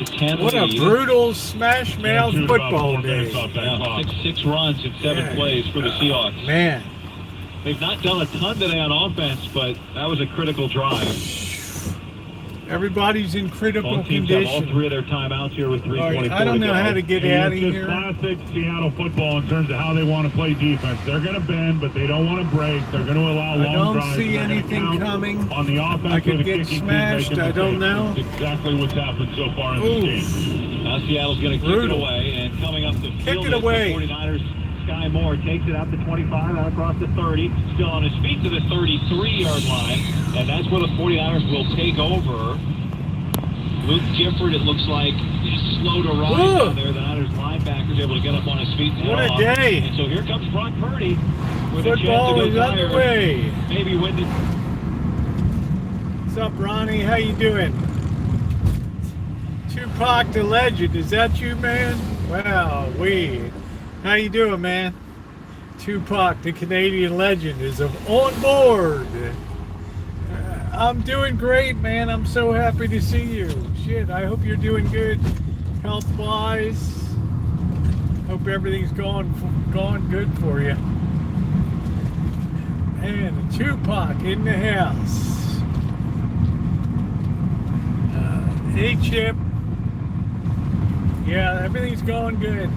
to 10 What a lead. brutal smash mouth football day. Yeah, six runs in 7 plays for the Seahawks. Man. They've not done a ton today on offense, but that was a critical drive. Everybody's in critical Both teams condition. have all 3 of their timeouts here with 3:24 I don't to know go. how to get out of It's here. classic Seattle football in terms of how they want to play defense. They're going to bend, but they don't want to break. They're going to allow long drives. I don't see anything coming. On the offense, I could the get kicking team, smashed. I don't know. That's exactly what's happened so far in this game. Now Seattle's going to kick it away, and coming up the field, it away. The 49ers. Sky Moore takes it out to 25, out across the 30, still on his feet to the 33-yard line, and that's where the 49ers will take over. Luke Gifford, it looks like, is slow to rise down there. The Niners linebackers able to get up on his feet. And what a day. And so here comes Brock Purdy with Football a chance to go is underway. Maybe win the... What's up, Ronnie? How you doing? Tupac the Legend, is that you, man? Wow, how you doing, man? Tupac the Canadian Legend is on board. I'm doing great, man. I'm so happy to see you. Shit, I hope you're doing good health-wise. Hope everything's going good for you. And Tupac in the house. Hey, Chip. Yeah, everything's going good.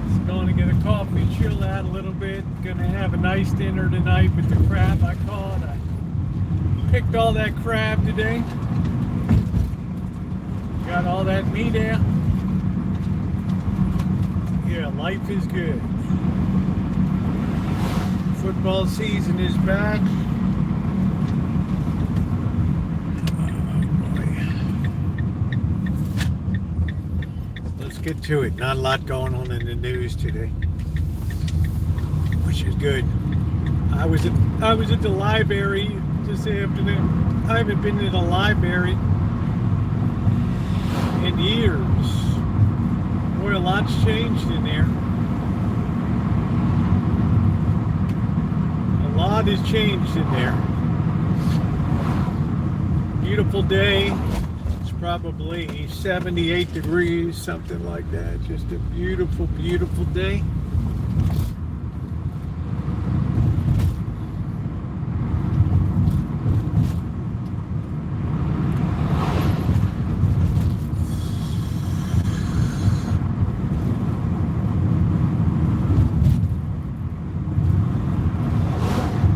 Just going to get a coffee, chill out a little bit. Gonna have a nice dinner tonight with the crab I caught. I picked all that crab today. Got all that meat out. Yeah, life is good. Football season is back. Get to it. Not a lot going on in the news today, which is good. I was at the library this afternoon. I haven't been to the library in years. Boy, a lot's changed in there. A lot has changed in there. Beautiful day. Probably 78 degrees, something like that. Just a beautiful, beautiful day.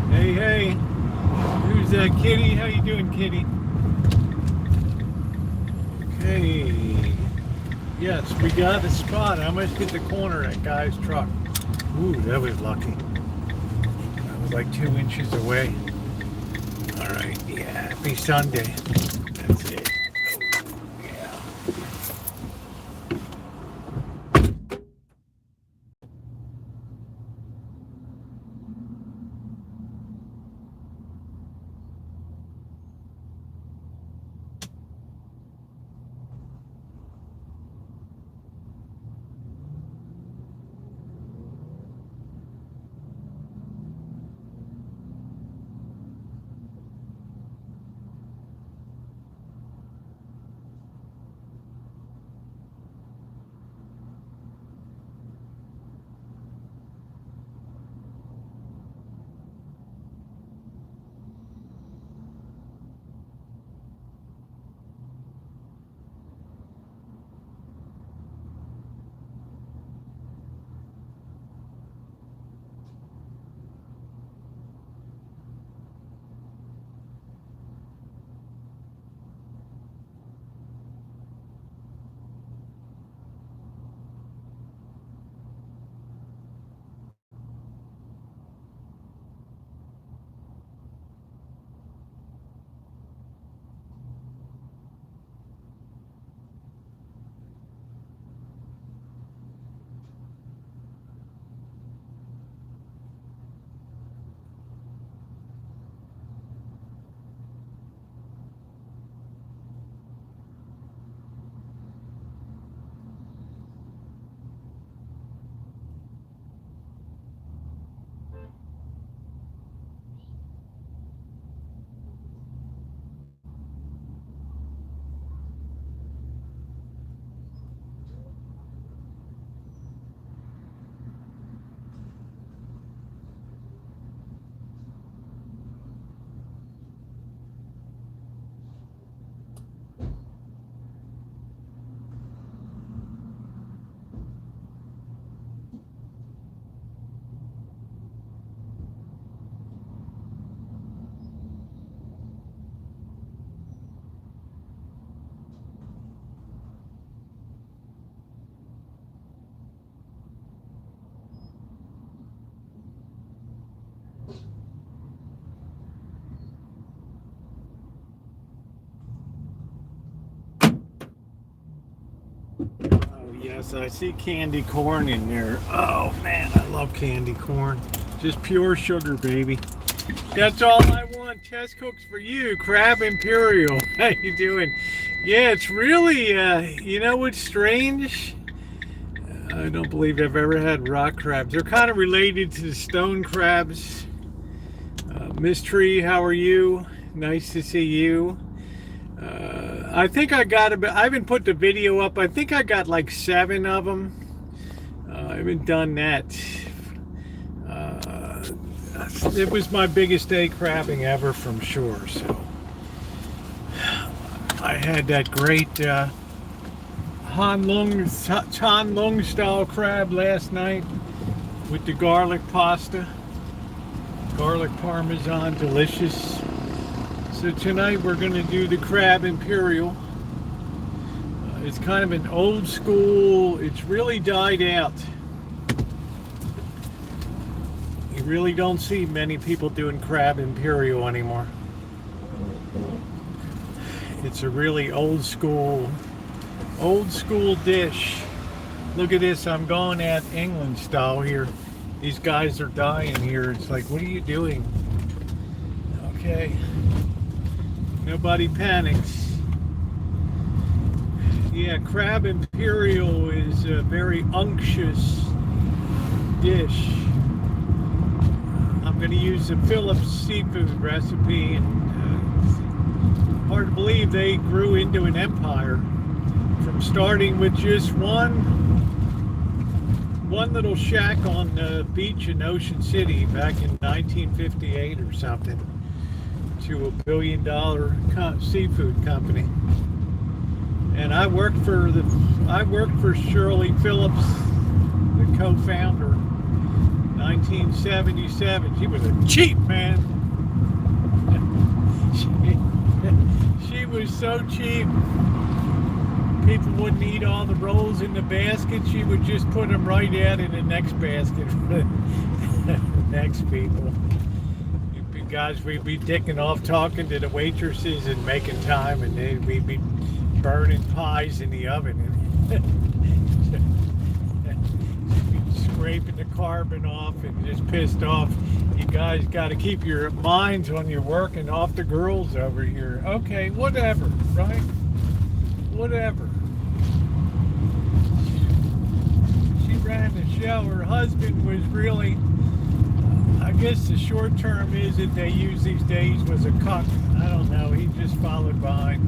Hey, who's that, Kitty? How you doing, Kitty? Hey, yes, we got a spot. I must get the corner of that guy's truck. Ooh, that was lucky. That was like 2 inches away. All right, yeah, happy Sunday. That's it. Oh, yeah. Oh, yes, I see candy corn in there. Oh, man, I love candy corn. Just pure sugar, baby. That's all I want. Test cooks for you. Crab Imperial. How you doing? Yeah, it's really, you know what's strange? I don't believe I've ever had rock crabs. They're kind of related to the stone crabs. Miss Tree, how are you? Nice to see you. I think I got I haven't put the video up. I think I got like 7 of them. I haven't done that. It was my biggest day crabbing ever from shore. So I had that great Han Lung style crab last night with the garlic pasta, garlic parmesan, delicious. So tonight we're going to do the crab imperial. It's kind of an old school, it's really died out. You really don't see many people doing crab imperial anymore. It's a really old school dish. Look at this, I'm going at England style here. These guys are dying here. It's like, what are you doing? Okay. Nobody panics. Yeah, crab imperial is a very unctuous dish. I'm going to use the Phillips seafood recipe, and hard to believe they grew into an empire from starting with just one little shack on the beach in Ocean City back in 1958 or something, to $1 billion seafood company. And I worked for Shirley Phillips, the co-founder, 1977. She was a cheap man. She was so cheap. People wouldn't eat all the rolls in the basket. She would just put them right out in the next basket for the next people. Guys, we'd be dicking off talking to the waitresses and making time, and then we'd be burning pies in the oven and scraping the carbon off and just pissed off. You guys got to keep your minds on your work and off the girls over here. Okay, whatever, right? Whatever. She ran the show. Her husband was really, I guess the short term is that they use these days was a cuck. I don't know. He just followed behind.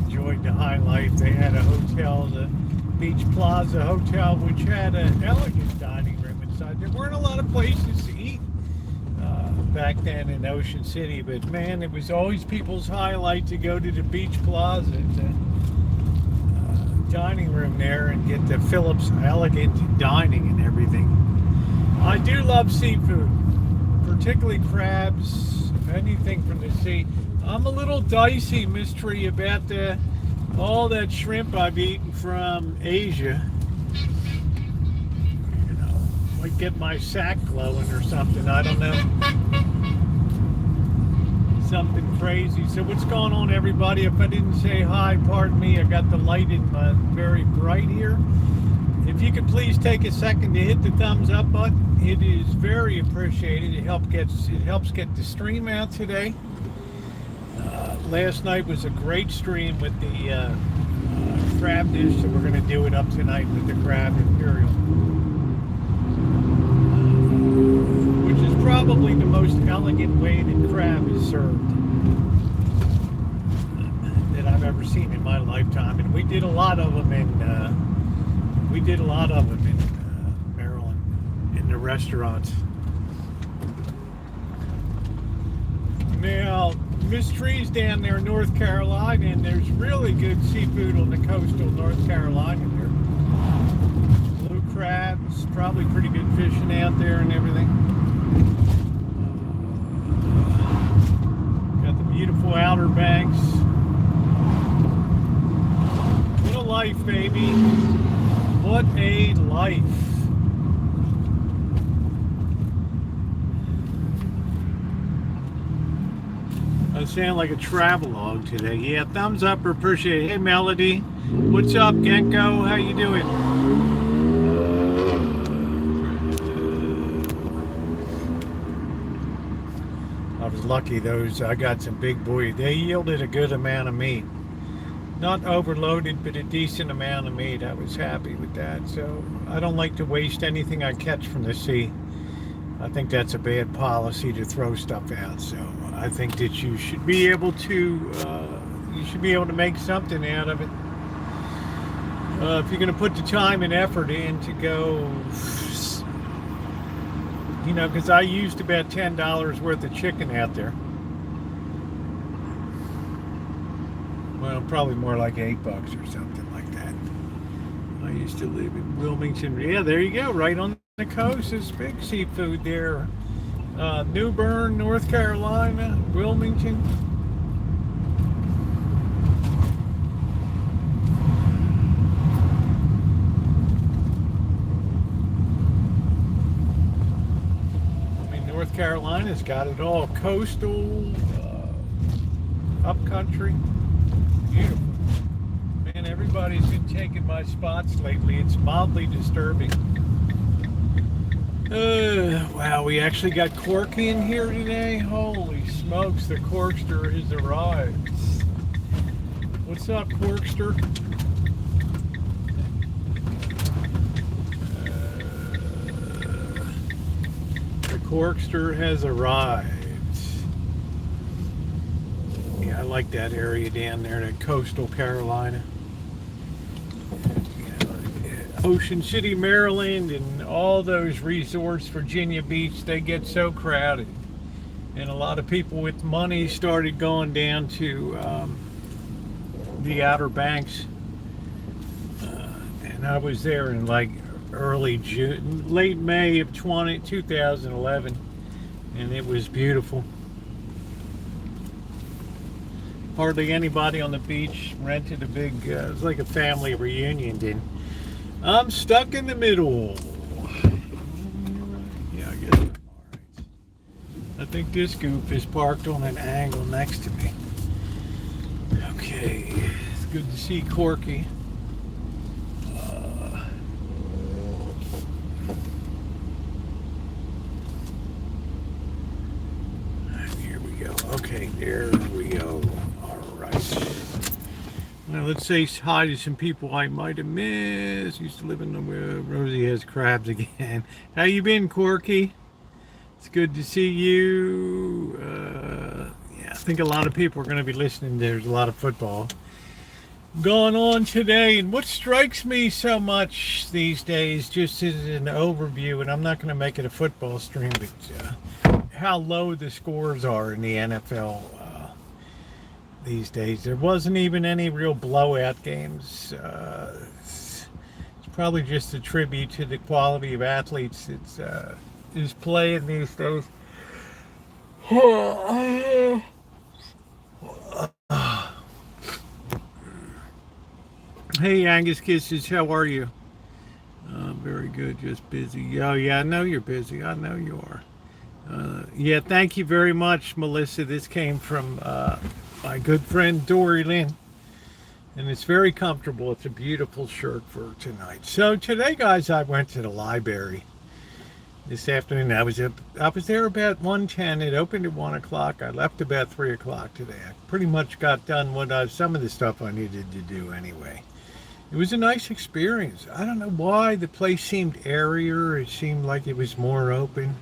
Enjoyed the high life. They had a hotel, the Beach Plaza Hotel, which had an elegant dining room inside. There weren't a lot of places to eat back then in Ocean City, but man, it was always people's highlight to go to the Beach Plaza, the dining room there, and get the Phillips elegant dining and everything. I do love seafood, particularly crabs, anything from the sea. I'm a little dicey, Miss Tree, about all that shrimp I've eaten from Asia. You know, might get my sack glowing or something, I don't know. Something crazy. So what's going on, everybody? If I didn't say hi, pardon me. I got the light in very bright here. If you could please take a second to hit the thumbs up button, it is very appreciated. It helps get the stream out today. Last night was a great stream with the crab dish, so we're going to do it up tonight with the crab imperial, which is probably the most elegant way that crab is served that I've ever seen in my lifetime. And we did a lot of them in Maryland in the restaurants. Now, Miss Tree's down there in North Carolina, and there's really good seafood on the coastal North Carolina there. Blue crabs, probably pretty good fishing out there and everything. Got the beautiful Outer Banks. What a life, baby. What a life. I sound like a travelogue today. Yeah, thumbs up or appreciate it. Hey, Melody. What's up, Genko? How you doing? I was lucky I got some big boy. They yielded a good amount of meat. Not overloaded, but a decent amount of meat. I was happy with that. So I don't like to waste anything I catch from the sea. I think that's a bad policy to throw stuff out. So I think that you should be able to make something out of it. If you're going to put the time and effort in to go, you know, because I used about $10 worth of chicken out there. Well, probably more like $8 or something like that. I used to live in Wilmington. Yeah, there you go, right on the coast. There's big seafood there. New Bern, North Carolina, Wilmington. I mean, North Carolina's got it all. Coastal, upcountry. Beautiful. Man, everybody's been taking my spots lately. It's mildly disturbing. Wow, we actually got Corky in here today. Holy smokes, the Corkster has arrived. What's up, Corkster? The Corkster has arrived. Yeah, I like that area down there, that coastal Carolina. Ocean City, Maryland, and all those resorts, Virginia Beach, they get so crowded. And a lot of people with money started going down to the Outer Banks. And I was there in like early June, late May of 2011, and it was beautiful. Hardly anybody on the beach. Rented a big, it was like a family reunion then. I'm stuck in the middle. Yeah, I guess I'm alright. I think this goof is parked on an angle next to me. Okay, it's good to see Corky. Here we go. Okay, there we go. Now let's say hi to some people I might have missed. Used to live in the Rosie has crabs again. How you been, Corky? It's good to see you. Yeah, I think a lot of people are going to be listening. There's a lot of football going on today, and what strikes me so much these days, just as an overview, and I'm not going to make it a football stream, but how low the scores are in the NFL. These days, there wasn't even any real blowout games. It's probably just a tribute to the quality of athletes that's is playing these days. Hey, Angus Kisses, how are you? Very good, just busy. Oh yeah, I know you're busy. I know you are. Yeah, thank you very much, Melissa. This came from my good friend Dory Lynn, and it's very comfortable. It's a beautiful shirt for tonight. So today, guys, I went to the library this afternoon. I was there about 1:10. It opened at 1 o'clock. I left about 3 o'clock today. I pretty much got done with some of the stuff I needed to do anyway. It was a nice experience. I don't know why the place seemed airier. It seemed like it was more open.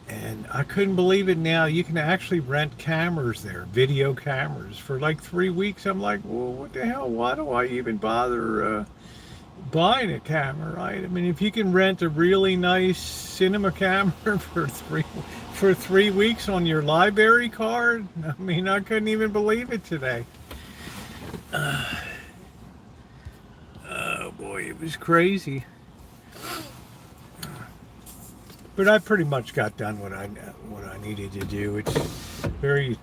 And I couldn't believe it now. You can actually rent cameras there, video cameras, for like 3 weeks. I'm like, well, what the hell? Why do I even bother buying a camera, right? I mean, if you can rent a really nice cinema camera for three weeks on your library card, I mean, I couldn't even believe it today. Oh boy, it was crazy. But I pretty much got done what I needed to do. It's very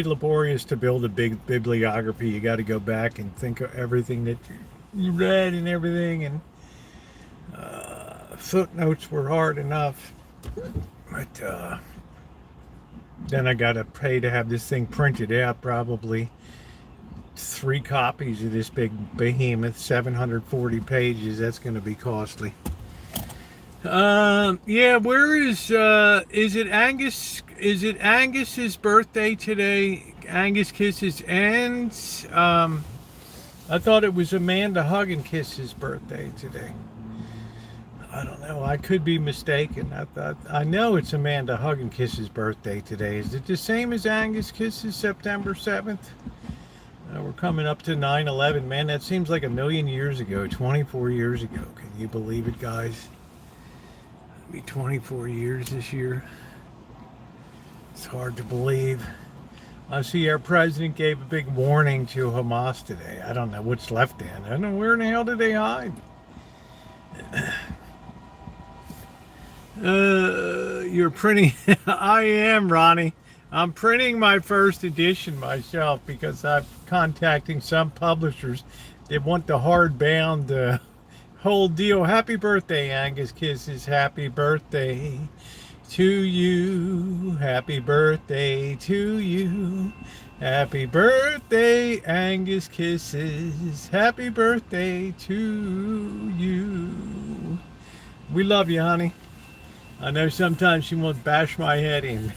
laborious to build a big bibliography. You got to go back and think of everything that you read and everything, and footnotes were hard enough. But Then I gotta pay to have this thing printed out, probably 3 copies of this big behemoth, 740 pages. That's gonna be costly. Yeah, where is it Angus? Is it Angus's birthday today? Angus Kisses, and I thought it was Amanda Hugginkiss's birthday today. I don't know. I could be mistaken. I know it's Amanda Hugginkiss's birthday today. Is it the same as Angus Kiss's, September 7th? We're coming up to 9/11. Man, that seems like a million years ago. 24 years ago. Can you believe it, guys? It'll be 24 years this year. It's hard to believe. I see our president gave a big warning to Hamas today. I don't know what's left in. I don't know, where in the hell did they hide? You're printing. I am, Ronnie. I'm printing my first edition myself because I'm contacting some publishers that want the hardbound whole deal. Happy birthday, Angus Kisses. Happy birthday to you. Happy birthday to you. Happy birthday, Angus Kisses. Happy birthday to you. We love you, honey. I know sometimes she wants to bash my head in.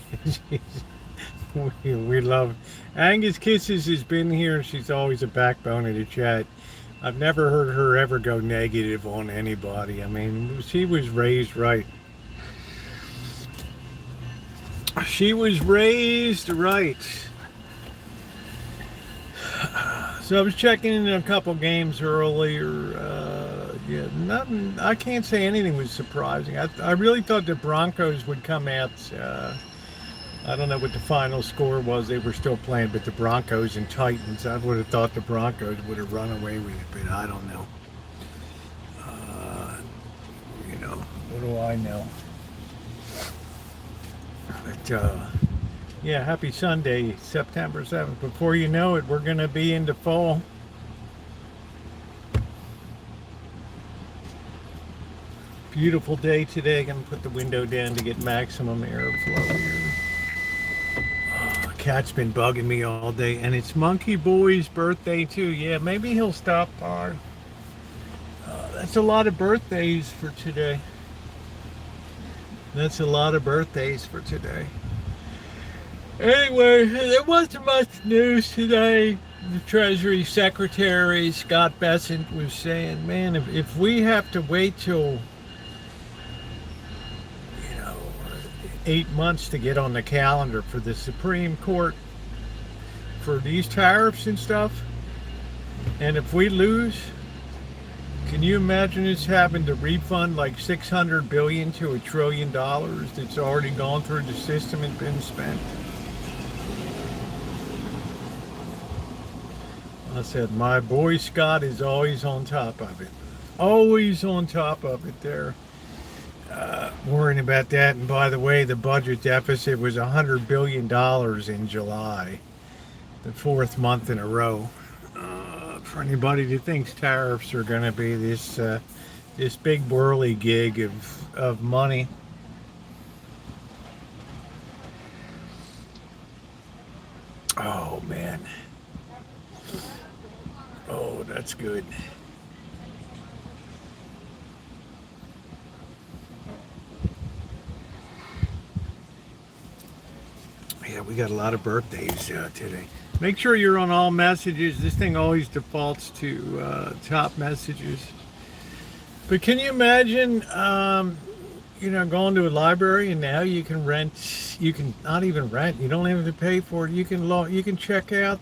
we love Angus Kisses has been here. She's always a backbone of the chat. I've never heard her ever go negative on anybody. I mean, she was raised right. She was raised right. So I was checking in a couple games earlier. Yeah, nothing. I can't say anything was surprising. I really thought the Broncos would come out. I don't know what the final score was. They were still playing, but the Broncos and Titans. I would have thought the Broncos would have run away with it, but I don't know. You know, what do I know? But yeah, happy Sunday, September 7th. Before you know it, we're going to be into fall. Beautiful day today. Going to put the window down to get maximum airflow here. Cat's been bugging me all day, and it's Monkey Boy's birthday too. Yeah, maybe he'll stop by. That's a lot of birthdays for today. That's a lot of birthdays for today. Anyway, there wasn't much news today. The Treasury Secretary, Scott Bessent, was saying, man, if we have to wait till 8 months to get on the calendar for the Supreme Court for these tariffs and stuff, and if we lose, can you imagine us having to refund like $600 billion to $1 trillion that's already gone through the system and been spent? I said, my boy Scott is always on top of it. Always on top of it there. Worrying about that. And by the way, the budget deficit was $100 billion in July, the 4th month in a row. For anybody that thinks tariffs are going to be this this big whirly gig of money. Oh man. Oh, that's good. Yeah, we got a lot of birthdays today. Make sure you're on all messages. This thing always defaults to top messages. But can you imagine, going to a library and now you can rent? You can not even rent. You don't have to pay for it. You can check out.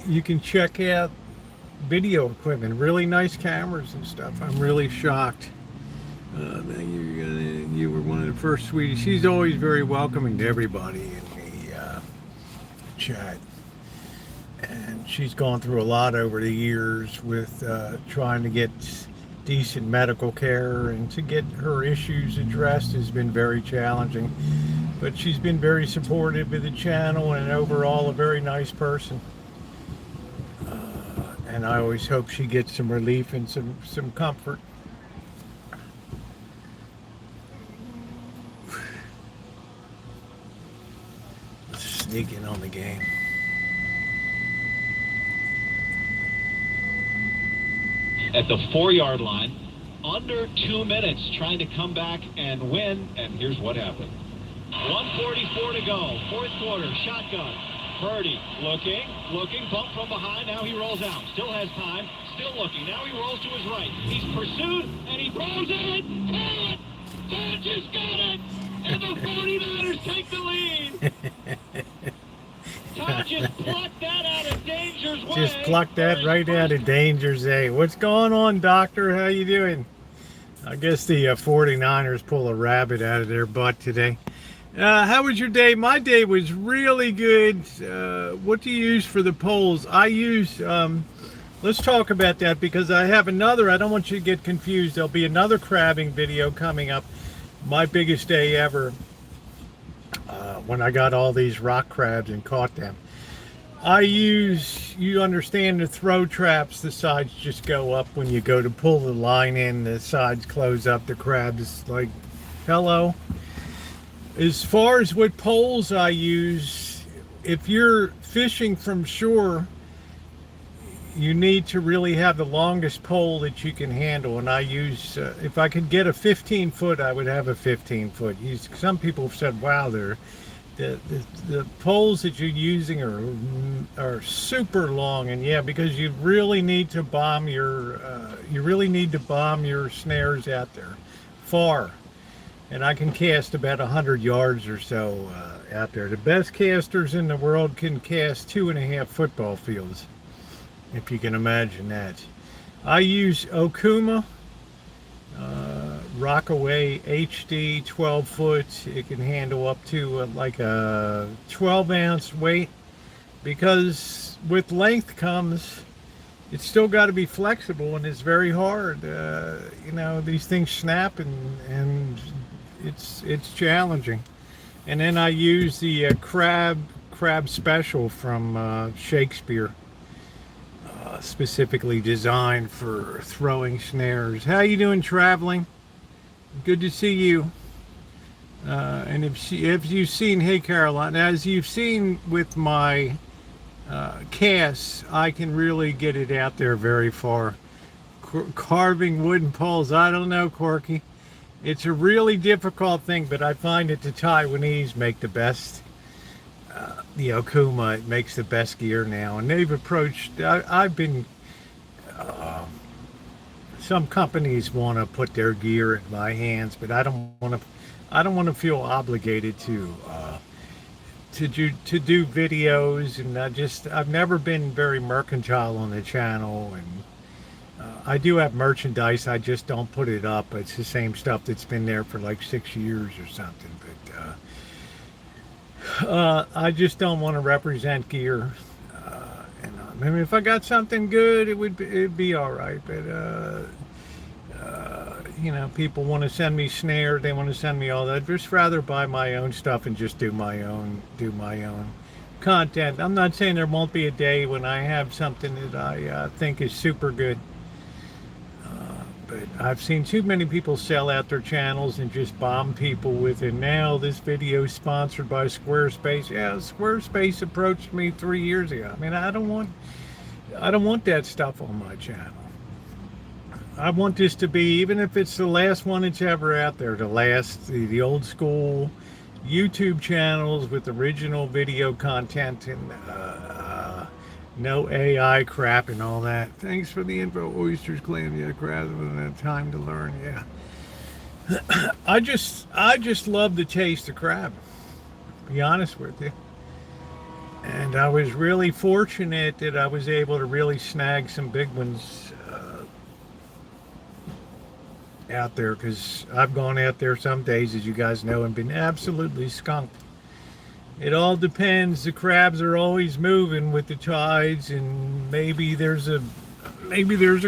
You can check out video equipment, really nice cameras and stuff. I'm really shocked. You were one of the first sweeties. She's always very welcoming to everybody in the chat. And she's gone through a lot over the years with trying to get decent medical care, and to get her issues addressed has been very challenging. But she's been very supportive of the channel and overall a very nice person. And I always hope she gets some relief and some comfort. sneak in on the game. At the 4-yard line, under 2 minutes, trying to come back and win, and here's what happened. 1:44 to go, fourth quarter, shotgun. Purdy looking, bump from behind, now he rolls out. Still has time, still looking, now he rolls to his right. He's pursued, and he throws it! Caught! Dodgers got it! And the 49ers take the lead! Todd just plucked that out of Danger's way. Just plucked that right out of Danger's way. What's going on, Doctor? How you doing? I guess the 49ers pull a rabbit out of their butt today. How was your day? My day was really good. What do you use for the polls? I use, let's talk about that because I have another, I don't want you to get confused. There'll be another crabbing video coming up. My biggest day ever when I got all these rock crabs and caught them. I use, you understand the throw traps, the sides just go up when you go to pull the line in, the sides close up, the crabs like, hello. As far as what poles I use, if you're fishing from shore, you need to really have the longest pole that you can handle. And I use, if I could get a 15 foot, I would have a 15 foot. Some people have said, wow, the poles that you're using are super long. And yeah, because you really need to bomb your snares out there far. And I can cast about 100 yards or so out there. The best casters in the world can cast 2.5 football fields, if you can imagine that. I use Okuma Rockaway HD 12 foot. It can handle up to like a 12 ounce weight, because with length comes, it's still got to be flexible, and it's very hard. You know, these things snap, and it's challenging. And then I use the crab special from Shakespeare, specifically designed for throwing snares. How you doing, traveling? Good to see you. And if you've seen, hey Caroline, as you've seen with my casts, I can really get it out there very far. Carving wooden poles, I don't know, Corky. It's a really difficult thing, but I find that the Taiwanese make the best. The Okuma makes the best gear now, and they've approached. I've been. Some companies want to put their gear in my hands, but I don't want to. I don't want to feel obligated to do videos, and I've never been very mercantile on the channel, and I do have merchandise. I just don't put it up. It's the same stuff that's been there for like 6 years or something. But I just don't want to represent gear. And I mean, if I got something good, it'd be all right. But you know, people want to send me snare. They want to send me all that. I'd just rather buy my own stuff and just do my own content. I'm not saying there won't be a day when I have something that I think is super good. But I've seen too many people sell out their channels and just bomb people with it. Now this video is sponsored by Squarespace. Yeah, Squarespace approached me 3 years ago. I mean, I don't want that stuff on my channel. I want this to be, even if it's the last one that's ever out there, the old school YouTube channels with original video content and no AI crap and all that. Thanks for the info, oysters, clam, yeah, crabs, and time to learn, yeah. I just love the taste of crab, to be honest with you. And I was really fortunate that I was able to really snag some big ones out there, because I've gone out there some days, as you guys know, and been absolutely skunked. It all depends. The crabs are always moving with the tides, and maybe there's a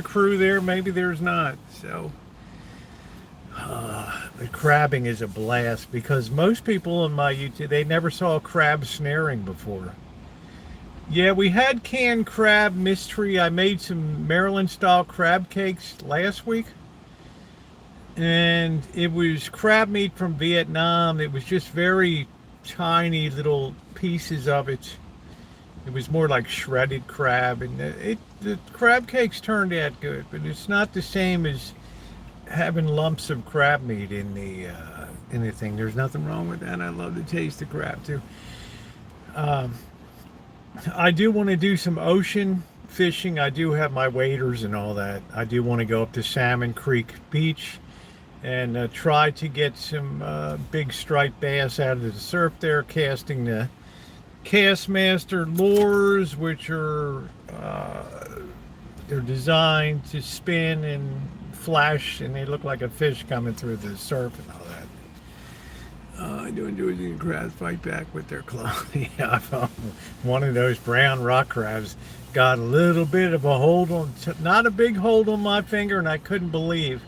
crew there, maybe there's not. So the crabbing is a blast, because most people on my YouTube, they never saw a crab snaring before. Yeah, we had canned crab mystery. I made some Maryland style crab cakes last week, and it was crab meat from Vietnam. It was just very tiny little pieces of it. It was more like shredded crab, and the crab cakes turned out good, but it's not the same as having lumps of crab meat in the thing. There's nothing wrong with that. I love the taste of crab too. I do want to do some ocean fishing. I do have my waders and all that. I do want to go up to Salmon Creek Beach and try to get some big striped bass out of the surf there, casting the Castmaster lures, which are they're designed to spin and flash, and they look like a fish coming through the surf and all that. I do enjoy seeing crabs fight back with their claws. Yeah, I found one of those brown rock crabs got a little bit of a hold on, not a big hold on my finger, and I couldn't believe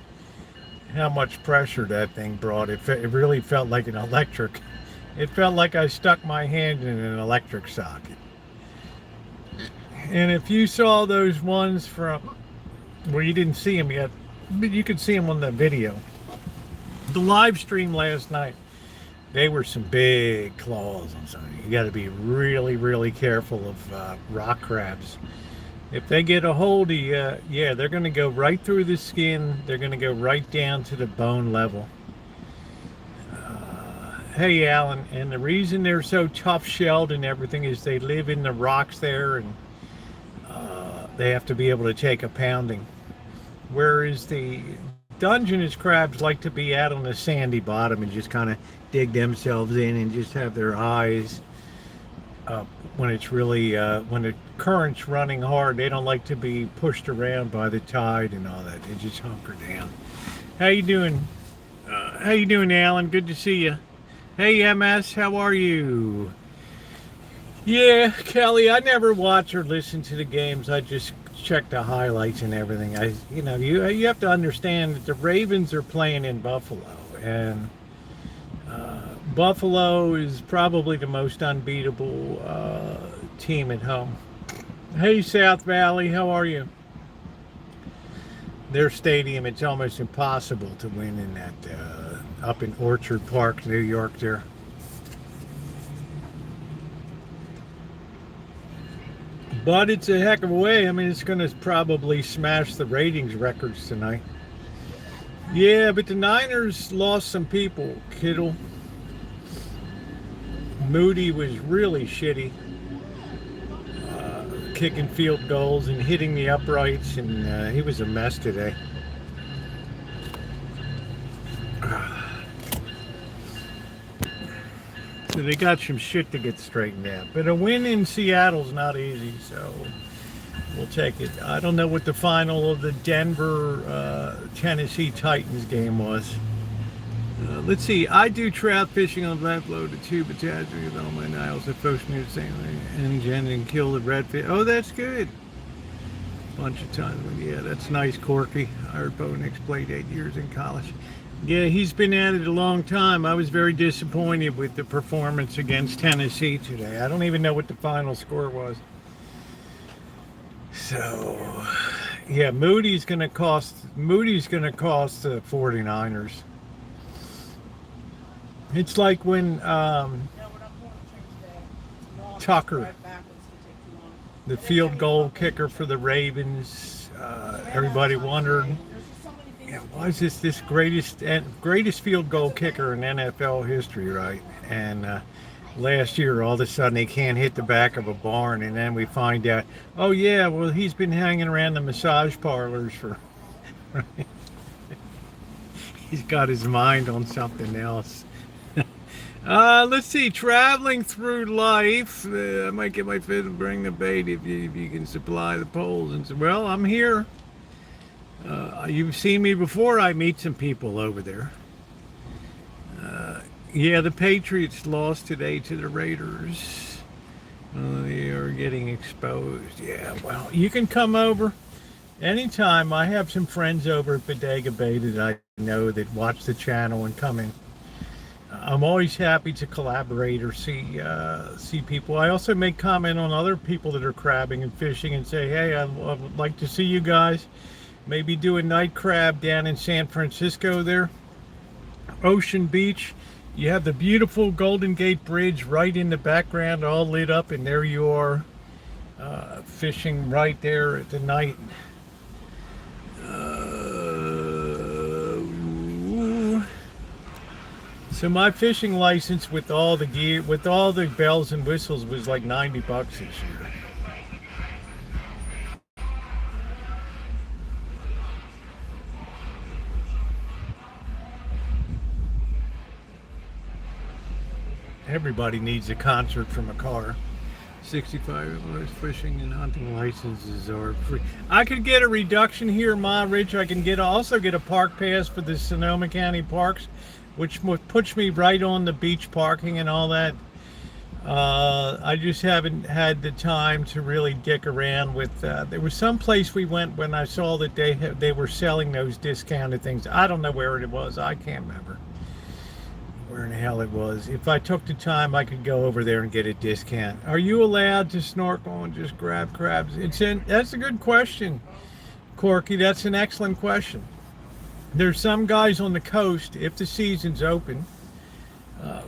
how much pressure that thing brought. It really felt like an electric. It felt like I stuck my hand in an electric socket. And if you saw those ones from, well, you didn't see them yet, but you could see them on the video. The live stream last night, they were some big claws on something. You got to be really, really careful of rock crabs. If they get a hold of you, yeah, they're going to go right through the skin. They're going to go right down to the bone level. Hey, Alan, and the reason they're so tough-shelled and everything is they live in the rocks there, and they have to be able to take a pounding. Whereas the Dungeness crabs like to be out on the sandy bottom and just kind of dig themselves in and just have their eyes up when it's really, when the current's running hard. They don't like to be pushed around by the tide and all that. They just hunker down. How you doing? How you doing, Alan? Good to see you. Hey, MS, how are you? Yeah, Kelly, I never watch or listen to the games. I just check the highlights and everything. You have to understand that the Ravens are playing in Buffalo, and Buffalo is probably the most unbeatable team at home. Hey, South Valley, how are you? Their stadium, it's almost impossible to win in that, up in Orchard Park, New York there. But it's a heck of a way. I mean, it's going to probably smash the ratings records tonight. Yeah, but the Niners lost some people. Kittle. Moody was really shitty. Kicking field goals and hitting the uprights, and he was a mess today. So they got some shit to get straightened out. But a win in Seattle's not easy, so we'll take it. I don't know what the final of the Denver Tennessee Titans game was. Let's see. I do trout fishing on left load of tube attachment with all my Niles that folks me the same engine and kill the redfish. Oh, that's good. Bunch of times. Yeah, that's nice, Corky. I heard Bo Nix played 8 years in college. Yeah, he's been at it a long time. I was very disappointed with the performance against Tennessee today. I don't even know what the final score was. So, yeah, Moody's going to cost the 49ers. It's like when Tucker, the field goal kicker for the Ravens, everybody wondered, why is this greatest field goal kicker in NFL history, right? And last year, all of a sudden, he can't hit the back of a barn, and then we find out, oh yeah, well, he's been hanging around the massage parlors for. He's got his mind on something else. Let's see, traveling through life. I might get my fiddle, bring the bait if you can supply the poles. And so, well, I'm here. You've seen me before. I meet some people over there. Yeah, the Patriots lost today to the Raiders. They are getting exposed. Yeah, well, you can come over anytime. I have some friends over at Bodega Bay that I know that watch the channel and come in. I'm always happy to collaborate or see people. I also make comment on other people that are crabbing and fishing and say, hey, I would like to see you guys. Maybe do a night crab down in San Francisco there. Ocean Beach. You have the beautiful Golden Gate Bridge right in the background, all lit up, and there you are, fishing right there at the night. So my fishing license with all the gear, with all the bells and whistles, was like $90 this year. Everybody needs a concert from a car. 65 hours fishing and hunting licenses are free. I could get a reduction here in Ma Ridge. I can also get a park pass for the Sonoma County parks, which puts me right on the beach parking and all that. I just haven't had the time to really dick around with. There was some place we went when I saw that they were selling those discounted things. I don't know where it was. I can't remember where in the hell it was. If I took the time, I could go over there and get a discount. Are you allowed to snorkel and just grab crabs? That's a good question, Corky. That's an excellent question. There's some guys on the coast, if the season's open,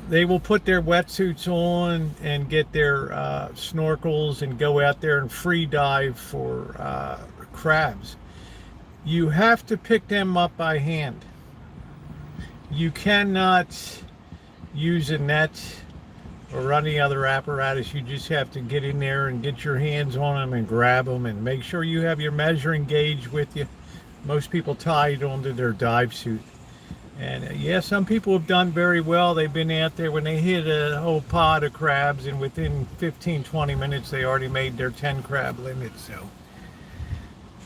they will put their wetsuits on and get their snorkels and go out there and free dive for crabs. You have to pick them up by hand. You cannot use a net or any other apparatus. You just have to get in there and get your hands on them and grab them, and make sure you have your measuring gauge with you. Most people tie it onto their dive suit. And yeah, some people have done very well. They've been out there when they hit a whole pod of crabs, and within 15-20 minutes they already made their 10 crab limit. So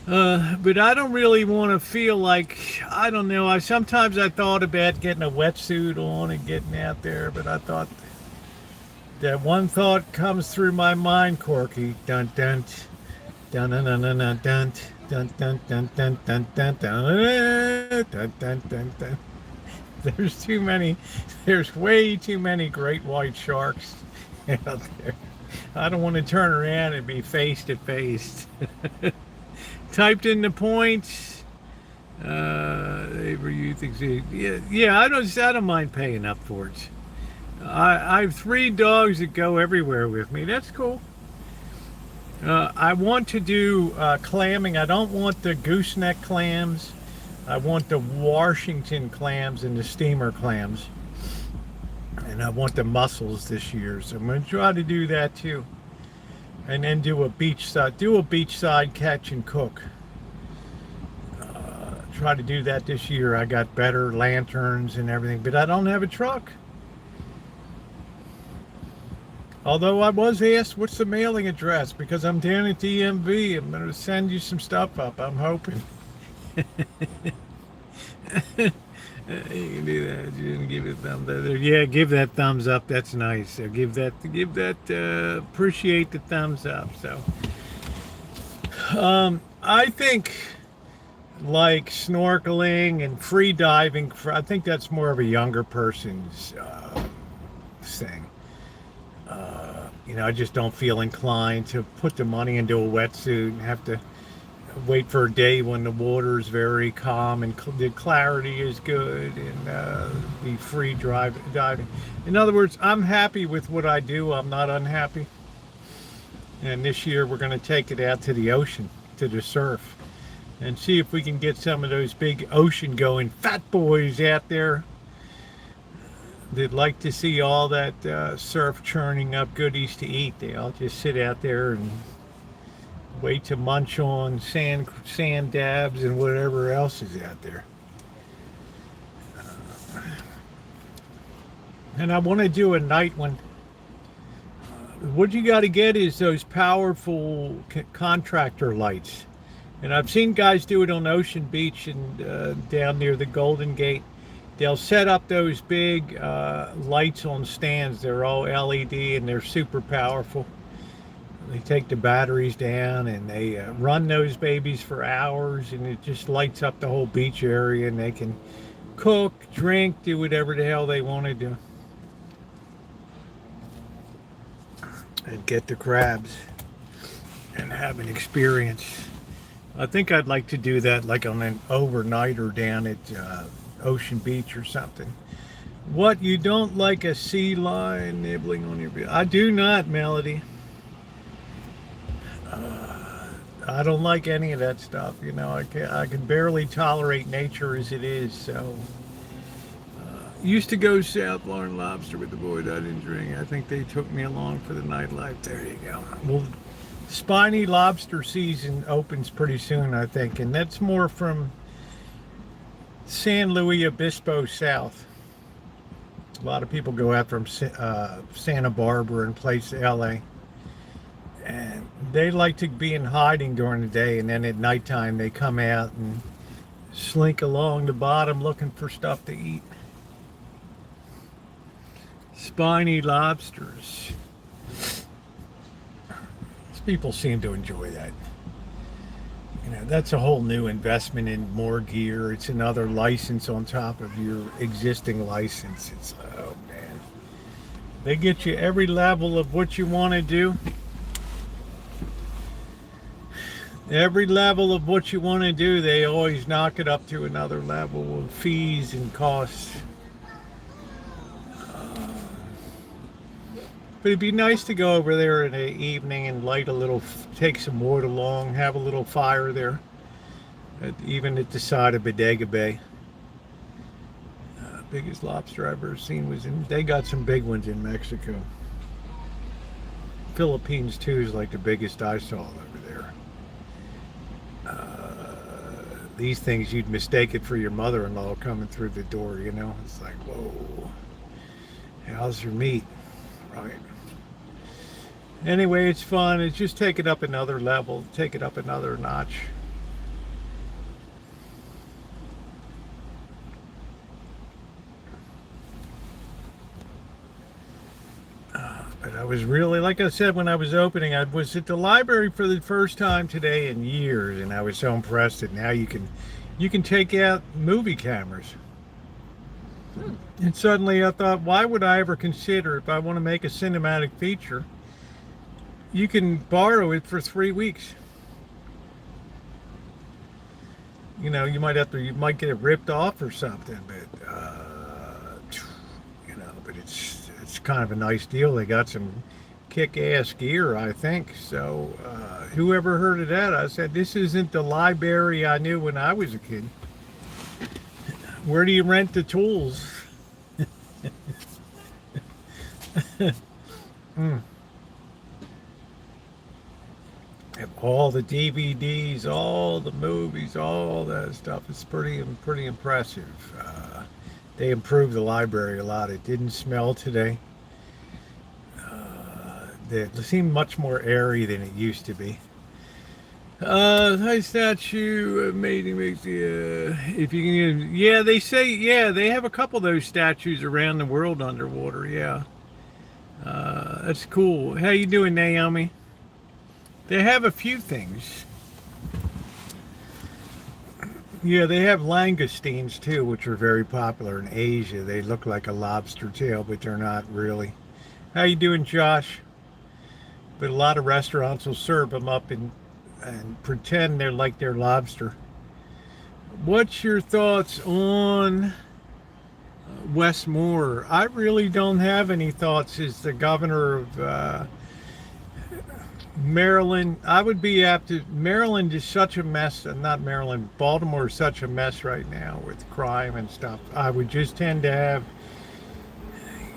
but I don't really want to feel like, I don't know, sometimes I thought about getting a wetsuit on and getting out there, but I thought that one thought comes through my mind, Corky. Dun dun dun dun dun dun dun dun dun dun dun dun dun dun dun dun dun dun. There's way too many great white sharks out there. I don't want to turn around and be face to face. Typed in the points. Avery Youth Exhibit. Yeah. I don't mind paying up for it. I have 3 dogs that go everywhere with me. That's cool. I want to do clamming. I don't want the gooseneck clams. I want the Washington clams and the steamer clams. And I want the mussels this year. So I'm going to try to do that too. And then do a beachside catch and cook. Try to do that this year. I got better lanterns and everything, but I don't have a truck. Although I was asked, what's the mailing address? Because I'm down at DMV. I'm going to send you some stuff up, I'm hoping. You can do that. You can give it a thumbs up. Yeah, give that thumbs up. That's nice. So give that. Appreciate the thumbs up. So, I think like snorkeling and free diving. I think that's more of a younger person's thing. I just don't feel inclined to put the money into a wetsuit and have to wait for a day when the water is very calm and the clarity is good, and be free diving. In other words, I'm happy with what I do. I'm not unhappy. And this year we're going to take it out to the ocean, to the surf, and see if we can get some of those big ocean going fat boys out there. They'd like to see all that surf churning up goodies to eat. They all just sit out there and wait to munch on sand dabs and whatever else is out there. And I want to do a night one. What you got to get is those powerful contractor lights. And I've seen guys do it on Ocean Beach and down near the Golden Gate. They'll set up those big lights on stands. They're all LED and they're super powerful. They take the batteries down and they run those babies for hours, and it just lights up the whole beach area, and they can cook, drink, do whatever the hell they want to do. And get the crabs and have an experience. I think I'd like to do that like on an overnighter down at Ocean Beach or something. What, you don't like a sea lion nibbling on your beard? I do not, Melody. I don't like any of that stuff. You know, I can barely tolerate nature as it is. So, used to go South Florida Lobster with the boys. I didn't drink. I think they took me along for the nightlife. There you go. Well, spiny lobster season opens pretty soon, I think, and that's more from San Luis Obispo south. A lot of people go out from Santa Barbara and place LA. And they like to be in hiding during the day, and then at nighttime they come out and slink along the bottom looking for stuff to eat. Spiny lobsters. People seem to enjoy that. You know, that's a whole new investment in more gear. It's another license on top of your existing license. It's, oh man. They get you every level of what you want to do. Every level of what you want to do, they always knock it up to another level of fees and costs. But it'd be nice to go over there in the evening and light a little, take some wood along, have a little fire there, even at the side of Bodega Bay. Biggest lobster I've ever seen was in, they got some big ones in Mexico. Philippines too is like the biggest I saw over there. These things, you'd mistake it for your mother-in-law coming through the door, you know? It's like, whoa, how's your meat? Right. Anyway, it's fun. It's just take it up another level, take it up another notch. But I was really, like I said, when I was opening, I was at the library for the first time today in years, and I was so impressed that now you can take out movie cameras. And suddenly I thought, why would I ever consider, if I want to make a cinematic feature, you can borrow it for 3 weeks. You know, you might get it ripped off or something, but you know, but it's kind of a nice deal. They got some kick-ass gear, I think. So whoever heard of that, I said, this isn't the library I knew when I was a kid. Where do you rent the tools? Have all the DVDs, all the movies, all that stuff. It's pretty impressive. They improved the library a lot. It didn't smell today. It seemed much more airy than it used to be. High statue, amazing. If you can, yeah, they say, yeah, they have a couple of those statues around the world underwater. Yeah, that's cool. How you doing, Naomi? They have a few things. Yeah, they have langoustines too, which are very popular in Asia. They look like a lobster tail, but they're not really. How you doing, Josh? But a lot of restaurants will serve them up and pretend they're like they're lobster. What's your thoughts on Westmore? I really don't have any thoughts as the governor of Maryland. I would be apt to. Maryland is such a mess. Not Maryland. Baltimore is such a mess right now with crime and stuff. I would just tend to have.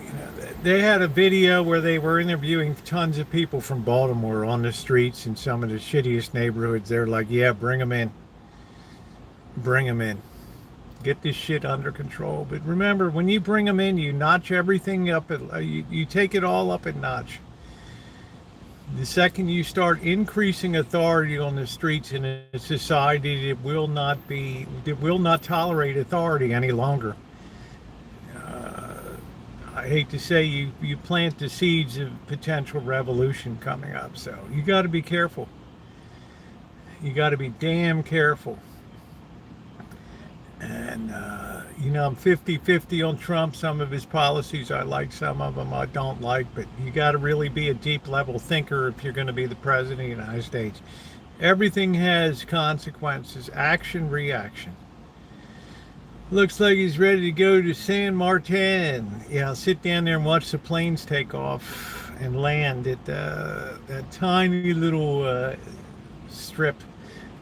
You know, they had a video where they were interviewing tons of people from Baltimore on the streets in some of the shittiest neighborhoods. They're like, yeah, bring them in. Bring them in. Get this shit under control. But remember, when you bring them in, you notch everything up. You take it all up a notch. The second you start increasing authority on the streets in a society that will not tolerate authority any longer. I hate to say you plant the seeds of potential revolution coming up. So you got to be careful. You got to be damn careful. And, you know, I'm 50-50 on Trump. Some of his policies I like, some of them I don't like. But you got to really be a deep level thinker if you're going to be the president of the United States. Everything has consequences. Action, reaction. Looks like he's ready to go to San Martin. Yeah, I'll sit down there and watch the planes take off and land at that tiny little strip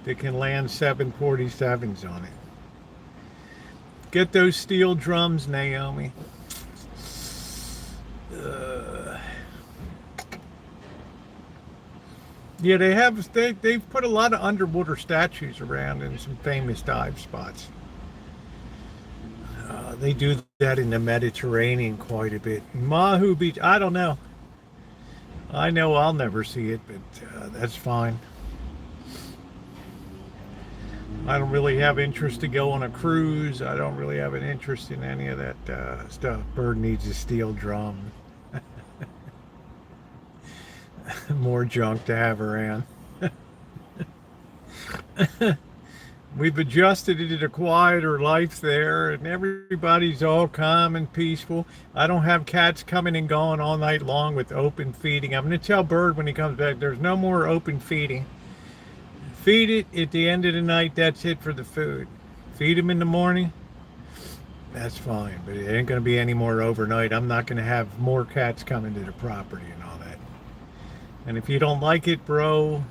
that can land 747s on it. Get those steel drums, Naomi. Yeah, they've put a lot of underwater statues around in some famous dive spots. They do that in the Mediterranean quite a bit. Mahu Beach, I don't know. I know I'll never see it, but that's fine. I don't really have interest to go on a cruise. I don't really have an interest in any of that stuff. Bird needs a steel drum. More junk to have around. We've adjusted it to a quieter life there, and everybody's all calm and peaceful. I don't have cats coming and going all night long with open feeding. I'm going to tell Bird when he comes back, there's no more open feeding. Feed it at the end of the night, that's it for the food. Feed him in the morning, that's fine, but it ain't going to be any more overnight. I'm not going to have more cats coming to the property and all that. And if you don't like it, bro,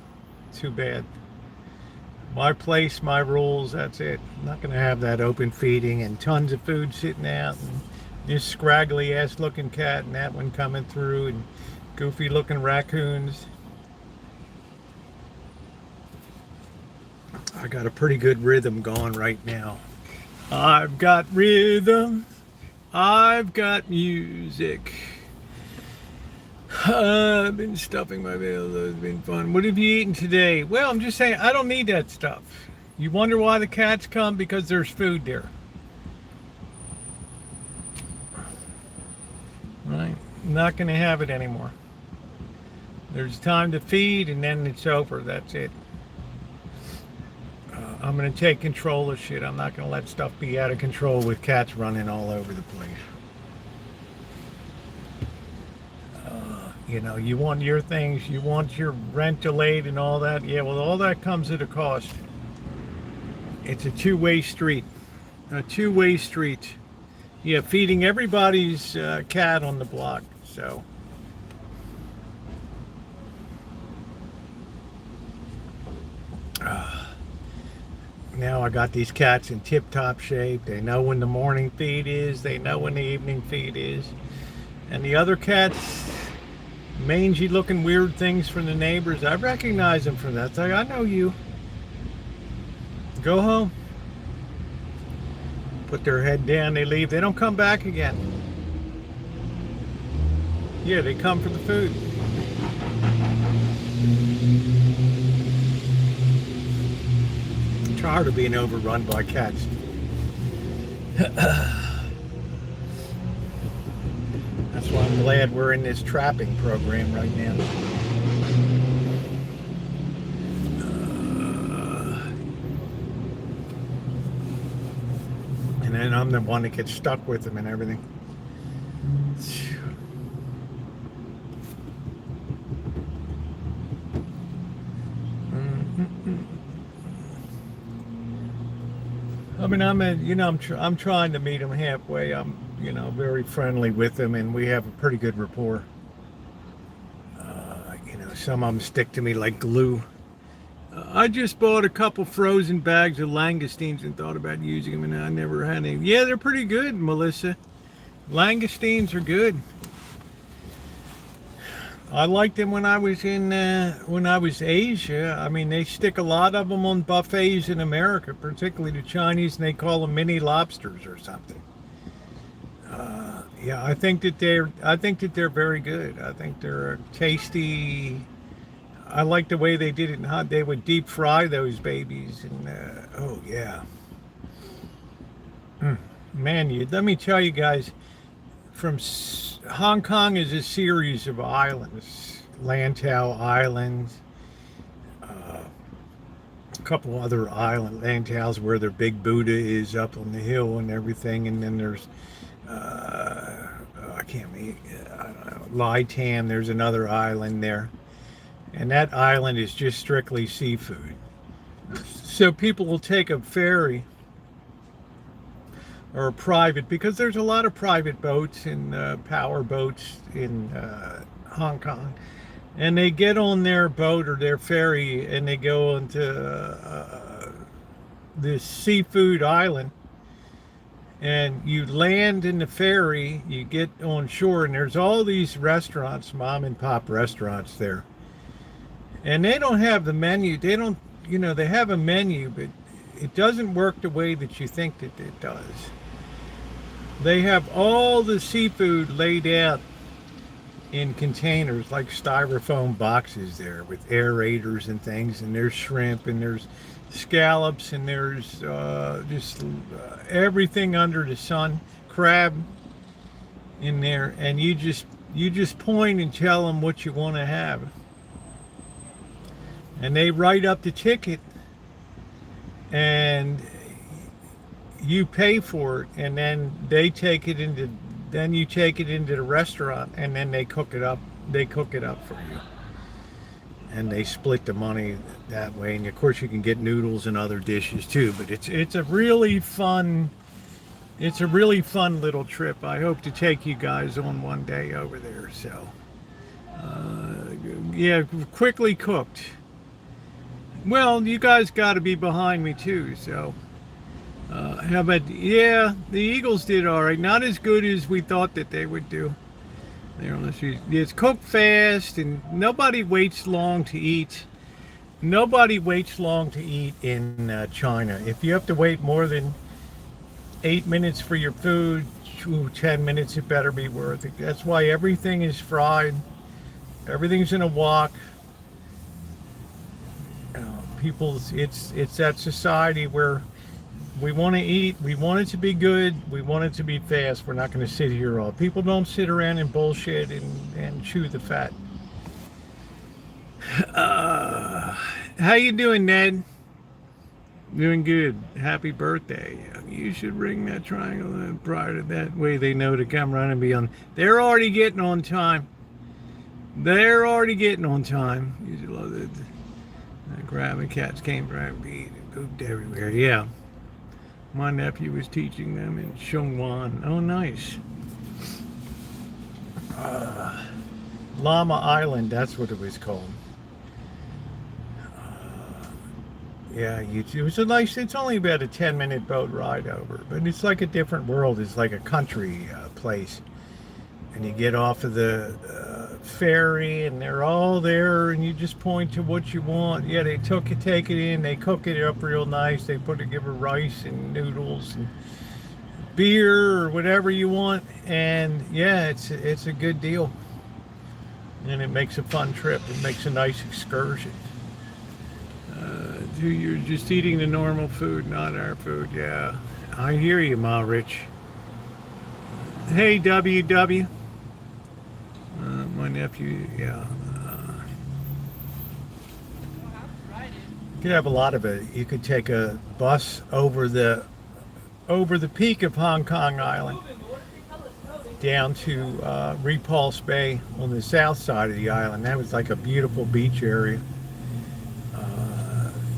too bad. My place, my rules, that's it. I'm not going to have that open feeding and tons of food sitting out and this scraggly ass looking cat and that one coming through and goofy looking raccoons. I got a pretty good rhythm going right now. I've got rhythm. I've got music. I've been stuffing my belly. It's been fun. What have you eaten today? Well, I'm just saying, I don't need that stuff. You wonder why the cats come? Because there's food there. Right? I'm not going to have it anymore. There's time to feed and then it's over. That's it. I'm going to take control of shit. I'm not going to let stuff be out of control with cats running all over the place. You know, you want your things, you want your rent delayed and all that. Yeah, well, all that comes at a cost. It's a two-way street. A two-way street. Yeah, feeding everybody's cat on the block, so. Now I got these cats in tip-top shape. They know when the morning feed is. They know when the evening feed is. And the other cats, mangy looking weird things from the neighbors, I recognize them from that. It's like, I know you. Go home. Put their head down, they leave. They don't come back again. Yeah, they come for the food. I'm tired of being overrun by cats. That's why I'm glad we're in this trapping program right now. And then I'm the one that gets stuck with them and everything. I mean, I'm trying to meet them halfway. I'm, very friendly with them, and we have a pretty good rapport. Some of them stick to me like glue. I just bought a couple frozen bags of langoustines and thought about using them, and I never had any. Yeah, they're pretty good, Melissa. Langoustines are good. I liked them when I was in Asia. I mean, they stick a lot of them on buffets in America, particularly the Chinese, and they call them mini lobsters or something. Yeah, I think that they're very good. I think they're tasty. I like the way they did it in hot. They would deep fry those babies, and oh yeah, man. Let me tell you guys, Hong Kong is a series of islands, Lantau Islands, a couple other Lantaus where their big Buddha is up on the hill and everything, and then there's I don't know, Lai Tam. There's another island there. And that island is just strictly seafood. So people will take a ferry or private, because there's a lot of private boats and power boats in Hong Kong, and they get on their boat or their ferry and they go into this seafood island, and you land in the ferry, you get on shore, and there's all these restaurants, mom and pop restaurants there, and they don't have the menu. They don't, they have a menu, but it doesn't work the way that you think that it does. They have all the seafood laid out in containers, like styrofoam boxes there, with aerators and things, and there's shrimp and there's scallops and there's just everything under the sun, crab in there, and you just point and tell them what you want to have, and they write up the ticket, and you pay for it, and then you take it into the restaurant, and then they cook it up for you, and they split the money that way. And of course you can get noodles and other dishes too, but it's a really fun little trip. I hope to take you guys on one day over there. So yeah, quickly cooked. Well, you guys got to be behind me too, so how about, yeah, the Eagles did all right. Not as good as we thought that they would do. It's cooked fast, and nobody waits long to eat. Nobody waits long to eat in China. If you have to wait more than 8 minutes for your food, 10 minutes, it better be worth it. That's why everything is fried. Everything's in a wok. It's that society where we want to eat, we want it to be good, we want it to be fast. We're not going to sit here all. People don't sit around and bullshit and chew the fat. How you doing, Ned? Doing good. Happy birthday. You should ring that triangle prior to that way they know to come run and be on. They're already getting on time. You should love it. Grabbing cats came from beat and pooped everywhere. Yeah. My nephew was teaching them in Shongwan. Oh, nice. Llama Island, that's what it was called. Yeah, it was it's only about a 10-minute boat ride over, but it's like a different world. It's like a country place. And you get off of the ferry, and they're all there, and you just point to what you want. Yeah, they take it in, they cook it up real nice. They give her rice and noodles and beer or whatever you want, and yeah, it's a good deal, and it makes a fun trip. It makes a nice excursion. You're just eating the normal food, not our food. Yeah, I hear you, Ma Rich. Hey, WW. My nephew, yeah. You could have a lot of it. You could take a bus over the peak of Hong Kong Island down to Repulse Bay on the south side of the island. That was like a beautiful beach area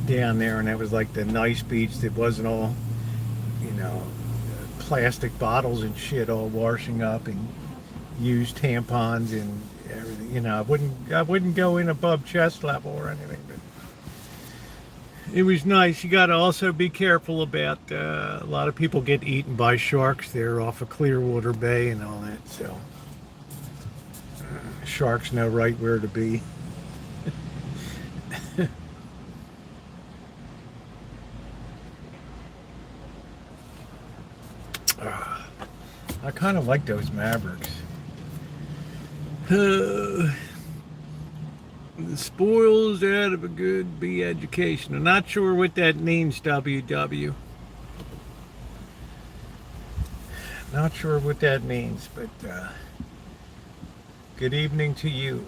down there, and that was like the nice beach that wasn't all, plastic bottles and shit all washing up, and used tampons and everything. I wouldn't go in above chest level or anything, but it was nice. You got to also be careful about a lot of people get eaten by sharks there off of Clearwater Bay and all that, so sharks know right where to be. I kind of like those Mavericks. The spoils out of a good B education. I'm not sure what that means, WW. Not sure what that means, but good evening to you.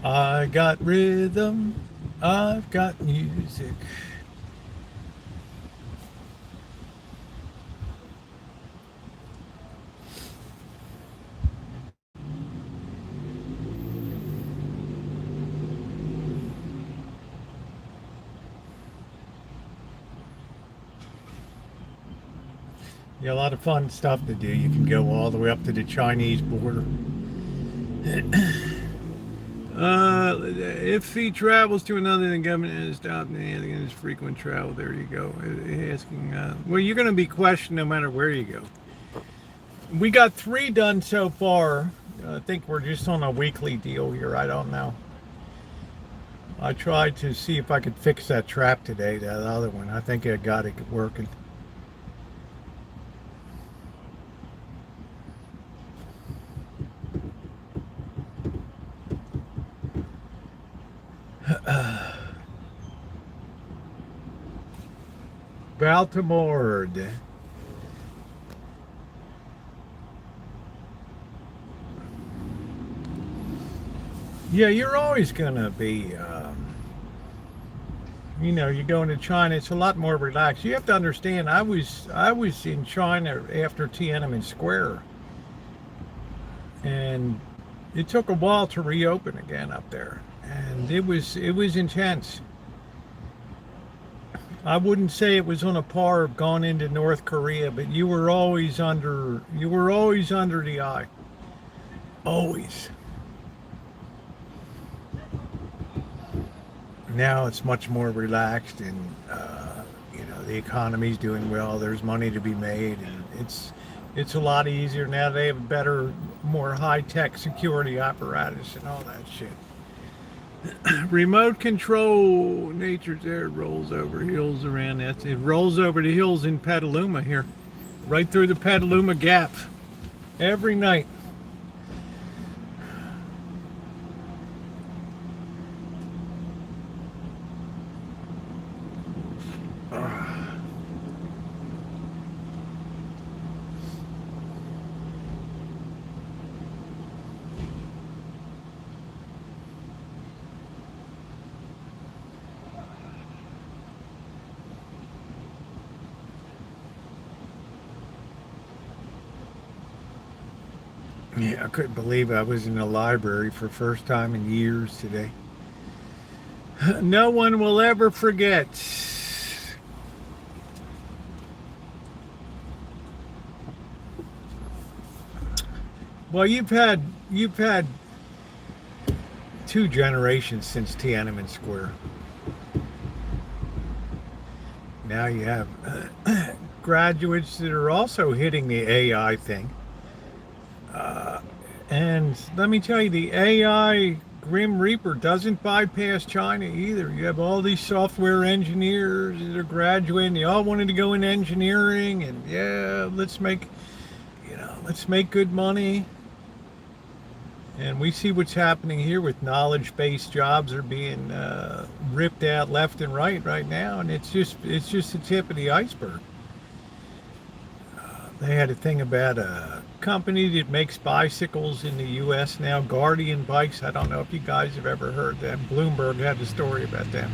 I got rhythm, I've got music. Yeah, a lot of fun stuff to do. You can go all the way up to the Chinese border. If he travels to another than government and stop his frequent travel, there you go. Asking, well, you're going to be questioned no matter where you go. We got 3 done so far. I think we're just on a weekly deal here. I don't know. I tried to see if I could fix that trap today, that other one. I think I got it working. Baltimore. Yeah, you're always gonna be, you know, you go into China, it's a lot more relaxed. You have to understand, I was in China after Tiananmen Square, and it took a while to reopen again up there, and it was intense. I wouldn't say it was on a par of gone into North Korea, but you were always under the eye. Always. Now it's much more relaxed, and you know, the economy's doing well. There's money to be made, and it's a lot easier now. They have a better, more high-tech security apparatus and all that shit. Remote control, nature's there, rolls over hills around that. It rolls over the hills in Petaluma here, right through the Petaluma Gap, every night. Yeah, I couldn't believe I was in the library for the first time in years today. No one will ever forget. Well, you've had 2 generations since Tiananmen Square. Now you have graduates that are also hitting the AI thing. And let me tell you, the AI Grim Reaper doesn't bypass China either. You have all these software engineers that are graduating. They all wanted to go in engineering, and yeah, let's make good money. And we see what's happening here with knowledge-based jobs are being ripped out left and right now, and it's just the tip of the iceberg. They had a thing about a company that makes bicycles in the U.S. now, Guardian Bikes. I don't know if you guys have ever heard that. Bloomberg had a story about them.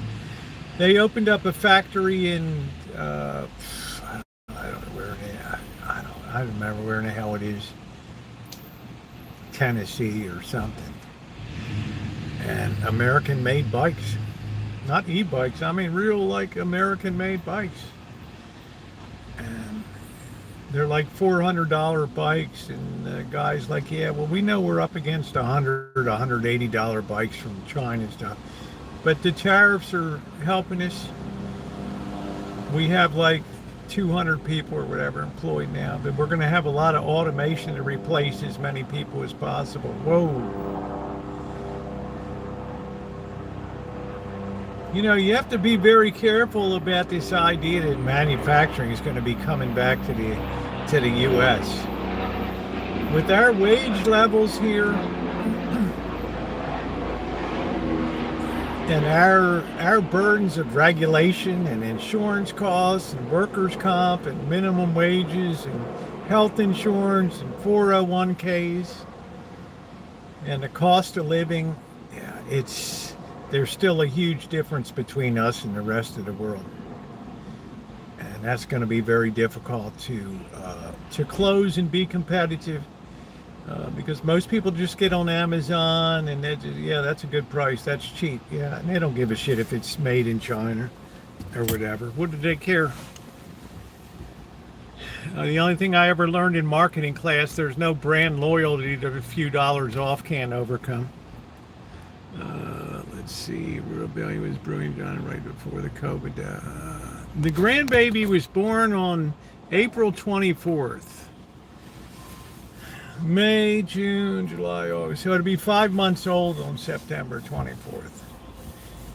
They opened up a factory in, I don't know where I don't remember where in the hell it is, Tennessee or something. And American-made bikes, not e-bikes. I mean, real like American-made bikes. And they're like $400 bikes, and the guy's like, yeah, well, we know we're up against $180 bikes from China and stuff, but the tariffs are helping us. We have like 200 people or whatever employed now, but we're going to have a lot of automation to replace as many people as possible. Whoa. You know, you have to be very careful about this idea that manufacturing is going to be coming back to the U.S. With our wage levels here and our burdens of regulation and insurance costs and workers' comp and minimum wages and health insurance and 401ks and the cost of living, yeah, there's still a huge difference between us and the rest of the world. And that's going to be very difficult to close and be competitive, because most people just get on Amazon and yeah, that's a good price, that's cheap. Yeah, and they don't give a shit if it's made in China or whatever. What do they care? The only thing I ever learned in marketing class, there's no brand loyalty that a few dollars off can't overcome. Let's see, Rebellion was brewing down right before the COVID. The grandbaby was born on April 24th. May, June, July, August. So it'll be 5 months old on September 24th.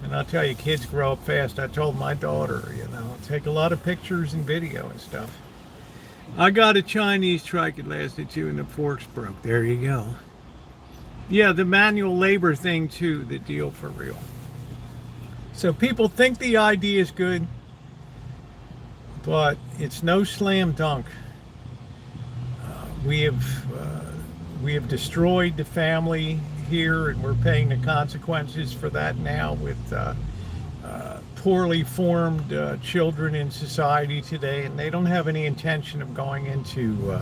And I'll tell you, kids grow up fast. I told my daughter, take a lot of pictures and video and stuff. I got a Chinese trike. It lasted 2 and the forks broke. There you go. Yeah, the manual labor thing too, the deal for real. So people think the idea is good, but it's no slam dunk. We have destroyed the family here, and we're paying the consequences for that now with poorly formed children in society today, and they don't have any intention of going into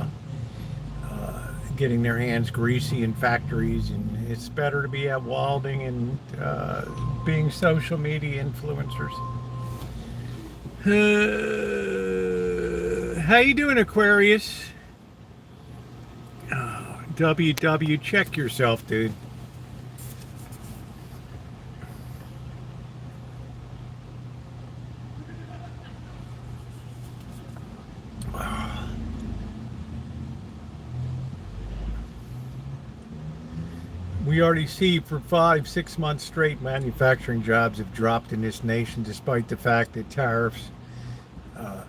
getting their hands greasy in factories, and it's better to be out wilding and being social media influencers. How you doing, Aquarius? Oh, WW, check yourself, dude. We already see for 5-6 months straight, manufacturing jobs have dropped in this nation, despite the fact that tariffs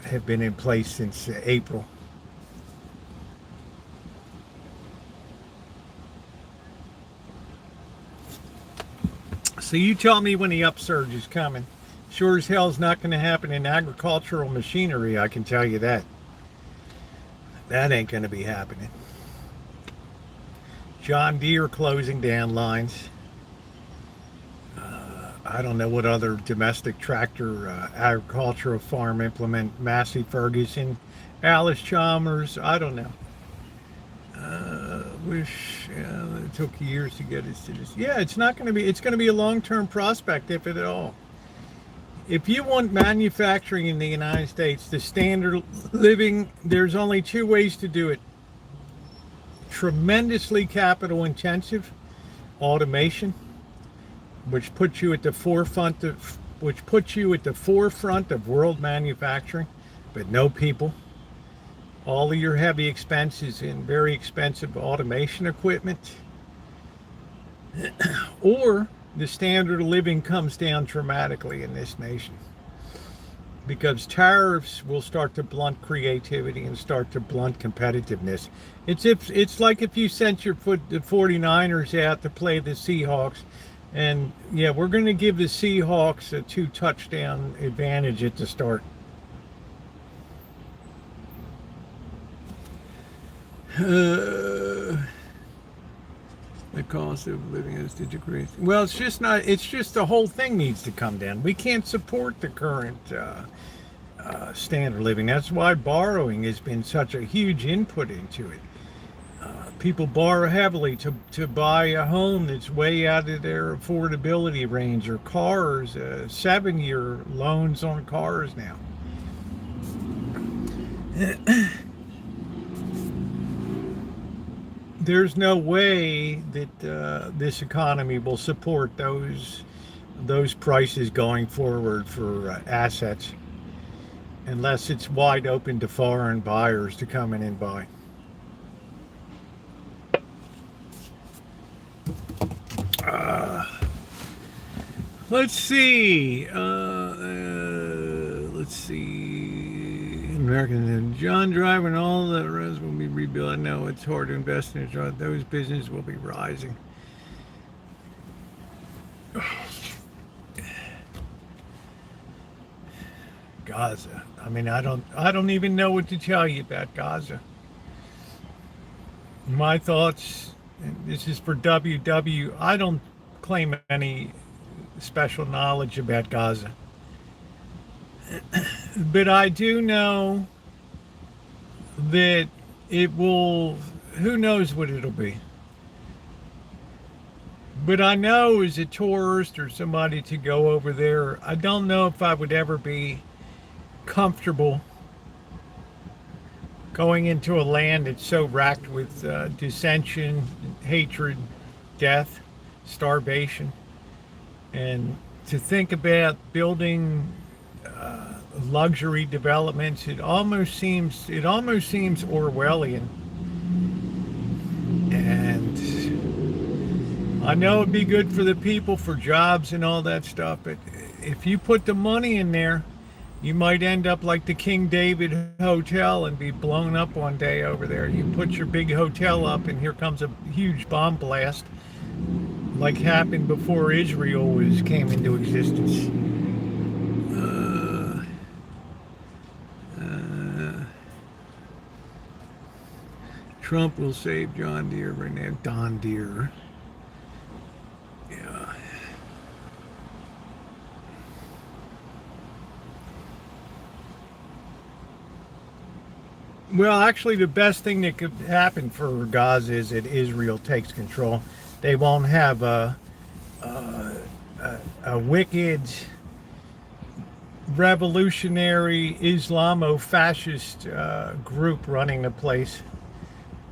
have been in place since April. So you tell me when the upsurge is coming. Sure as hell is not going to happen in agricultural machinery, I can tell you that. That ain't going to be happening. John Deere closing down lines. I don't know what other domestic tractor agricultural farm implement. Massey Ferguson, Alice Chalmers. I don't know. Wish it took years to get us to this. Yeah, it's not going to be. It's going to be a long-term prospect, if at all. If you want manufacturing in the United States, the standard living, there's only 2 ways to do it. Tremendously capital intensive automation, which puts you at the forefront of world manufacturing, but no people. All of your heavy expenses in very expensive automation equipment. Or the standard of living comes down dramatically in this nation, because tariffs will start to blunt creativity and start to blunt competitiveness. It's like if you sent the 49ers out to play the Seahawks, and yeah, we're going to give the Seahawks a 2-touchdown advantage at the start. The cost of living has decreased. Well, it's just the whole thing needs to come down. We can't support the current standard of living. That's why borrowing has been such a huge input into it. People borrow heavily to buy a home that's way out of their affordability range, or cars, 7-year loans on cars now. There's no way that this economy will support those prices going forward for assets, unless it's wide open to foreign buyers to come in and buy. Let's see. American John Driver and all the rest will be rebuilt. I know it's hard to invest in it. Those businesses will be rising. Gaza. I mean, I don't even know what to tell you about Gaza. My thoughts, and this is for WW, I don't claim any special knowledge about Gaza. But I do know that it will, who knows what it'll be. But I know as a tourist or somebody to go over there, I don't know if I would ever be comfortable going into a land that's so racked with dissension, hatred, death, starvation, and to think about building luxury developments, it almost seems Orwellian. And I know it'd be good for the people, for jobs and all that stuff, but if you put the money in there, you might end up like the King David Hotel and be blown up one day over there. You put your big hotel up and here comes a huge bomb blast, like happened before Israel came into existence. Trump will save John Deere right now. Don Deere. Yeah. Well, actually, the best thing that could happen for Gaza is that Israel takes control. They won't have a wicked, revolutionary, Islamo-fascist group running the place.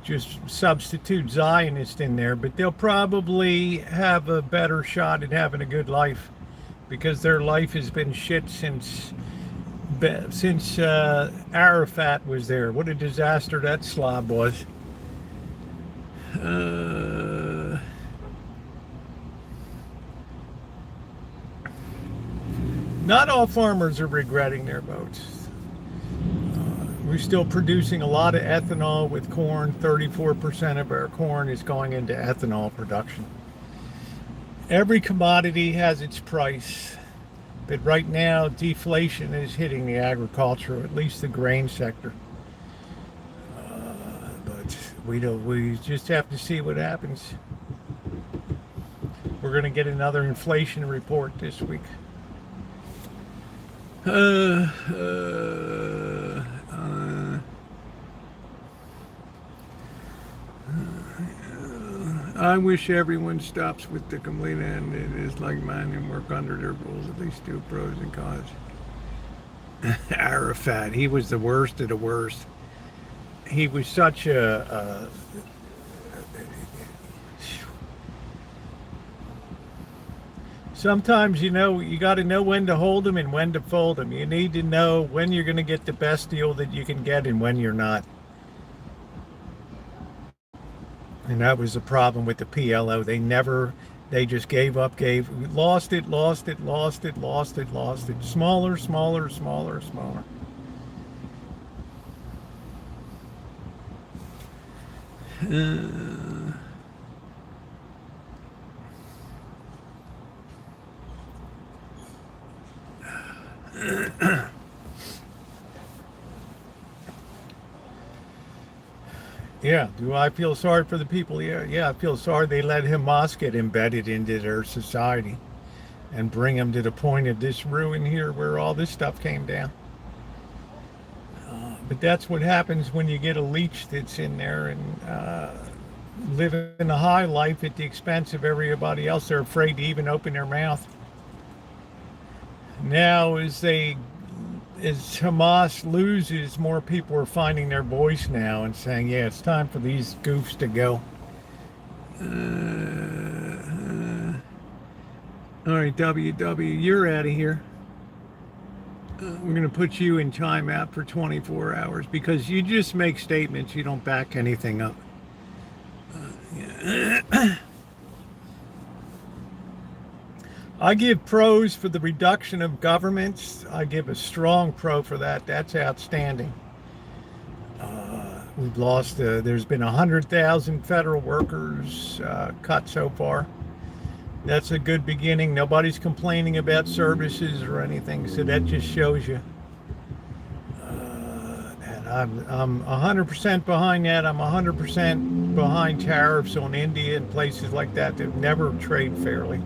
Just substitute Zionist in there, but they'll probably have a better shot at having a good life because their life has been shit since Arafat was there. What a disaster that slob was. Not all farmers are regretting their votes. We're still producing a lot of ethanol with corn. 34% of our corn is going into ethanol production. Every commodity has its price, but right now deflation is hitting the agriculture, at least the grain sector. But we just have to see what happens. We're going to get another inflation report this week. I wish everyone stops with the complete end. It is like mine and work under their rules, at least do pros and cons. Arafat, he was the worst of the worst. He was such a sometimes, you got to know when to hold them and when to fold them. You need to know when you're going to get the best deal that you can get and when you're not. And that was the problem with the PLO. They just gave up, lost it. Smaller. Yeah, do I feel sorry for the people? Yeah, I feel sorry they let Hamas get embedded into their society and bring them to the point of this ruin here where all this stuff came down. But that's what happens when you get a leech that's in there and living a high life at the expense of everybody else. They're afraid to even open their mouth. Now, as Hamas loses, more people are finding their voice now and saying, yeah, it's time for these goofs to go. All right, WW, you're out of here. We're going to put you in timeout for 24 hours because you just make statements. You don't back anything up. I give pros for the reduction of governments. I give a strong pro for that. That's outstanding. We've lost, there's been 100,000 federal workers cut so far. That's a good beginning. Nobody's complaining about services or anything, so that just shows you. And I'm 100% behind that. I'm 100% behind tariffs on India and places like that that never trade fairly.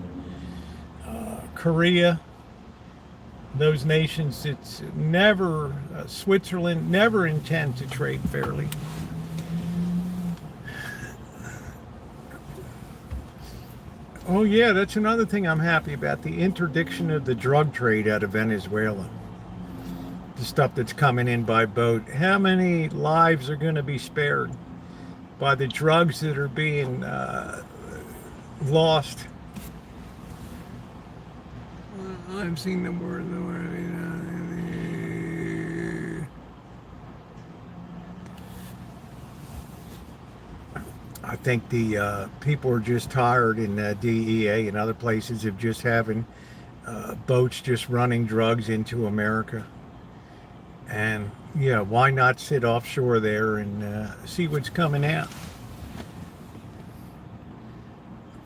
Korea, those nations, it's never, Switzerland, never intend to trade fairly. Oh yeah, that's another thing I'm happy about, the interdiction of the drug trade out of Venezuela. the stuff that's coming in by boat. How many lives are going to be spared by the drugs that are being lost? I've seen the word. I think the people are just tired in DEA and other places of just having boats just running drugs into America. And yeah, why not sit offshore there and see what's coming out?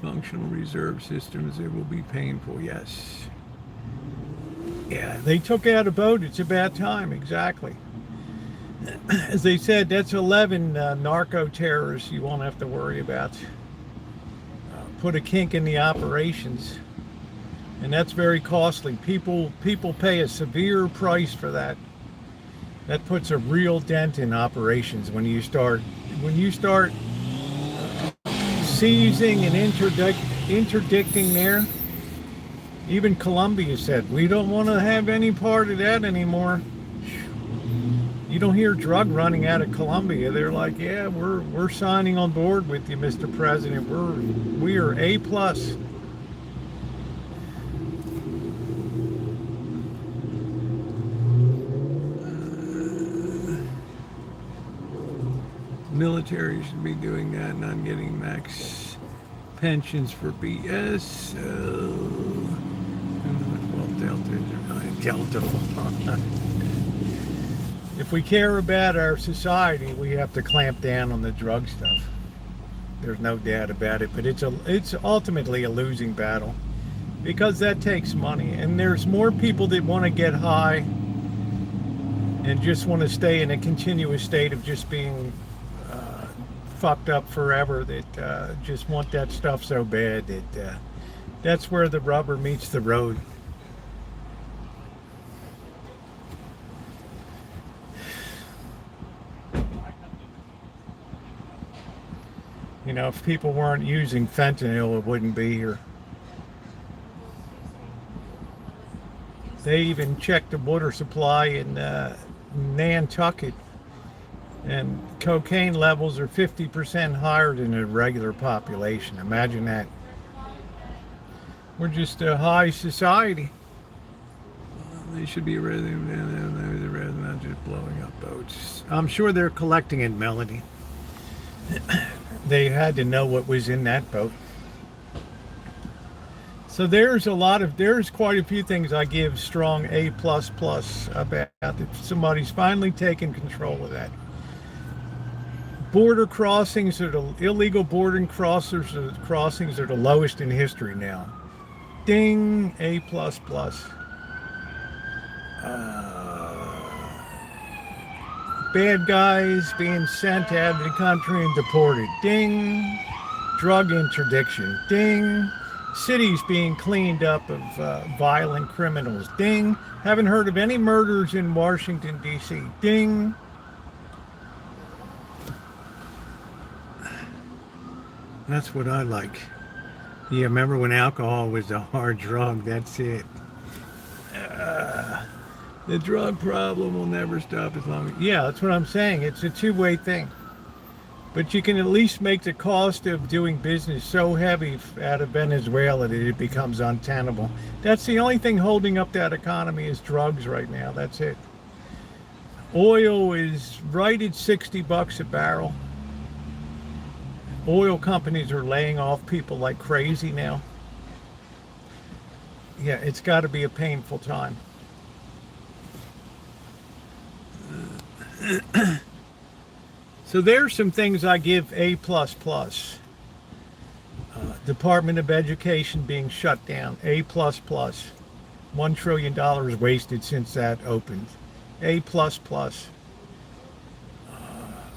Functional reserve systems, it will be painful, yes. Yeah, they took out a boat. It's about time, exactly. As they said, that's 11 narco terrorists you won't have to worry about. Put a kink in the operations. And that's very costly. People pay a severe price for that. That puts a real dent in operations when you start seizing and interdicting there. Even Colombia said, we don't want to have any part of that anymore. You don't hear drug running out of Colombia. They're like, yeah, we're signing on board with you, Mr. President. We are A+. Military should be doing that, not getting max pensions for BS. Delta. If we care about our society, we have to clamp down on the drug stuff. There's no doubt about it, but it's ultimately a losing battle because that takes money, and there's more people that want to get high and just want to stay in a continuous state of just being fucked up forever, that just want that stuff so bad that that's where the rubber meets the road. You know, if people weren't using fentanyl, it wouldn't be here. They even checked the water supply in Nantucket, and cocaine levels are 50% higher than the regular population. Imagine that. We're just a high society. They should be rather not just blowing up boats. I'm sure they're collecting it, Melody. They had to know what was in that boat. So there's quite a few things I give strong A++ about. If somebody's finally taken control of that. Border crossings illegal border crossings are the lowest in history now. Ding, A++. Bad guys being sent out of the country and deported. Ding. Drug interdiction. Ding. Cities being cleaned up of violent criminals. Ding. Haven't heard of any murders in Washington, D.C. Ding. That's what I like. Yeah, remember when alcohol was a hard drug? That's it. The drug problem will never stop as long as... Yeah, that's what I'm saying. It's a two-way thing. But you can at least make the cost of doing business so heavy out of Venezuela that it becomes untenable. That's the only thing holding up that economy is drugs right now. That's it. Oil is right at $60 a barrel. Oil companies are laying off people like crazy now. Yeah, it's got to be a painful time. So there's some things I give A++. Department of Education being shut down, A++. $1 trillion wasted since that opened, A++.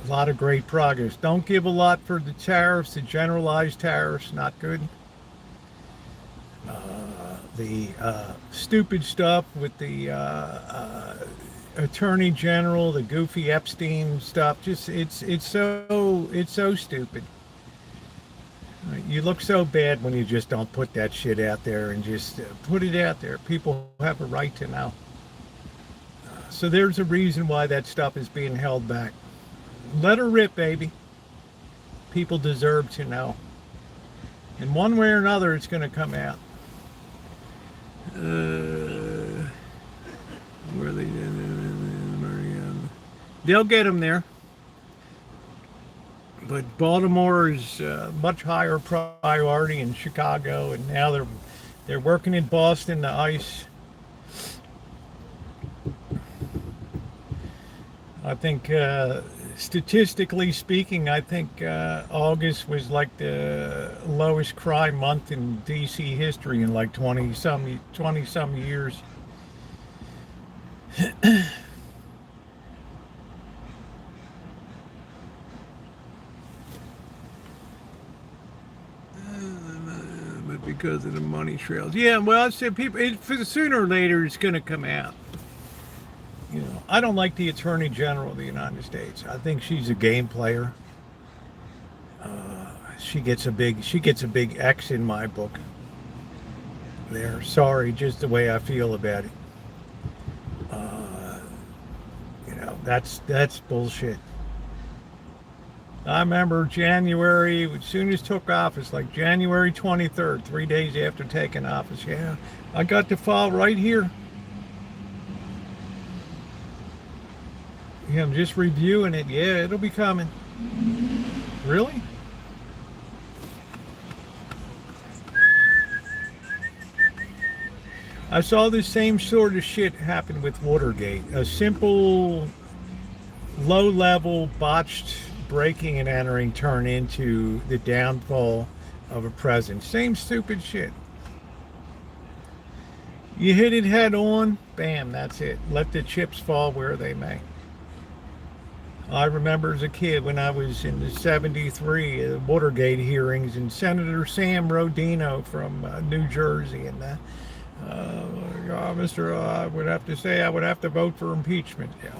A lot of great progress. Don't give a lot for the tariffs, the generalized tariffs, not good. The stupid stuff with the Attorney General, the goofy Epstein stuff, just it's so stupid. You look so bad when you just don't put that shit out there and just put it out there. People have a right to know. So there's a reason why that stuff is being held back. Let her rip, baby. People deserve to know. In one way or another, it's going to come out. Where are they? They'll get them there. But Baltimore is much higher priority in Chicago, and now they're working in Boston, the ice. I think statistically speaking, I think August was like the lowest crime month in DC history in like 20 some years. But because of the money trails, yeah. Well, I said people. Sooner or later, it's going to come out. You know, I don't like the Attorney General of the United States. I think she's a game player. She gets a big X in my book. There, sorry, just the way I feel about it. You know, that's bullshit. I remember January, as soon as took office, like January 23rd, 3 days after taking office. Yeah, I got the file right here. Yeah, I'm just reviewing it. Yeah, it'll be coming. Really? I saw the same sort of shit happen with Watergate. A simple, low-level, botched breaking and entering turn into the downfall of a president. Same stupid shit. You hit it head on, bam, that's it. Let the chips fall where they may. I remember as a kid when I was in the 73 Watergate hearings, and Senator Sam Rodino from New Jersey, and I would have to say I would have to vote for impeachment. Yeah.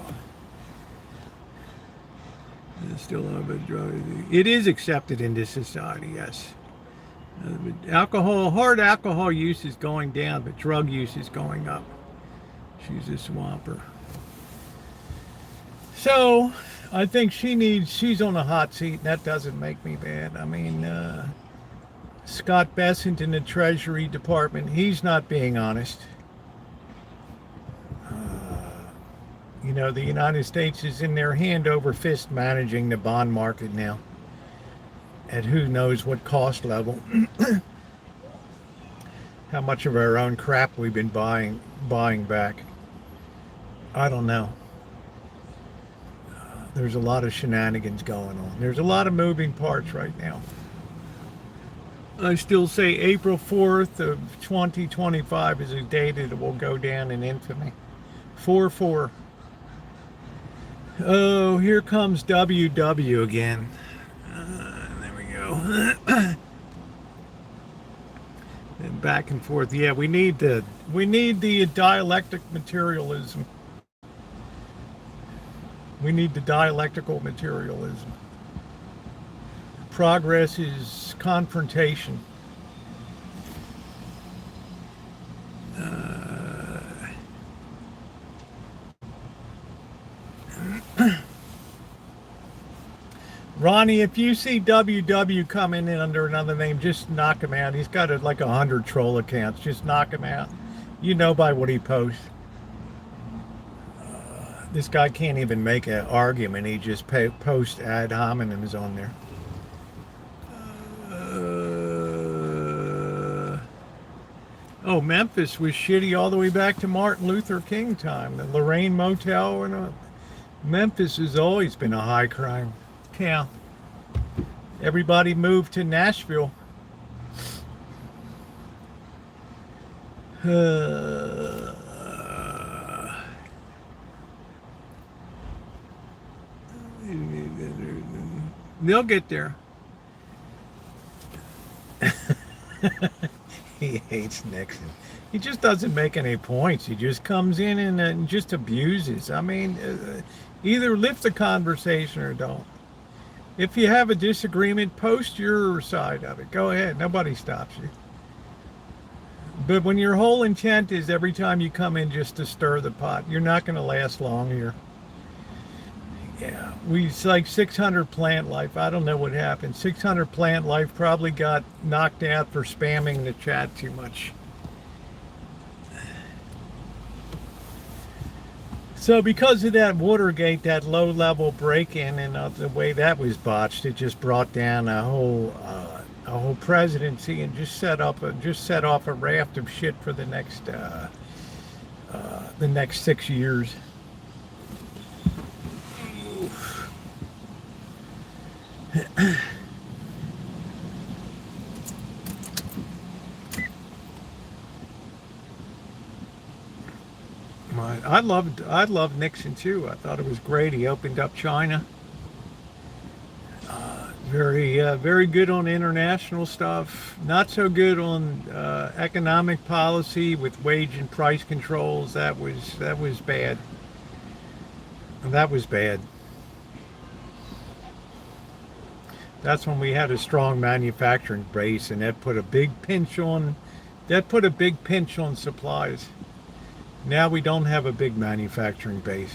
Still it is accepted into society, yes. Hard alcohol use is going down, but drug use is going up. She's a swamper. So, I think she's on a hot seat, and that doesn't make me bad. I mean, Scott Bessent in the Treasury Department, he's not being honest. You know, the United States is in their hand over fist managing the bond market now. At who knows what cost level. How much of our own crap we've been buying back. I don't know. There's a lot of shenanigans going on. There's a lot of moving parts right now. I still say April 4th of 2025 is a date that will go down in infamy. 4-4. Oh, here comes WW again. There we go. And back and forth. Yeah, we need the dialectic materialism. We need the dialectical materialism. Progress is confrontation. Ronnie, if you see WW coming in under another name, just knock him out. He's got like 100 troll accounts. Just knock him out. You know by what he posts. This guy can't even make an argument. He just posts ad hominems on there. Oh, Memphis was shitty all the way back to Martin Luther King time. The Lorraine Motel and Memphis has always been a high crime town. Everybody moved to Nashville. They'll get there. He hates Nixon. He just doesn't make any points. He just comes in and just abuses. I mean, either lift the conversation or don't. If you have a disagreement, post your side of it. Go ahead. Nobody stops you. But when your whole intent is every time you come in just to stir the pot, you're not going to last long here. Yeah, it's like 600 plant life. I don't know what happened. 600 plant life probably got knocked out for spamming the chat too much. So because of that Watergate, that low-level break-in, and the way that was botched, it just brought down a whole presidency and just set off a raft of shit for the next 6 years. I loved Nixon too. I thought it was great. He opened up China. Very good on international stuff. Not so good on economic policy with wage and price controls. That was bad. That was bad. That's when we had a strong manufacturing base, and that put a big pinch on supplies. Now we don't have a big manufacturing base.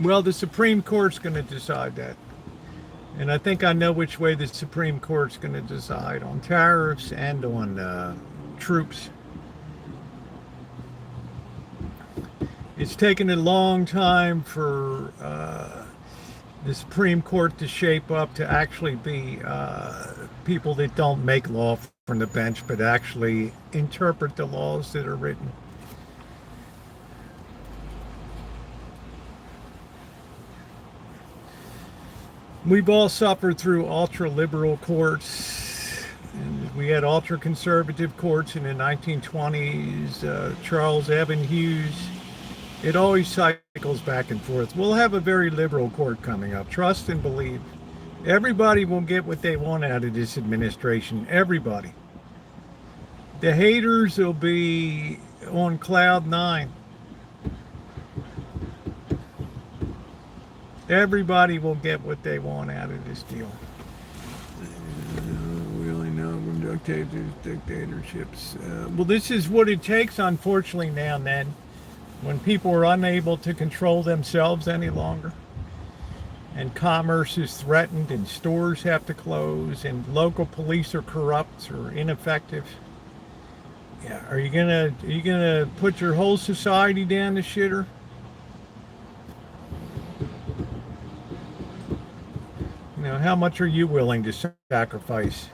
Well, the Supreme Court's going to decide that. And I think I know which way the Supreme Court's going to decide on tariffs and on troops. It's taken a long time for the Supreme Court to shape up to actually be people that don't make law from the bench, but actually interpret the laws that are written. We've all suffered through ultra-liberal courts. And we had ultra-conservative courts in the 1920s, Charles Evan Hughes. It always cycles back and forth. We'll have a very liberal court coming up. Trust and believe. Everybody will get what they want out of this administration. Everybody. The haters will be on cloud 9. Everybody will get what they want out of this deal. We only know from dictatorships. Well, this is what it takes, unfortunately, now and then, when people are unable to control themselves any longer, and commerce is threatened, and stores have to close, and local police are corrupt or ineffective. Yeah, are you gonna put your whole society down the shitter? You know, how much are you willing to sacrifice?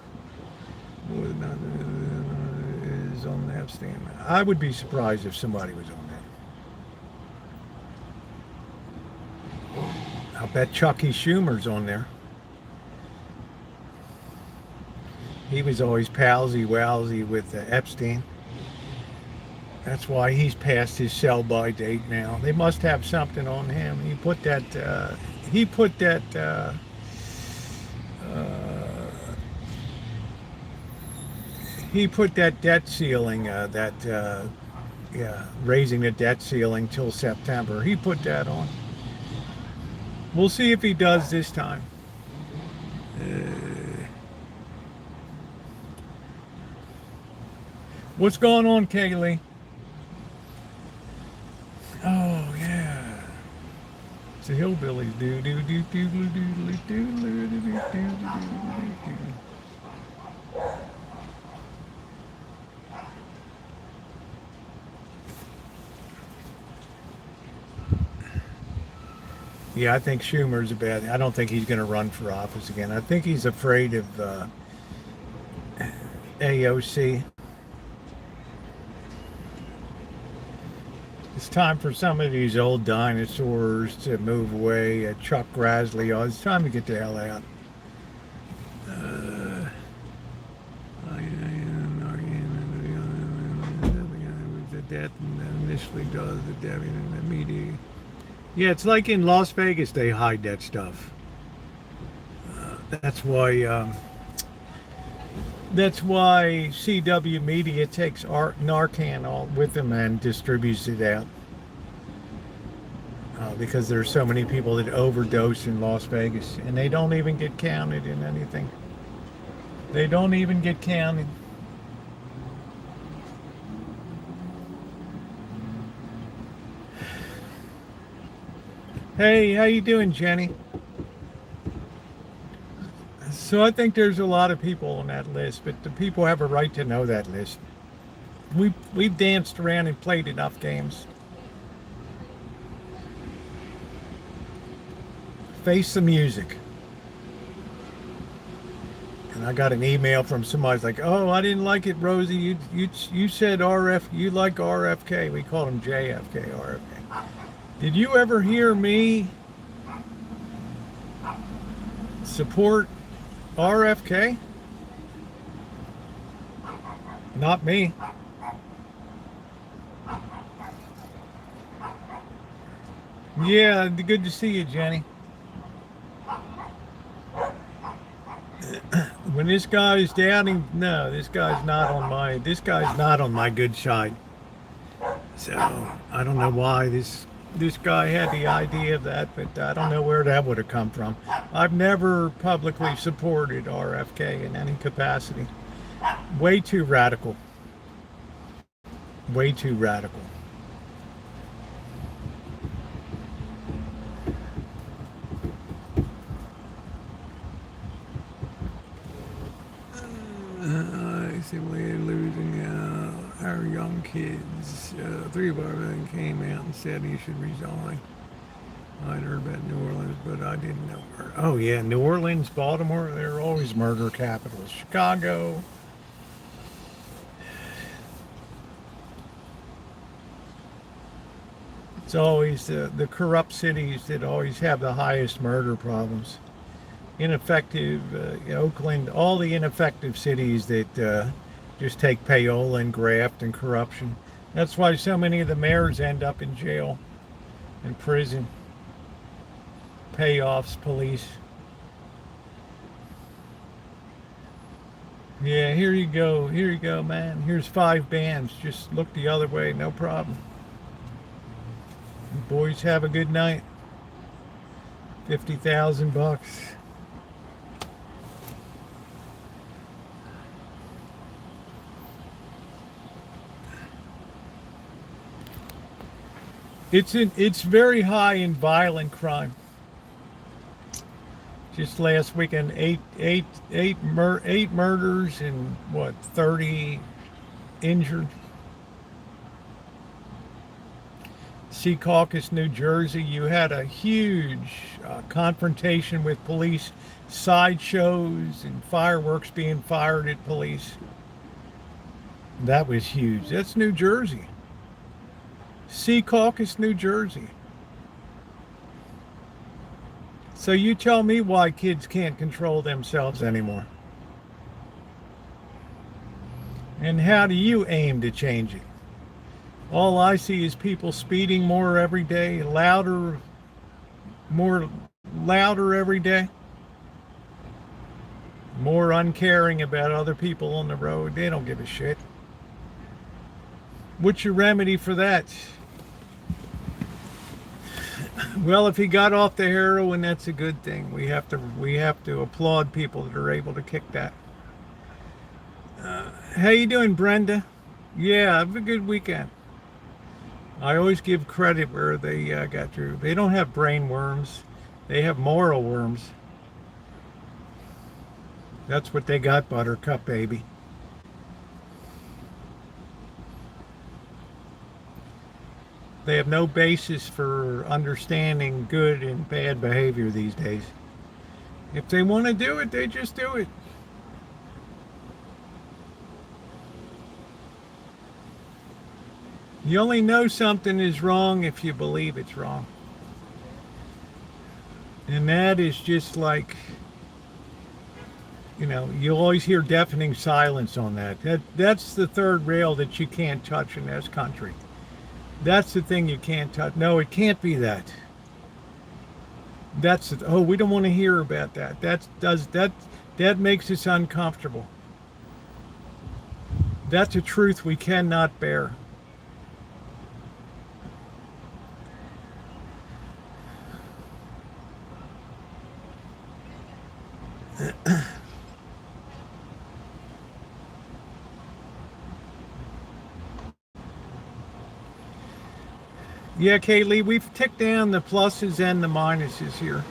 Is on the abstain. I would be surprised if somebody was on that. I'll bet Chucky Schumer's on there. He was always palsy-walsy with Epstein. That's why he's past his sell-by date now. They must have something on him. He put that debt ceiling, raising the debt ceiling till September. He put that on. We'll see if he does this time. What's going on, Kaylee? Oh yeah, it's the hillbillies. Do do do do do do do do do do do. Yeah, I think Schumer's a bad. I don't think he's going to run for office again. I think he's afraid of AOC. It's time for some of these old dinosaurs to move away. Chuck Grassley. Oh, it's time to get the hell out. That initially does the Debbie and the media. Yeah, it's like in Las Vegas, they hide that stuff. That's why CW Media takes Narcan all with them and distributes it out. because there's so many people that overdose in Las Vegas, and they don't even get counted in anything. They don't even get counted. Hey, how you doing, Jenny? So I think there's a lot of people on that list, but the people have a right to know that list. We've danced around and played enough games. Face the music. And I got an email from somebody like, "Oh, I didn't like it, Rosie. You said you like RFK." We called him JFK, RFK. Did you ever hear me support RFK? Not me. Yeah, good to see you, Jenny. When this guy is doubting, no, this guy's not on my good side. So I don't know why this guy had the idea of that, but I don't know where that would have come from. I've never publicly supported RFK in any capacity. Way too radical. Way too radical. I see we're losing our young kids. 3 of our men came out and said he should resign. I'd heard about New Orleans, but I didn't know where. Oh yeah, New Orleans, Baltimore, they're always murder capitals. Chicago. It's always the corrupt cities that always have the highest murder problems. Ineffective, Oakland, all the ineffective cities that just take payola and graft and corruption. That's why so many of the mayors end up in jail, in prison. Payoffs, police. Yeah, here you go, man. Here's 5 bands. Just look the other way, no problem. You boys have a good night. $50,000. It's very high in violent crime. Just last weekend, eight murders and 30 injured. Secaucus, New Jersey, you had a huge confrontation with police, sideshows and fireworks being fired at police. That was huge. That's New Jersey. Secaucus, New Jersey. So you tell me why kids can't control themselves anymore. And how do you aim to change it? All I see is people speeding more every day, louder every day. More uncaring about other people on the road. They don't give a shit. What's your remedy for that? Well, if he got off the heroin, that's a good thing. We have to applaud people that are able to kick that. How you doing, Brenda? Yeah, have a good weekend. I always give credit where they got through. They don't have brain worms. They have moral worms. That's what they got, Buttercup, baby. They have no basis for understanding good and bad behavior these days. If they want to do it, they just do it. You only know something is wrong if you believe it's wrong. And that is just like, you always hear deafening silence on that. That's the third rail that you can't touch in this country. That's the thing you can't touch. No, it can't be that. We don't want to hear about that. That makes us uncomfortable. That's a truth we cannot bear. Yeah, Kaylee, we've ticked down the pluses and the minuses here.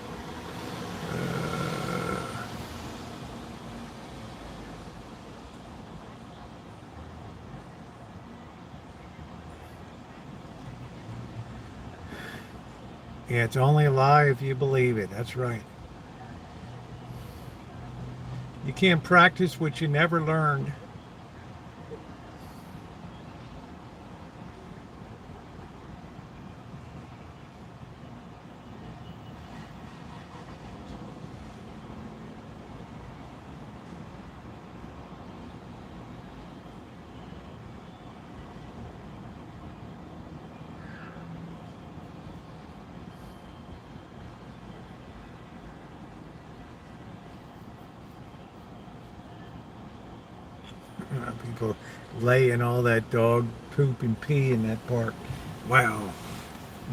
Yeah, it's only a lie if you believe it. That's right. You can't practice what you never learned. People laying all that dog poop and pee in that park. Wow.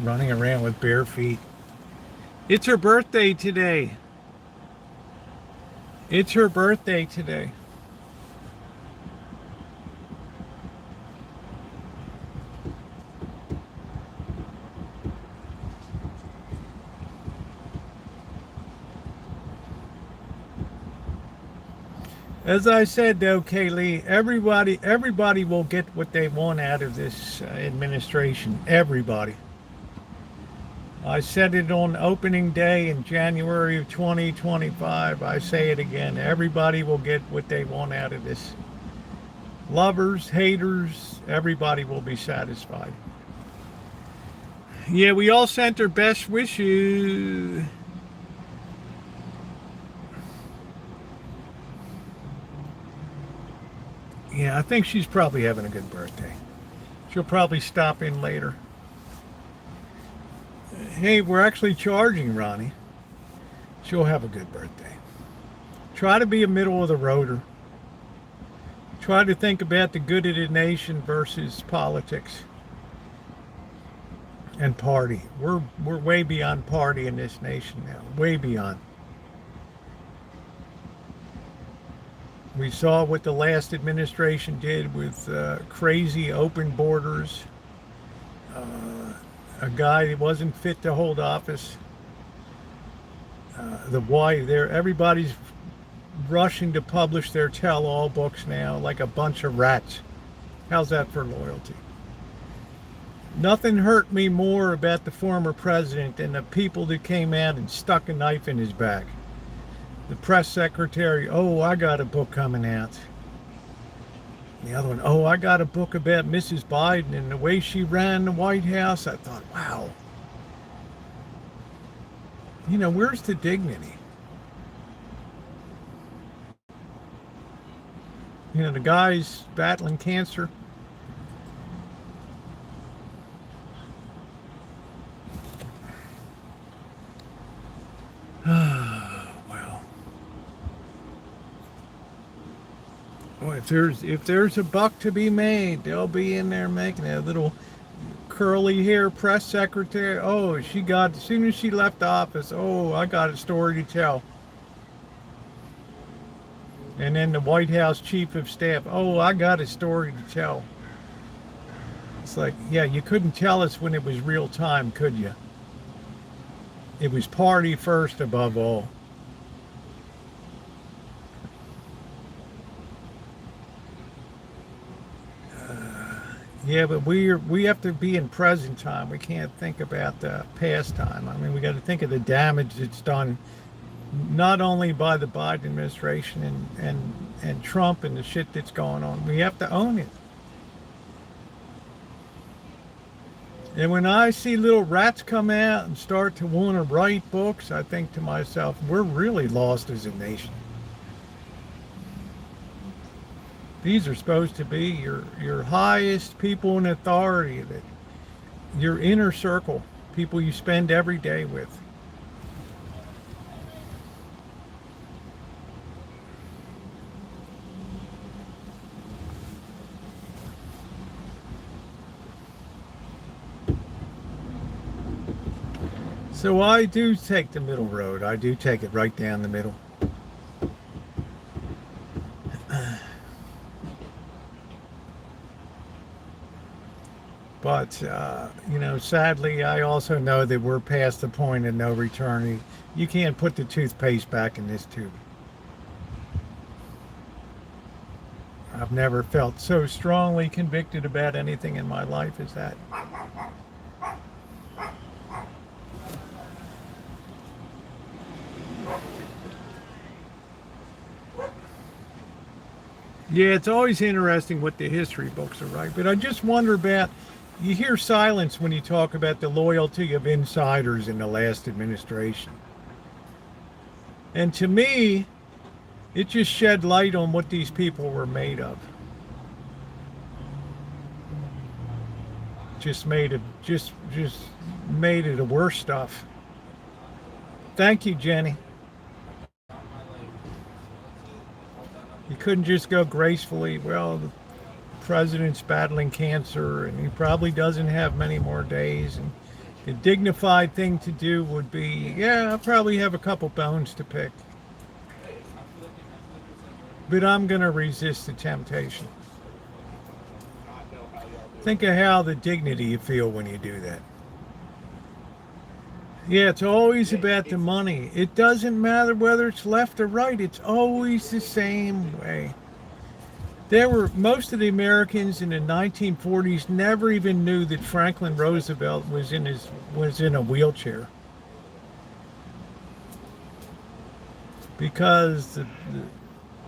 Running around with bare feet. It's her birthday today. It's her birthday today. As I said, though, Kaylee, everybody will get what they want out of this administration. Everybody. I said it on opening day in January of 2025. I say it again. Everybody will get what they want out of this. Lovers, haters, everybody will be satisfied. Yeah, we all sent our best wishes. Yeah, I think she's probably having a good birthday. She'll probably stop in later. Hey, we're actually charging Ronnie. She'll have a good birthday. Try to be a middle of the roader. Try to think about the good of the nation versus politics and party. We're way beyond party in this nation now. Way beyond. We saw what the last administration did with crazy open borders. A guy that wasn't fit to hold office. Everybody's rushing to publish their tell-all books now like a bunch of rats. How's that for loyalty? Nothing hurt me more about the former president than the people that came out and stuck a knife in his back. The press secretary, oh, I got a book coming out. The other one, oh, I got a book about Mrs. Biden and the way she ran the White House. I thought, wow. You know, where's the dignity? You know, the guy's battling cancer. If there's a buck to be made, they'll be in there making a little curly hair press secretary. Oh, as soon as she left office, oh, I got a story to tell. And then the White House chief of staff, oh, I got a story to tell. It's like, yeah, you couldn't tell us when it was real time, could you? It was party first above all. Yeah, but we have to be in present time. We can't think about the past time. I mean, we got to think of the damage that's done, not only by the Biden administration and Trump and the shit that's going on. We have to own it. And when I see little rats come out and start to want to write books, I think to myself, we're really lost as a nation. These are supposed to be your highest people in authority, that your inner circle, people you spend every day with. So I do take the middle road. I do take it right down the middle. But, you know, sadly, I also know that we're past the point of no return. You can't put the toothpaste back in this tube. I've never felt so strongly convicted about anything in my life as that. Yeah, it's always interesting what the history books are right, but I just wonder about, you hear silence when you talk about the loyalty of insiders in the last administration. And to me, it just shed light on what these people were made of. Just made it the worst stuff. Thank you, Jenny. You couldn't just go gracefully, well, the president's battling cancer and he probably doesn't have many more days. And the dignified thing to do would be, yeah, I'll probably have a couple bones to pick. But I'm going to resist the temptation. Think of how the dignity you feel when you do that. Yeah, it's always about the money. It doesn't matter whether it's left or right. It's always the same way. Most of the Americans in the 1940s never even knew that Franklin Roosevelt was in a wheelchair. Because the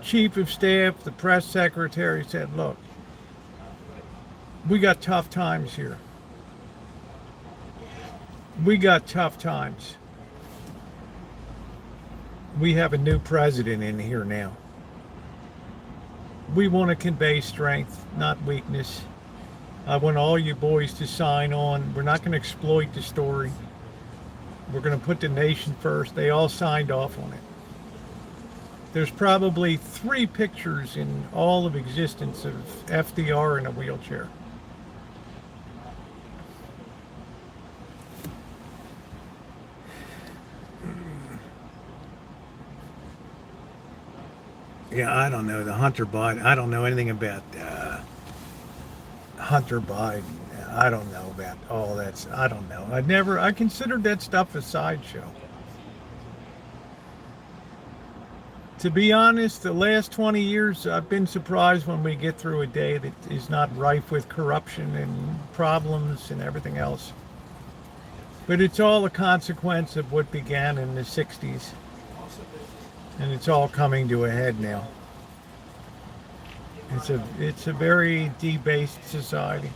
chief of staff, the press secretary said, look, we got tough times here. We got tough times. We have a new president in here now. We want to convey strength, not weakness. I want all you boys to sign on. We're not going to exploit the story. We're going to put the nation first. They all signed off on it. There's probably 3 pictures in all of existence of FDR in a wheelchair. Yeah, I don't know. The Hunter Biden. I don't know anything about Hunter Biden. I don't know about all that. I don't know. I considered that stuff a sideshow. To be honest, the last 20 years, I've been surprised when we get through a day that is not rife with corruption and problems and everything else. But it's all a consequence of what began in the 60s. And it's all coming to a head now. It's a very debased society.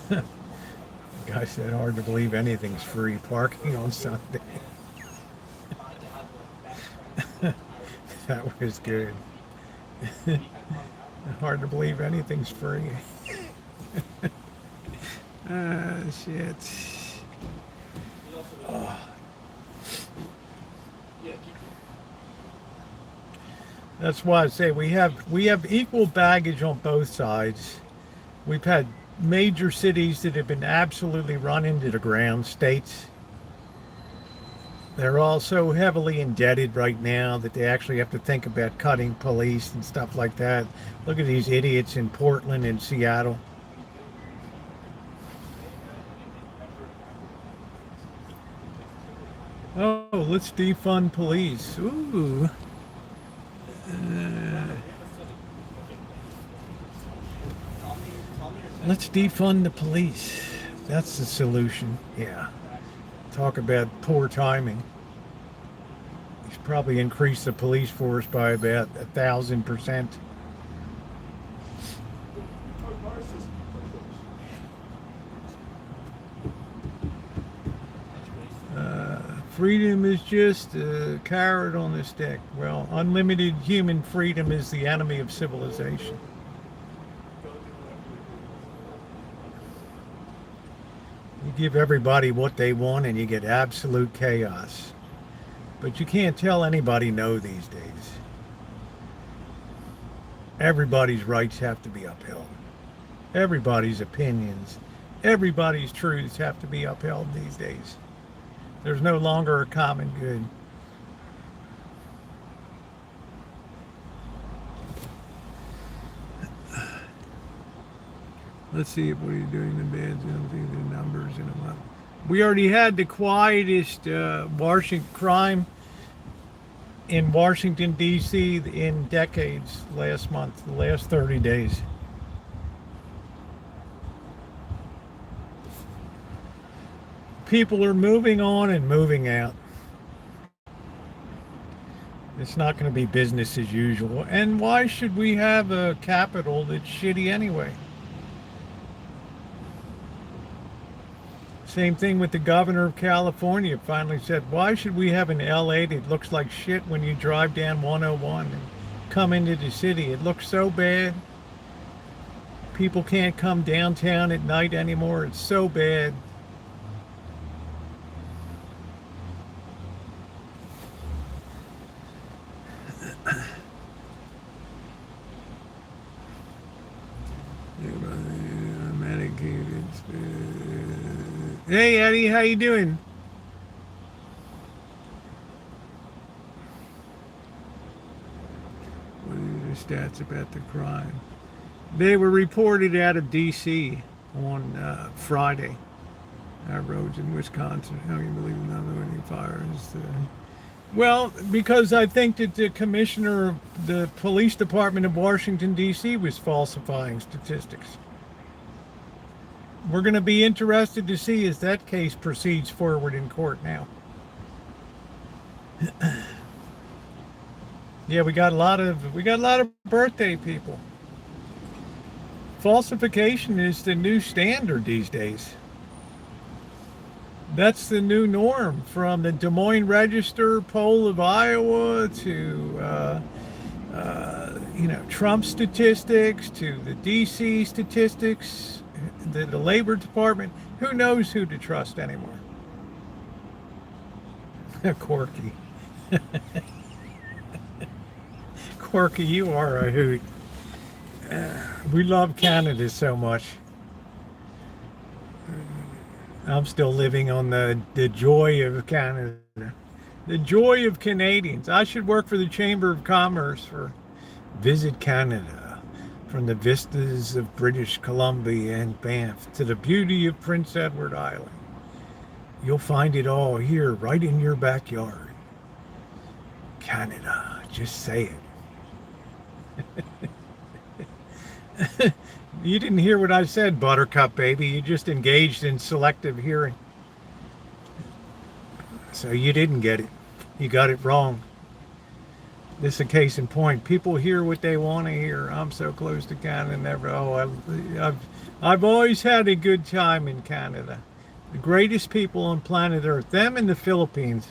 The guy said hard to believe anything's free parking on Sunday. That was good. Hard to believe anything's free. Shit. Oh. That's why I say we have equal baggage on both sides. We've had major cities that have been absolutely run into the ground, states. They're all so heavily indebted right now that they actually have to think about cutting police and stuff like that. Look at these idiots in Portland and Seattle. Oh, let's defund police. Ooh. Let's defund the police. That's the solution. Yeah. Talk about poor timing. He's probably increased the police force by about 1,000%. Freedom is just a carrot on the stick. Well, unlimited human freedom is the enemy of civilization. You give everybody what they want and you get absolute chaos. But you can't tell anybody no these days. Everybody's rights have to be upheld. Everybody's opinions, everybody's truths have to be upheld these days. There's no longer a common good. Let's see what are you doing in bed. The numbers in a month. We already had the quietest Washington crime in Washington D.C. in decades last month, the last 30 days. People are moving on and moving out. It's not going to be business as usual. And why should we have a capital that's shitty anyway? Same thing with the governor of California finally said, why should we have an LA that looks like shit when you drive down 101 and come into the city? It looks so bad. People can't come downtown at night anymore. It's so bad. Hey Eddie, how you doing? What are the stats about the crime? They were reported out of D.C. on Friday. Our roads in Wisconsin. How can you believe another any fires? Well, because I think that the commissioner of the police department of Washington, D.C. was falsifying statistics. We're going to be interested to see as that case proceeds forward in court now. Yeah, we got a lot of birthday people. Falsification is the new standard these days. That's the new norm, from the Des Moines Register poll of Iowa to Trump statistics to the DC statistics, the Labor Department. Who knows who to trust anymore? Corky. Corky, you are a hoot. We love Canada so much. I'm still living on the joy of Canada. The joy of Canadians. I should work for the Chamber of Commerce for Visit Canada. From the vistas of British Columbia and Banff to the beauty of Prince Edward Island. You'll find it all here, right in your backyard. Canada, just say it. You didn't hear what I said, Buttercup baby. You just engaged in selective hearing. So you didn't get it. You got it wrong. This is a case in point. People hear what they want to hear. I'm so close to Canada. Never. I've always had a good time in Canada. The greatest people on planet Earth. Them and the Philippines.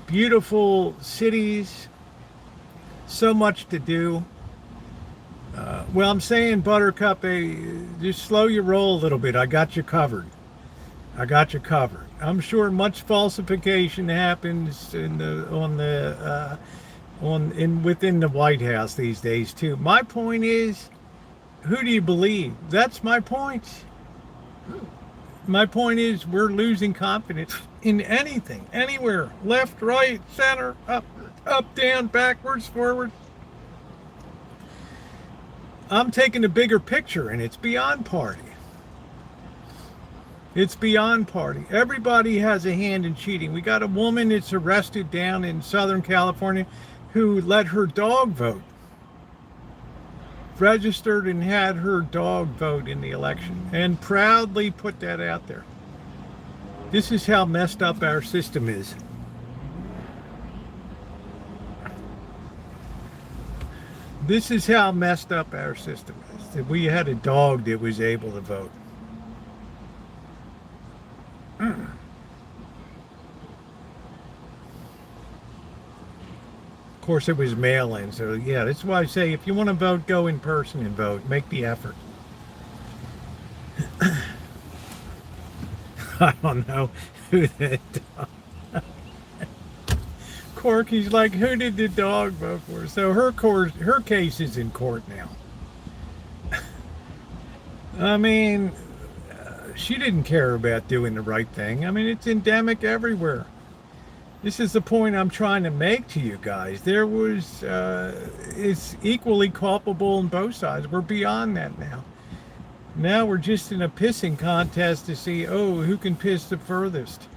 Beautiful cities. So much to do. Well, I'm saying, Buttercup, just slow your roll a little bit. I got you covered. I'm sure much falsification happens within the White House these days too. My point is, who do you believe? That's my point. My point is, we're losing confidence in anything, anywhere, left, right, center, up, down, backwards, forward. I'm taking the bigger picture, and it's beyond party. It's beyond party. Everybody has a hand in cheating. We got a woman that's arrested down in Southern California who let her dog vote. Registered and had her dog vote in the election and proudly put that out there. This is how messed up our system is. This is how messed up our system is. That we had a dog that was able to vote. Of course, it was mail-in, so yeah, that's why I say if you want to vote, go in person and vote. Make the effort. I don't know who that dog. Corky's like, who did the dog vote for? So her case is in court now. I mean, she didn't care about doing the right thing. I mean, it's endemic everywhere. This is the point I'm trying to make to you guys. There was, it's equally culpable on both sides. We're beyond that now. Now we're just in a pissing contest to see, oh, who can piss the furthest.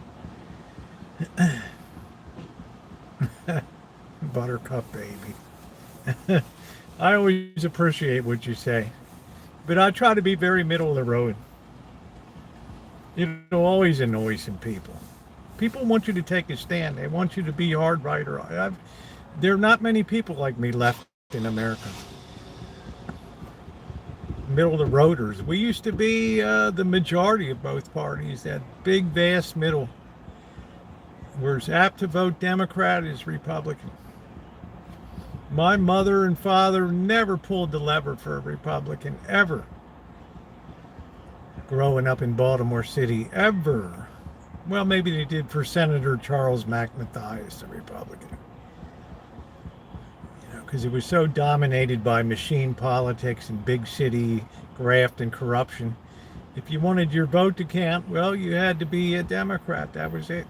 Buttercup baby. I always appreciate what you say, but I try to be very middle of the road. It'll always annoy some people. People want you to take a stand. They want you to be hard right or wrong. There are not many people like me left in America. Middle of the roaders. We used to be the majority of both parties. That big, vast middle. Was apt to vote Democrat is Republican. My mother and father never pulled the lever for a Republican, ever. Growing up in Baltimore City, ever. Well, maybe they did for Senator Charles McMathias, a Republican. You know, because it was so dominated by machine politics and big city graft and corruption. If you wanted your vote to count, well, you had to be a Democrat. That was it.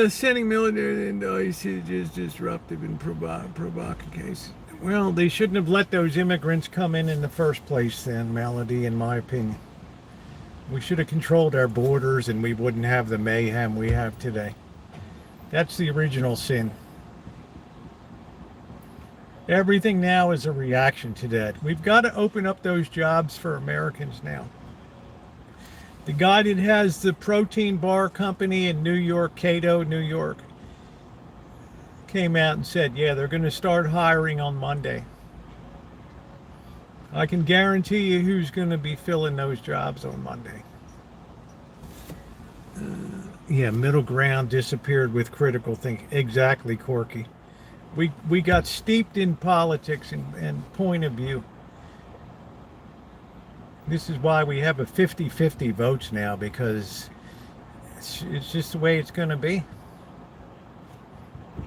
Sending military into ICE is disruptive and provocative. Well, they shouldn't have let those immigrants come in the first place then, Melody, in my opinion. We should have controlled our borders and we wouldn't have the mayhem we have today. That's the original sin. Everything now is a reaction to that. We've got to open up those jobs for Americans now. The guy that has the protein bar company in New York, Ghetto, New York, came out and said, yeah, they're going to start hiring on Monday. I can guarantee you who's going to be filling those jobs on Monday. Yeah, middle ground disappeared with critical thinking. Exactly, Corky. We got steeped in politics and point of view. This is why we have a 50-50 votes now, because it's just the way it's going to be.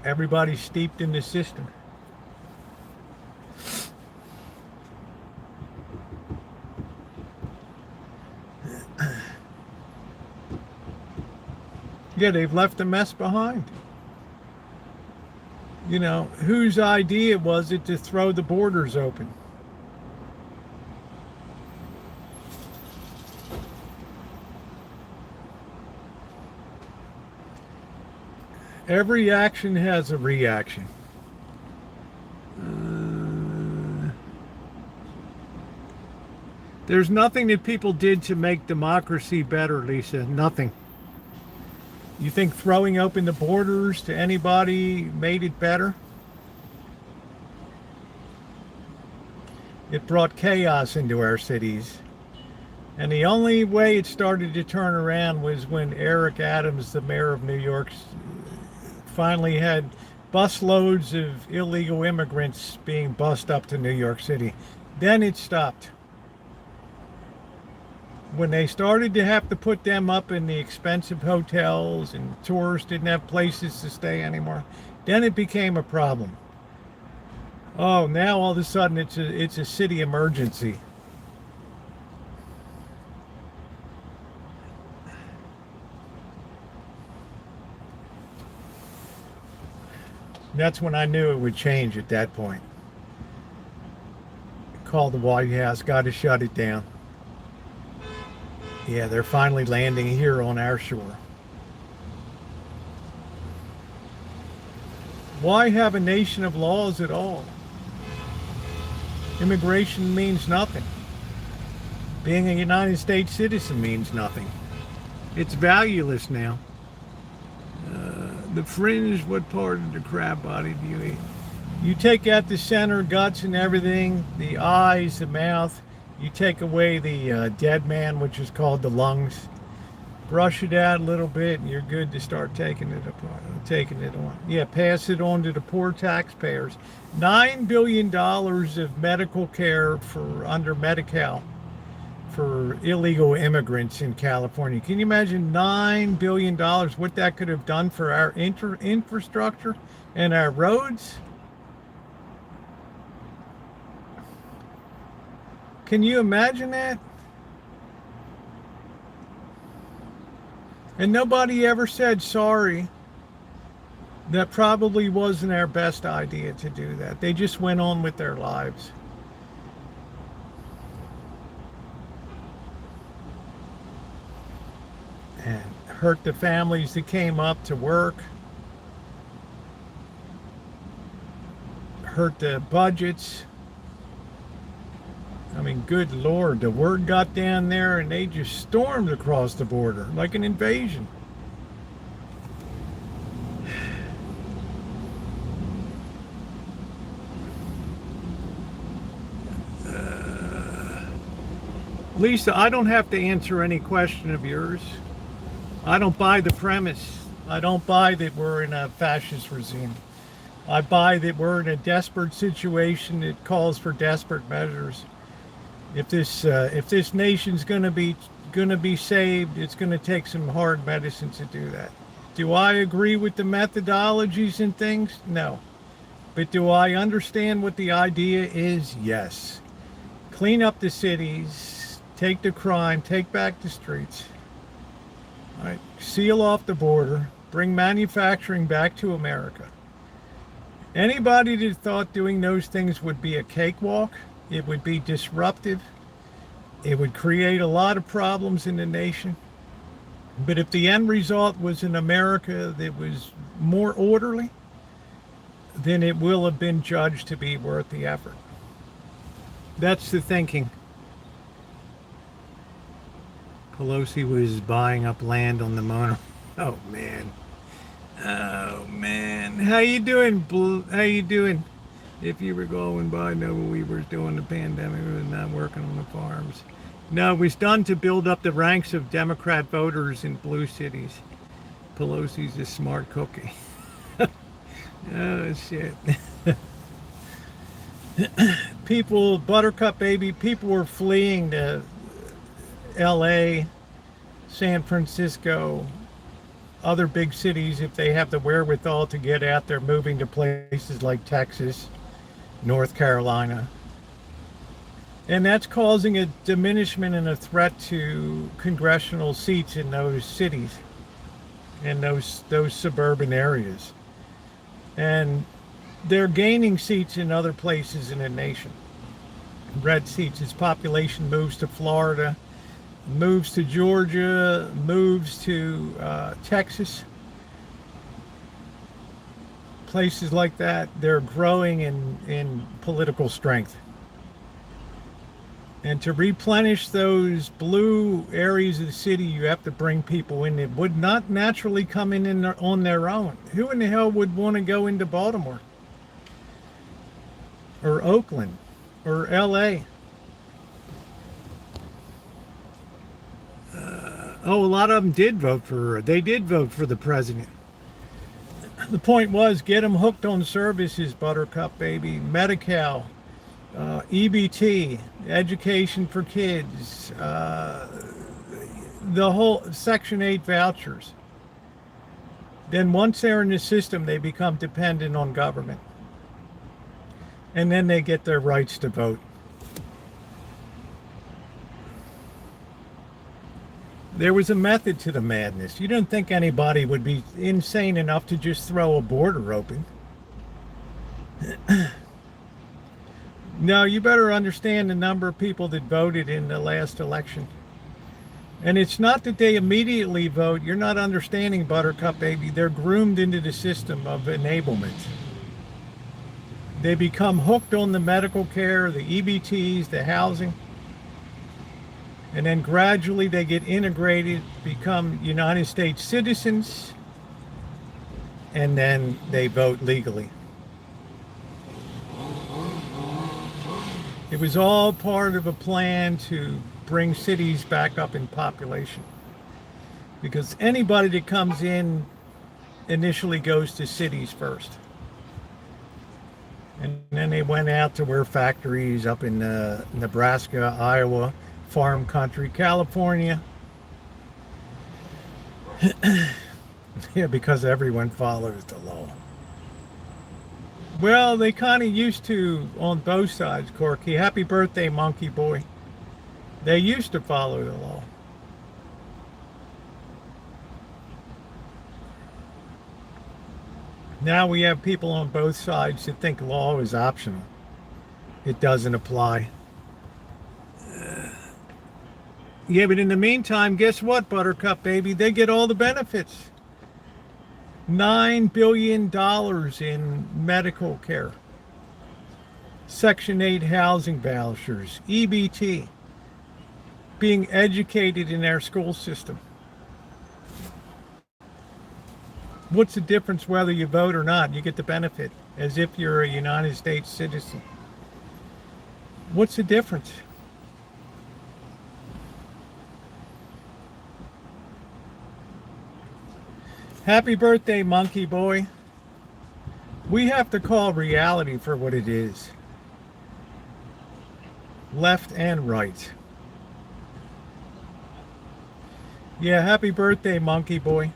Everybody's steeped in the system. Yeah, they've left a mess behind. You know, whose idea was it to throw the borders open? Every action has a reaction. There's nothing that people did to make democracy better, Lisa. Nothing. You think throwing open the borders to anybody made it better? It brought chaos into our cities. And the only way it started to turn around was when Eric Adams, the mayor of New York, finally had busloads of illegal immigrants being bussed up to New York City. Then it stopped. When they started to have to put them up in the expensive hotels and tourists didn't have places to stay anymore, then it became a problem. Oh, now all of a sudden it's a city emergency. That's when I knew it would change at that point. Called the White House, got to shut it down. Yeah, they're finally landing here on our shore. Why have a nation of laws at all? Immigration means nothing. Being a United States citizen means nothing. It's valueless now. The fringe, what part of the crab body do you eat? You take out the center, guts and everything, the eyes, the mouth. You take away the dead man, which is called the lungs. Brush it out a little bit, and you're good to start taking it apart, taking it on. Yeah, pass it on to the poor taxpayers. $9 billion of medical care for under Medi-Cal for illegal immigrants in California. Can you imagine $9 billion, what that could have done for our infrastructure and our roads? Can you imagine that? And nobody ever said sorry. That probably wasn't our best idea to do that. They just went on with their lives. And hurt the families that came up to work. Hurt the budgets. I mean, good Lord, the word got down there and they just stormed across the border like an invasion. Lisa, I don't have to answer any question of yours. I don't buy the premise. I don't buy that we're in a fascist regime. I buy that we're in a desperate situation that calls for desperate measures. If this nation's going to be saved, it's going to take some hard medicine to do that. Do I agree with the methodologies and things? No. But do I understand what the idea is? Yes. Clean up the cities, take the crime, take back the streets. All right. Seal off the border, bring manufacturing back to America. Anybody that thought doing those things would be a cakewalk, it would be disruptive, it would create a lot of problems in the nation. But if the end result was an America that was more orderly, then it will have been judged to be worth the effort. That's the thinking. Pelosi was buying up land on the mono. Oh man. Oh man. How you doing, How you doing? If you were going by, no, we were doing the pandemic, we were not working on the farms. No, it was done to build up the ranks of Democrat voters in blue cities. Pelosi's a smart cookie. Oh shit. People, Buttercup baby, people were fleeing to LA, San Francisco, other big cities if they have the wherewithal to get out there, moving to places like Texas, North Carolina. And that's causing a diminishment and a threat to congressional seats in those cities and those suburban areas. And they're gaining seats in other places in the nation. Red seats as population moves to Florida, moves to Georgia, moves to Texas. Places like that, they're growing in political strength. And to replenish those blue areas of the city, you have to bring people in that would not naturally come in on their own. Who in the hell would want to go into Baltimore? Or Oakland? Or LA? A lot of them did vote for the president. The point was, get them hooked on services, Buttercup baby, Medi-Cal, EBT, education for kids, the whole Section 8 vouchers. Then once they're in the system, they become dependent on government. And then they get their rights to vote. There was a method to the madness. You didn't think anybody would be insane enough to just throw a border open. No, you better understand the number of people that voted in the last election. And it's not that they immediately vote. You're not understanding, Buttercup baby. They're groomed into the system of enablement. They become hooked on the medical care, the EBTs, the housing. And then gradually they get integrated, become United States citizens, and then they vote legally. It was all part of a plan to bring cities back up in population. Because anybody that comes in initially goes to cities first. And then they went out to where factories up in Nebraska, Iowa, farm country, California. Yeah, because everyone follows the law. Well, they kind of used to on both sides, Corky. Happy birthday, monkey boy. They used to follow the law. Now we have people on both sides that think law is optional. It doesn't apply. Yeah, but in the meantime, guess what, Buttercup baby? They get all the benefits. $9 billion in medical care. Section 8 housing vouchers. EBT. Being educated in our school system. What's the difference whether you vote or not? You get the benefit as if you're a United States citizen. What's the difference? Happy birthday, monkey boy. We have to call reality for what it is. Left and right. Yeah, happy birthday, monkey boy.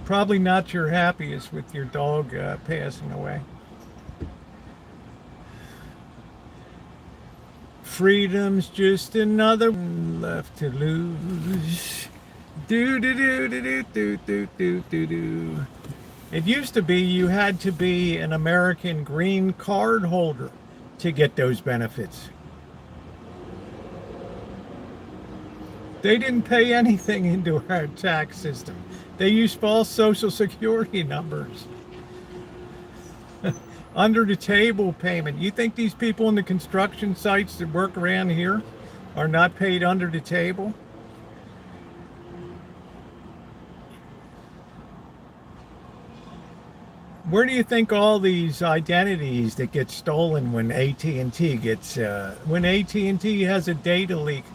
Probably not your happiest with your dog passing away. Freedom's just another one left to lose. Do do do do do do do do do. It used to be you had to be an American green card holder to get those benefits. They didn't pay anything into our tax system. They used false social security numbers. Under the table payment. You think these people in the construction sites that work around here are not paid under the table? Where do you think all these identities that get stolen when AT&T gets, when AT&T has a data leak?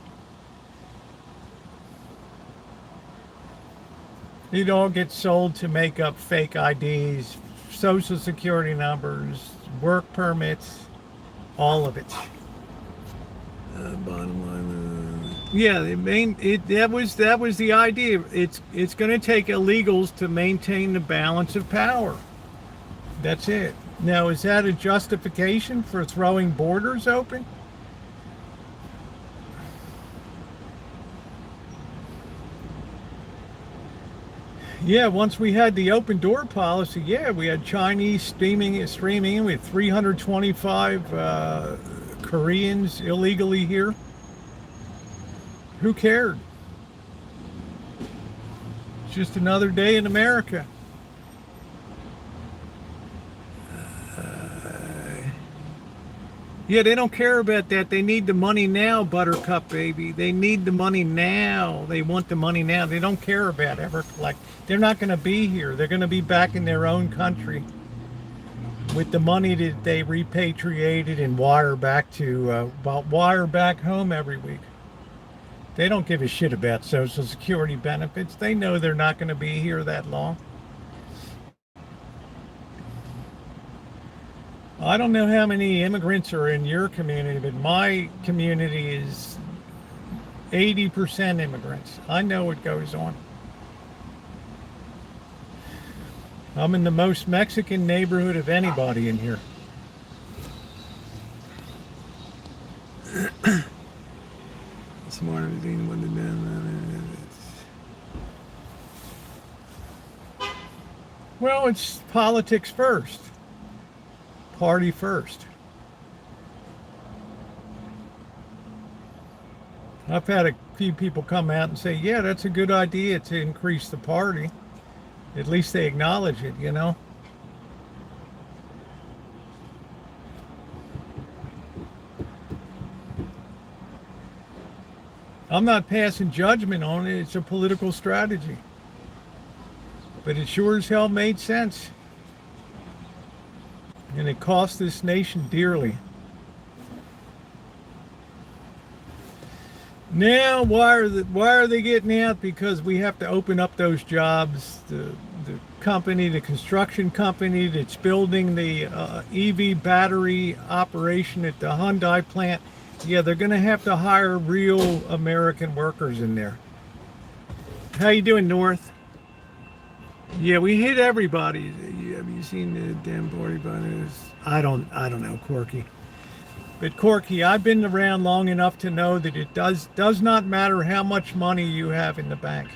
It all gets sold to make up fake IDs, social security numbers, work permits, all of it. Bottom line, yeah, that was the idea. It's going to take illegals to maintain the balance of power. That's it. Now, is that a justification for throwing borders open? Yeah, once we had the open door policy, yeah, we had Chinese streaming in. We had 325 Koreans illegally here. Who cared? It's just another day in America. Yeah, they don't care about that. They need the money now, Buttercup baby. They need the money now. They want the money now. They don't care about ever collect. They're not going to be here. They're going to be back in their own country with the money that they repatriated and wire back home every week. They don't give a shit about Social Security benefits. They know they're not going to be here that long. I don't know how many immigrants are in your community, but my community is 80% immigrants. I know what goes on. I'm in the most Mexican neighborhood of anybody in here. Well, it's politics first. Party first. I've had a few people come out and say, yeah, that's a good idea to increase the party. At least they acknowledge it, you know. I'm not passing judgment on it. It's a political strategy. But it sure as hell made sense. And it cost this nation dearly. Now, why are they getting out? Because we have to open up those jobs. The company, the construction company that's building the EV battery operation at the Hyundai plant, yeah, they're going to have to hire real American workers in there. How you doing, North? Yeah, we hit everybody. Have you seen the damn 45 news? I don't know, Quirky. But Corky, I've been around long enough to know that it does not matter how much money you have in the bank.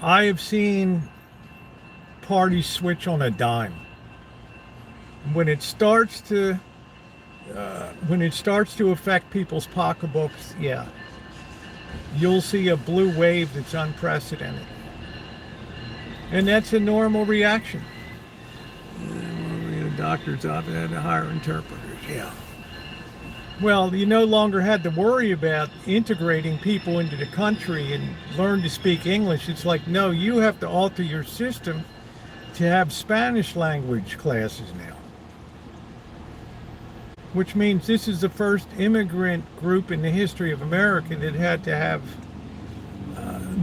I have seen parties switch on a dime. When it starts to affect people's pocketbooks, yeah, you'll see a blue wave that's unprecedented. And that's a normal reaction. The doctor's office had to hire interpreters, yeah. Well, you no longer had to worry about integrating people into the country and learn to speak English. It's like, no, you have to alter your system to have Spanish language classes now. Which means this is the first immigrant group in the history of America that had to have,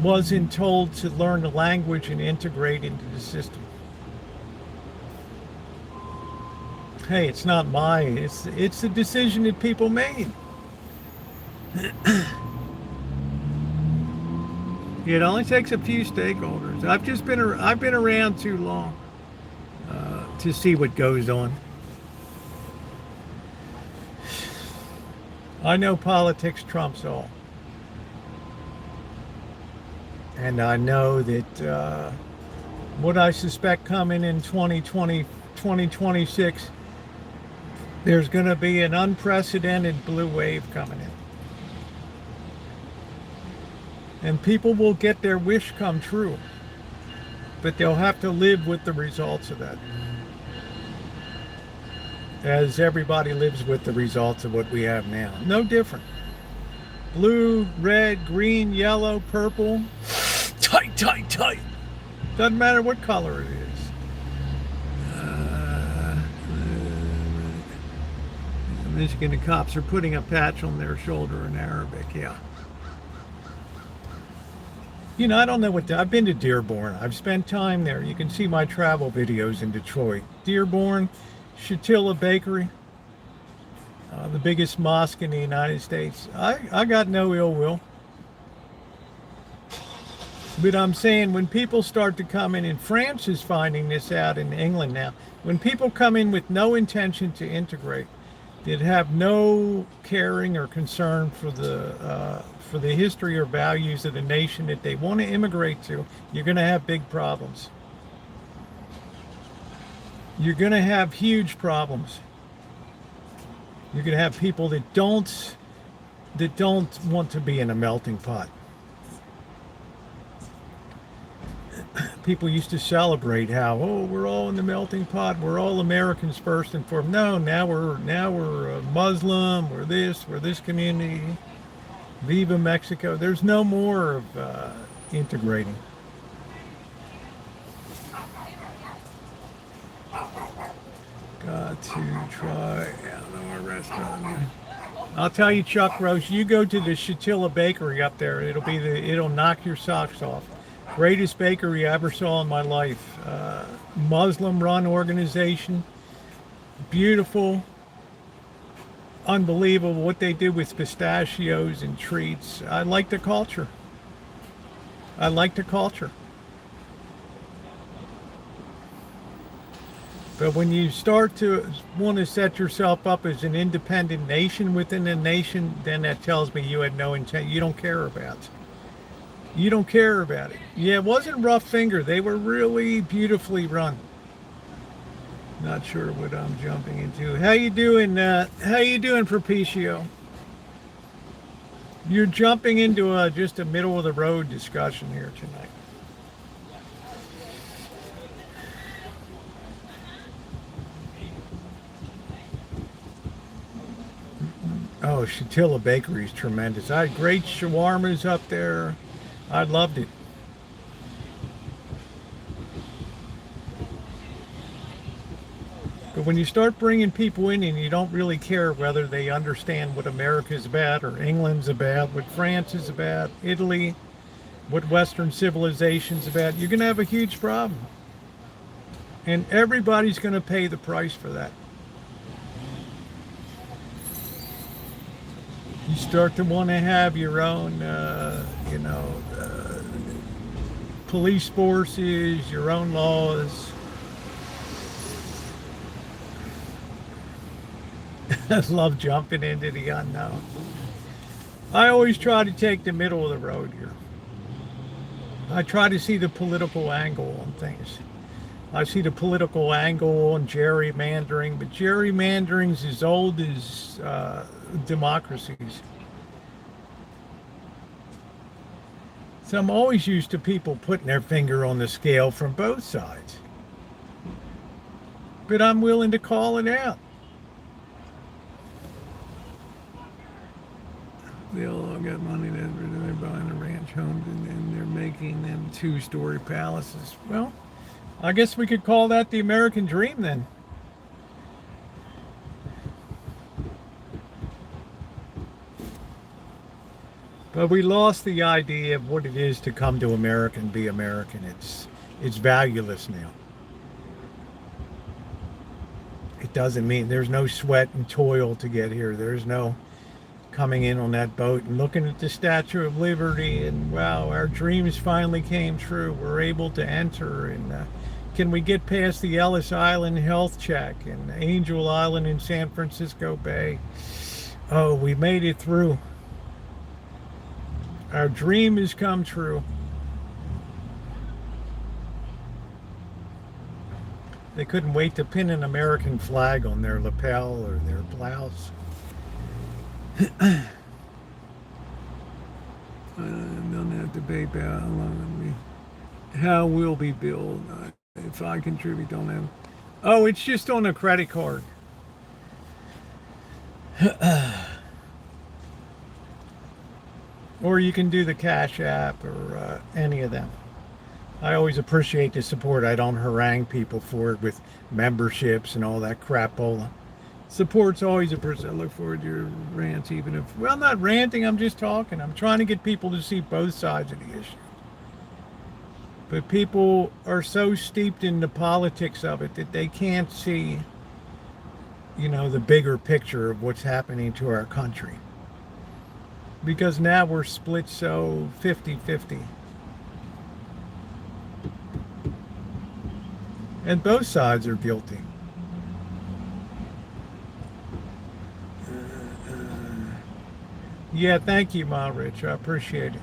wasn't told to learn the language and integrate into the system. Hey, it's not mine. It's a decision that people made. It only takes a few stakeholders. I've been around too long to see what goes on. I know politics trumps all. And I know that what I suspect coming in 2020, 2026, there's going to be an unprecedented blue wave coming in. And people will get their wish come true. But they'll have to live with the results of that. As everybody lives with the results of what we have now. No different. Blue, red, green, yellow, purple. Tight, tight, tight. Doesn't matter what color it is. Michigan cops are putting a patch on their shoulder in Arabic, yeah. You know, I don't know what, I've been to Dearborn. I've spent time there. You can see my travel videos in Detroit. Dearborn, Chatilla Bakery, the biggest mosque in the United States. I got no ill will. But I'm saying when people start to come in, and France is finding this out in England now, when people come in with no intention to integrate, that have no caring or concern for the history or values of the nation that they want to immigrate to, you're going to have big problems. You're going to have huge problems. You're going to have people that don't want to be in a melting pot. People used to celebrate how, oh, we're all in the melting pot, we're all Americans first and foremost. No, now we're Muslim, we're this community. Viva Mexico. There's no more of integrating. Got to try, I don't know, a restaurant. I'll tell you, Chuck Roche, you go to the Chatilla Bakery up there. It'll knock your socks off. Greatest bakery I ever saw in my life. Muslim-run organization. Beautiful. Unbelievable what they do with pistachios and treats. I like the culture. But when you start to want to set yourself up as an independent nation within a nation, then that tells me you had no intent. You don't care about it. You don't care about it. Yeah, it wasn't rough finger. They were really beautifully run. Not sure what I'm jumping into. How you doing, Propicio? You're jumping into just a middle of the road discussion here tonight. Oh, Chatilla Bakery is tremendous. I had great shawarmas up there. I loved it. But when you start bringing people in and you don't really care whether they understand what America is about or England's about, what France is about, Italy, what Western civilization's about, you're going to have a huge problem. And everybody's going to pay the price for that. You start to want to have your own, police forces, your own laws. I love jumping into the unknown. I always try to take the middle of the road here. I try to see the political angle on things. I see the political angle on gerrymandering, but gerrymandering's as old as democracies. So I'm always used to people putting their finger on the scale from both sides. But I'm willing to call it out. They all got money that they're buying the ranch homes and they're making them 2-story palaces. Well, I guess we could call that the American dream then. But we lost the idea of what it is to come to America and be American. It's valueless now. It doesn't mean there's no sweat and toil to get here. There's no coming in on that boat and looking at the Statue of Liberty and wow, our dreams finally came true. We're able to enter and can we get past the Ellis Island health check and Angel Island in San Francisco Bay? Oh, we made it through. Our dream has come true. They couldn't wait to pin an American flag on their lapel or their blouse. I don't have to debate about how we'll be billed. If I contribute, don't have. Oh, it's just on a credit card. Or you can do the Cash App or any of them. I always appreciate the support. I don't harangue people for it with memberships and all that crapola. Support's always a person. I look forward to your rants, even if, well, not ranting, I'm just talking. I'm trying to get people to see both sides of the issue. But people are so steeped in the politics of it that they can't see, the bigger picture of what's happening to our country. Because now we're split so 50-50. And both sides are guilty. Yeah, thank you, Ma Rich. I appreciate it.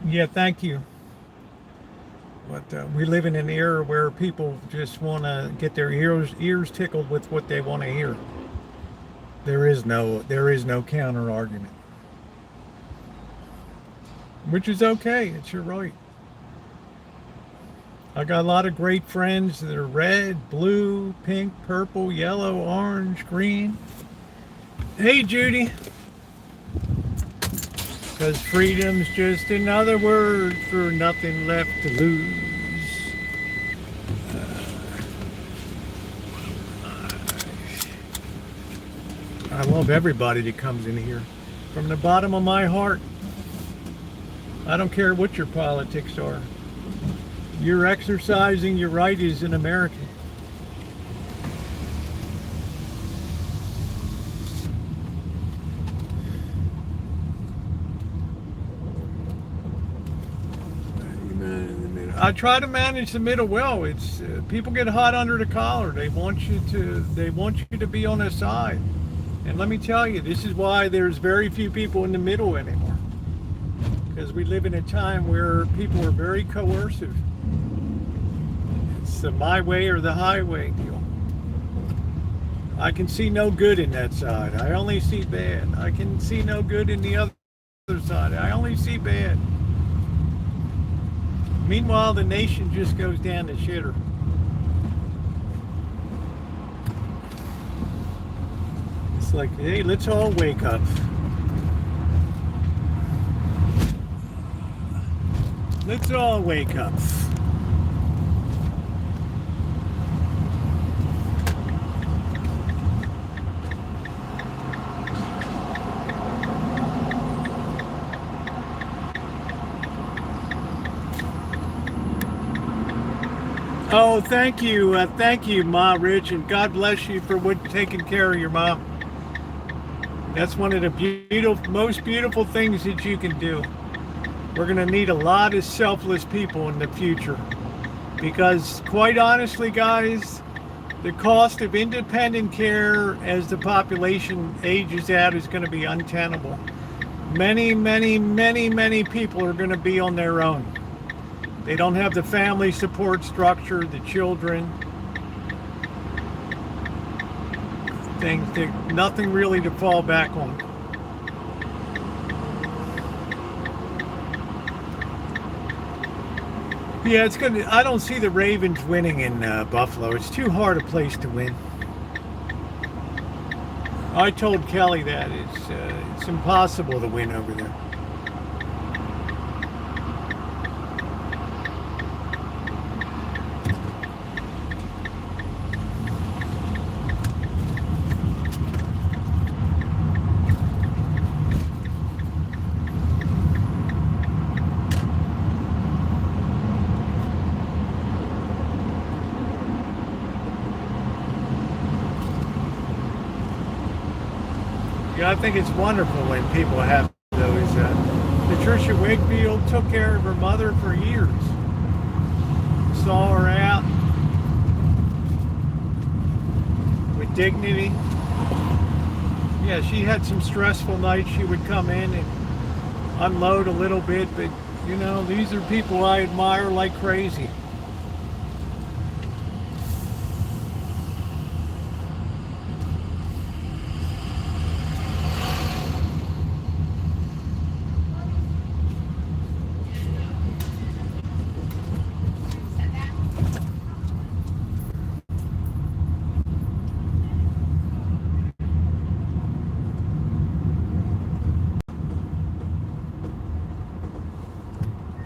Yeah, thank you. But we live in an era where people just want to get their ears tickled with what they want to hear. There is no counter argument, which is okay. It's your right. I got a lot of great friends that are red, blue, pink, purple, yellow, orange, green. Hey, Judy. Because freedom's just another word for nothing left to lose. I love everybody that comes in here. From the bottom of my heart. I don't care what your politics are. You're exercising your right as an American. I try to manage the middle well. It's people get hot under the collar. They want you to be on their side. And let me tell you, this is why there's very few people in the middle anymore. Because we live in a time where people are very coercive. It's the my way or the highway deal. I can see no good in that side. I only see bad. I can see no good in the other side. I only see bad. Meanwhile, the nation just goes down the shitter. It's like, hey, let's all wake up. Let's all wake up. Oh, thank you, Ma Rich, and God bless you for taking care of your mom. That's one of the most beautiful things that you can do. We're going to need a lot of selfless people in the future. Because quite honestly, guys, the cost of independent care as the population ages out is going to be untenable. Many, many, many, many people are going to be on their own. They don't have the family support structure, the children, things, nothing really to fall back on. Yeah, it's gonna. I don't see the Ravens winning in Buffalo. It's too hard a place to win. I told Kelly that it's impossible to win over there. Yeah, I think it's wonderful when people have those. Patricia Wakefield took care of her mother for years. Saw her out with dignity. Yeah, she had some stressful nights. She would come in and unload a little bit, but you know, these are people I admire like crazy.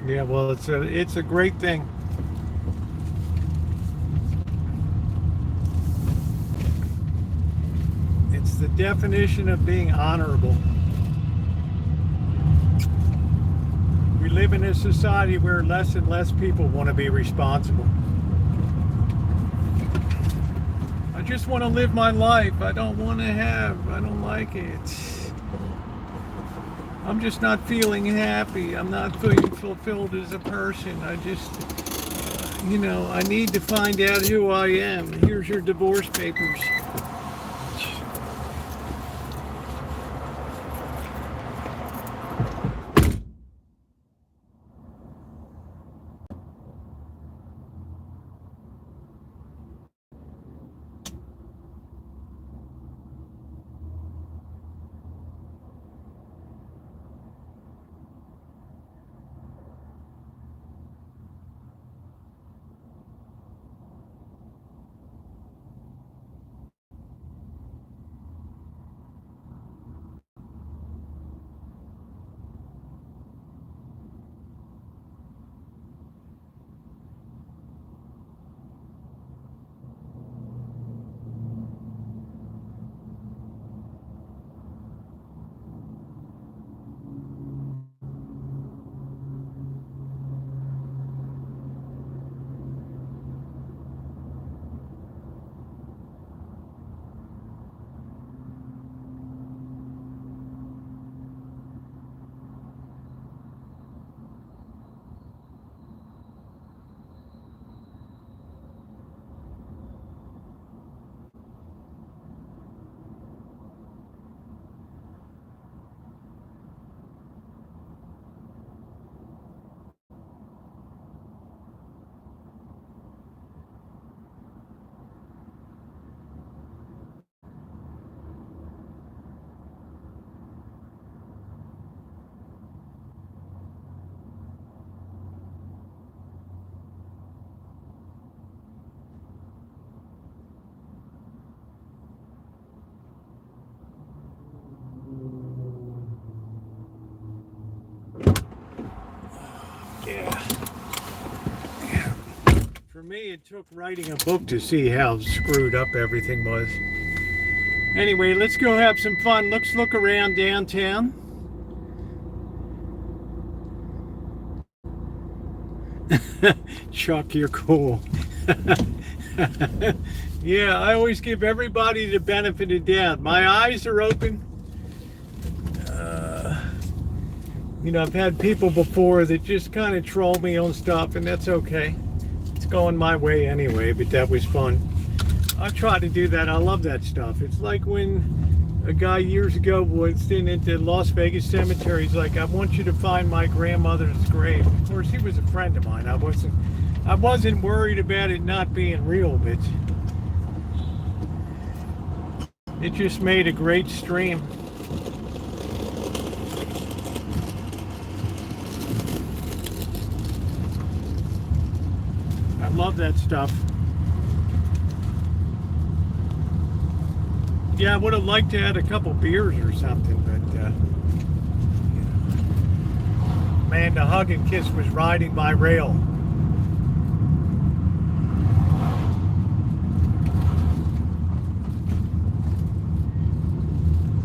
Yeah, well, it's a great thing. It's the definition of being honorable. We live in a society where less and less people want to be responsible. I just want to live my life. I don't like it. I'm just not feeling happy. I'm not feeling fulfilled as a person. I just, I need to find out who I am. Here's your divorce papers. For me, it took writing a book to see how screwed up everything was. Anyway, let's go have some fun. Let's look around downtown. Chuck, you're cool. Yeah, I always give everybody the benefit of the doubt. My eyes are open. You know, I've had people before that just kind of troll me on stuff, and that's okay. It's going my way anyway, but that was fun. I try to do that. I love that stuff. It's like when a guy years ago was in at the Las Vegas cemetery. He's like, I want you to find my grandmother's grave. Of course, he was a friend of mine. I wasn't worried about it not being real, but it just made a great stream. I love that stuff. Yeah, I would have liked to add a couple beers or something, but man, the hug and kiss was riding my rail.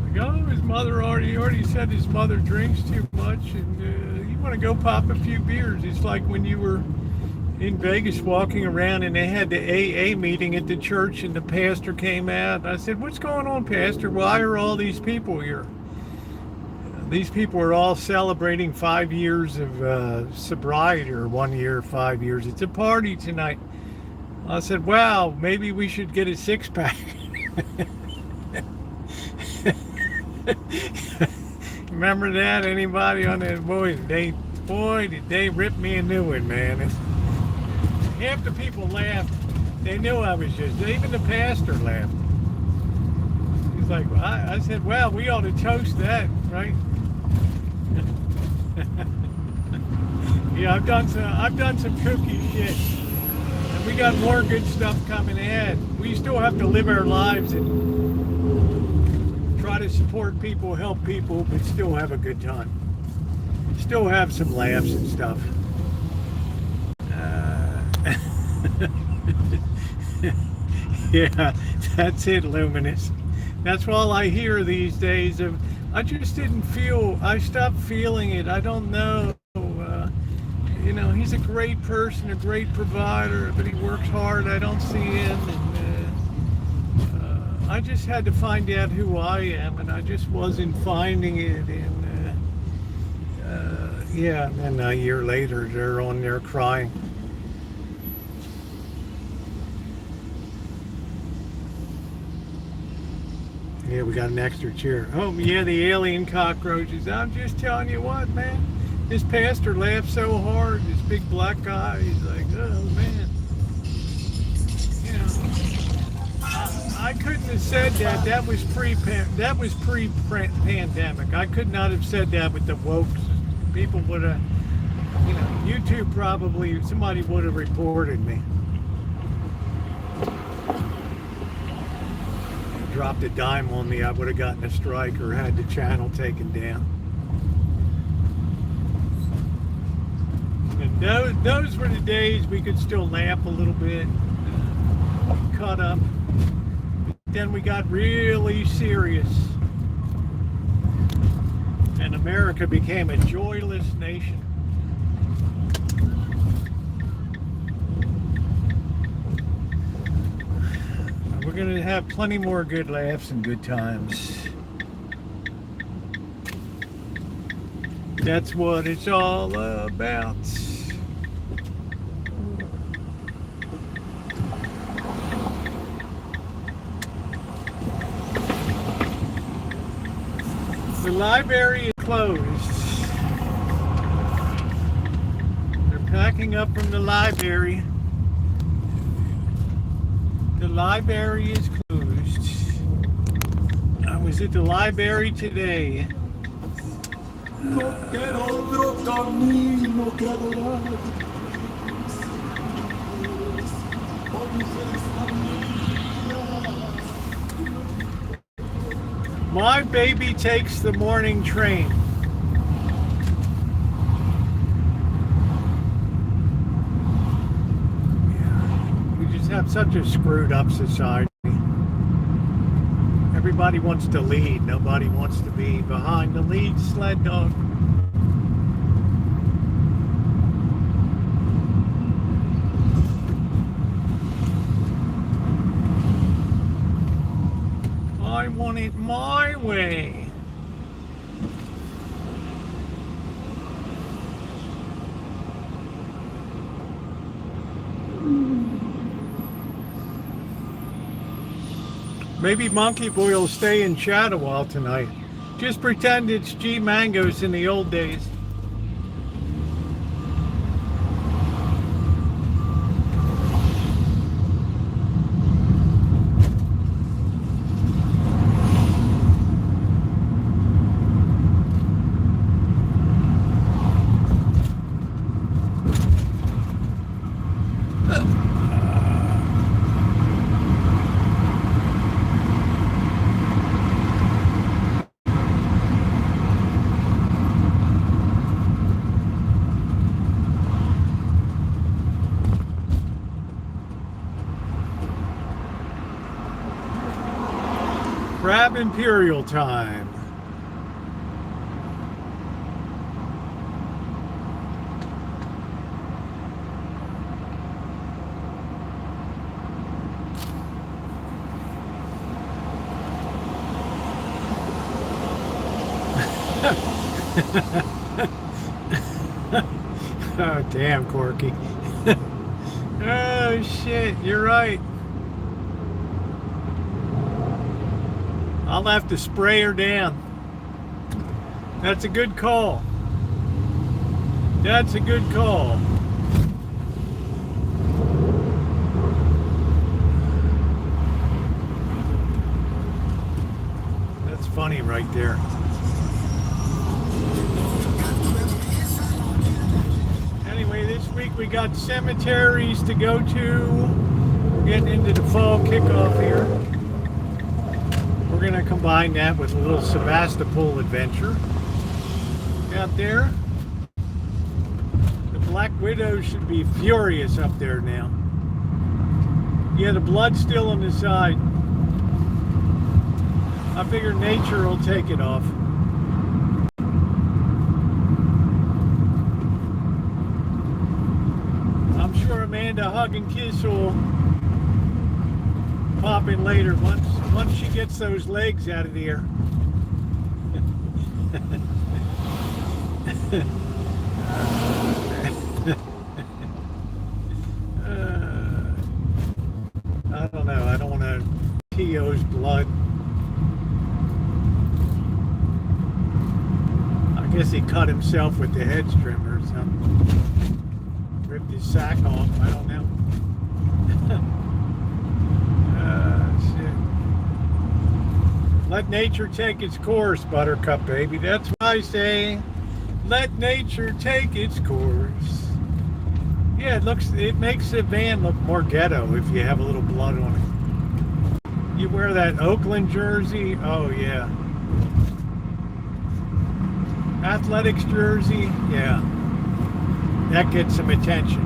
Like, oh, his mother already said his mother drinks too much, and you want to go pop a few beers. It's like when you were in Vegas walking around and they had the AA meeting at the church and the pastor came out. I said, what's going on, Pastor? Why are all these people here? These people are all celebrating 5 years of sobriety, or 1 year, 5 years. It's a party tonight. I said, wow, maybe we should get a six-pack. Remember that? Anybody on that? Boy, did they rip me a new one, man. Half the people laughed. They knew I was just, even the pastor laughed. He's like, well, I said, well, we ought to toast that, right? Yeah, I've done some kooky shit. And we got more good stuff coming ahead. We still have to live our lives and try to support people, help people, but still have a good time. Still have some laughs and stuff. Yeah, that's it, Luminous. That's all I hear these days. I just didn't feel, I stopped feeling it. I don't know. You know, he's a great person, a great provider, but he works hard. I don't see him. And I just had to find out who I am, and I just wasn't finding it. And yeah, and then a year later, they're on there crying. Yeah, we got an extra chair. Oh, yeah, the alien cockroaches. I'm just telling you what, man. This pastor laughed so hard. This big black guy. He's like, oh, man. You know, I couldn't have said that. That was pre-pandemic. I could not have said that with the wokes. People would have, you know, YouTube probably, somebody would have reported me. Dropped a dime on me, I would have gotten a strike or had the channel taken down. And those were the days we could still laugh a little bit, cut up. But then we got really serious. And America became a joyless nation. We're going to have plenty more good laughs and good times. That's what it's all about. The library is closed. They're packing up from the library. The library is closed. I was at the library today. My baby takes the morning train. Have such a screwed up society. Everybody wants to lead. Nobody wants to be behind the lead sled dog. I want it my way. Maybe Monkey Boy will stay in chat a while tonight. Just pretend it's G Mangoes in the old days. Crab Imperial time. Oh, damn, Corky. Oh, shit, you're right. I'll have to spray her down. That's a good call. That's a good call. That's funny right there. Anyway, this week we got cemeteries to go to. We're getting into the fall kickoff here. We're going to combine that with a little Sebastopol adventure out there. The Black Widow should be furious up there now. Yeah, the blood's still on the side. I figure nature will take it off. I'm sure Amanda Hug and Kiss will pop in later once she gets those legs out of the air. I don't know. I don't want to T.O.'s blood. I guess he cut himself with the hedge trimmer or something. Ripped his sack off. I don't know. Let nature take its course, Buttercup baby. That's what I say. Let nature take its course. Yeah, it makes the van look more ghetto if you have a little blood on it. You wear that Oakland jersey, oh yeah. Athletics jersey, yeah. That gets some attention.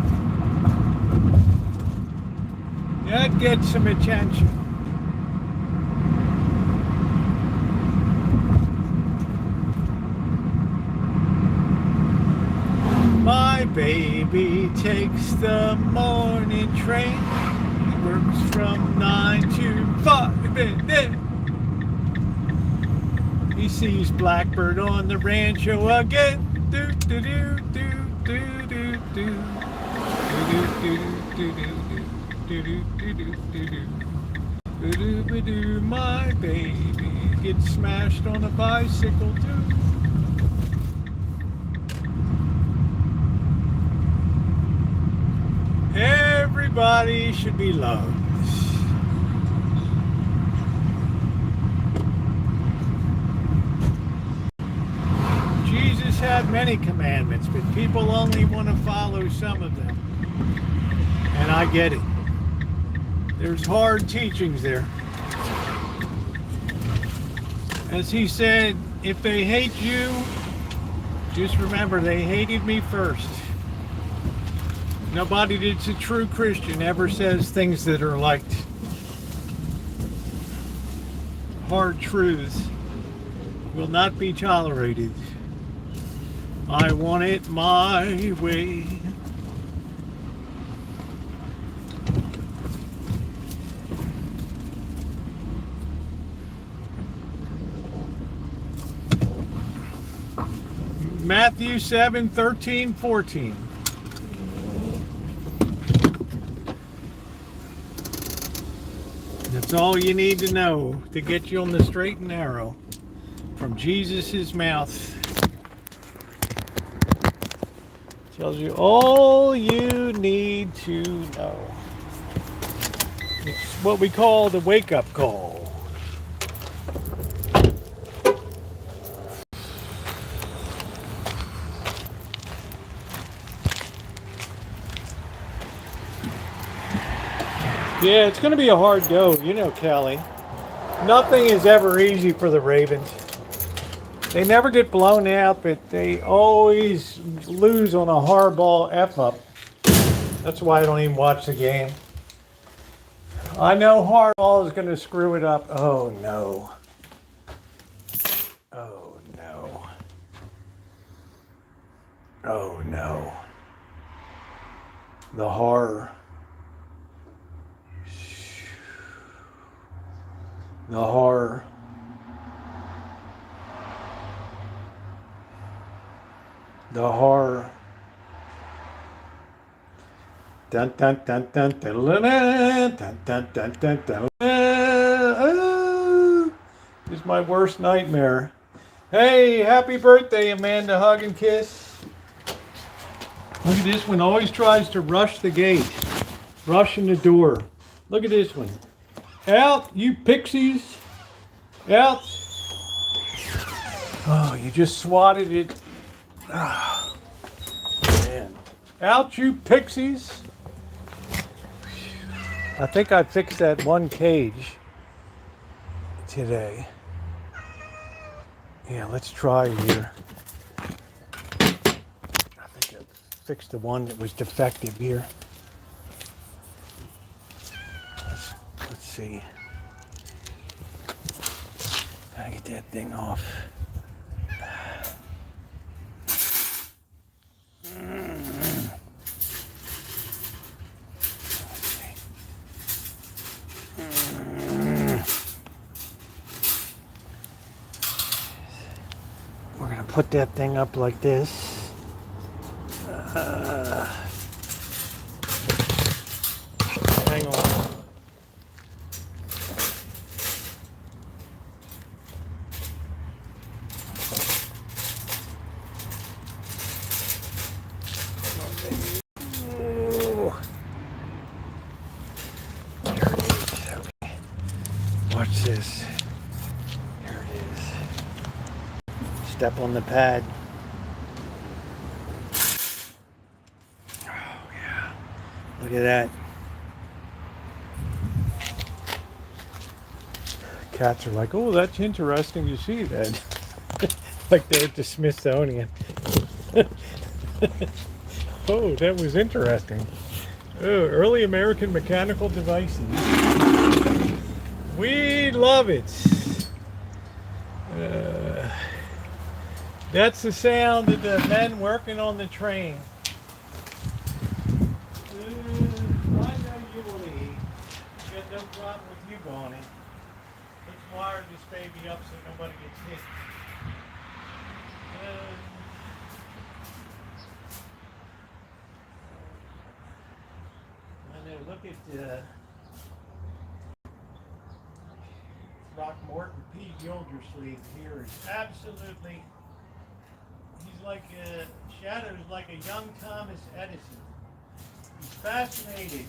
That gets some attention. My baby takes the morning train. He works from 9 to 5. He sees Blackbird on the Rancho again. Do do do do do do do do do do do do. My baby gets smashed on a bicycle too. Everybody should be loved. Jesus had many commandments, but people only want to follow some of them. And I get it. There's hard teachings there. As he said, if they hate you, just remember they hated me first. Nobody that's a true Christian ever says things that are like hard truths will not be tolerated. I want it my way. Matthew 7:13-14. The That's all you need to know to get you on the straight and narrow from Jesus's mouth. Tells you all you need to know. It's what we call the wake-up call. Yeah, it's going to be a hard go, you know, Kelly. Nothing is ever easy for the Ravens. They never get blown out, but they always lose on a hardball F-up. That's why I don't even watch the game. I know hardball is going to screw it up. Oh, no. Oh, no. Oh, no. The horror. The horror. The horror. Dun dun dun dun dun dun dun dun dun dun dun. Oh, this is my worst nightmare. Hey, happy birthday, Amanda. Hug and kiss. Look at this one. Always tries to rush the gate. Rushing the door. Look at this one. Out, you pixies. Out. Oh, you just swatted it. Oh, man. Out, you pixies. I think I fixed that one cage today. Yeah, let's try here. I think I fixed the one that was defective here. Let's see. Gotta get that thing off. We're gonna put that thing up like this. Hang on. Watch this. Here it is. Step on the pad. Oh, yeah. Look at that. Cats are like, oh, that's interesting to see that. Like they're at the Smithsonian. Oh, that was interesting. Oh, early American mechanical devices. We love it. That's the sound of the men working on the train. I know you will eat. Got no problem with you going in. Let's wire this baby up so nobody gets hit. I know, look at Throckmorton P. Gildersleeve here is absolutely, he's like Shadow's like a young Thomas Edison. He's fascinated.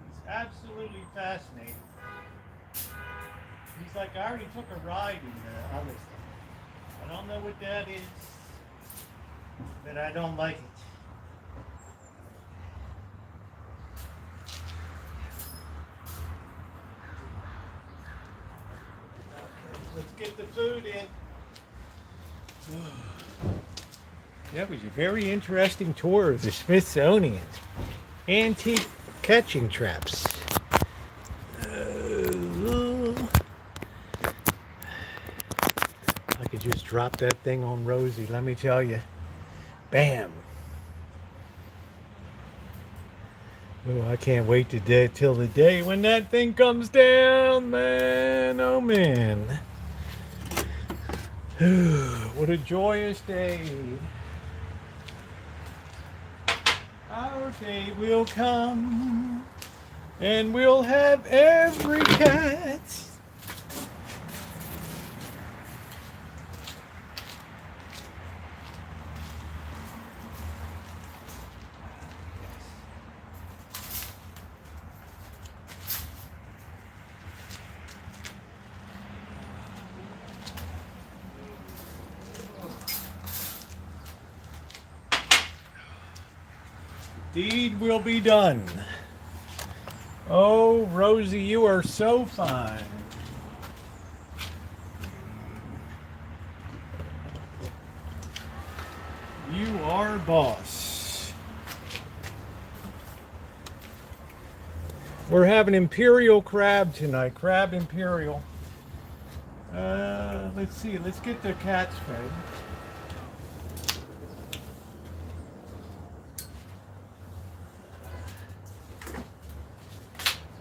He's absolutely fascinated. He's like, I already took a ride in the other stuff. I don't know what that is, but I don't like it. Let's get the food in. That was a very interesting tour of the Smithsonian. Antique catching traps. I could just drop that thing on Rosie, let me tell you. Bam. Oh, I can't wait till the day when that thing comes down, man. Oh, man. What a joyous day. Our day will come, and we'll have every cat. Deed will be done. Oh, Rosie, you are so fine. You are boss. We're having Imperial crab tonight. Crab Imperial. Let's see. Let's get the cats fed.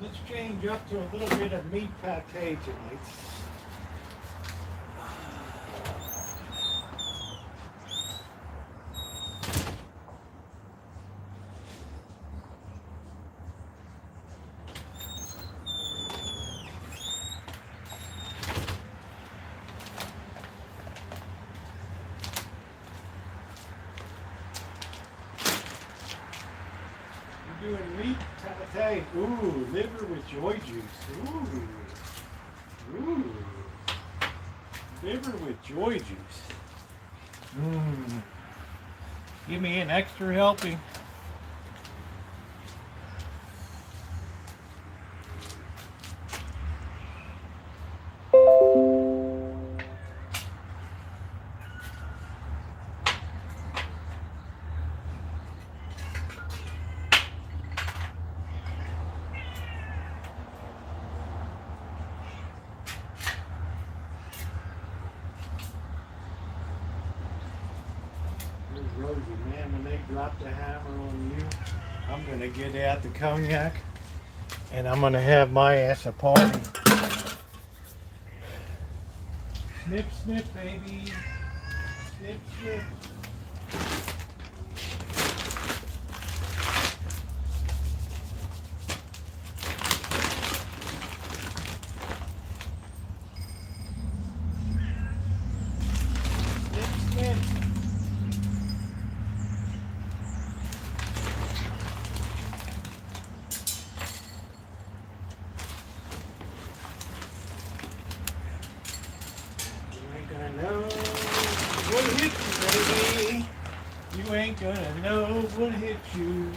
Let's change up to a little bit of meat pate tonight. Doing meat pate. Ooh, liver with joy juice. Ooh. Liver with joy juice. Give me an extra helping. Rosie, man, when they drop the hammer on you, I'm gonna get out the cognac and I'm gonna have my ass a party. Snip, snip, baby. Snip, snip. Snip, snip. You ain't gonna know what hit you.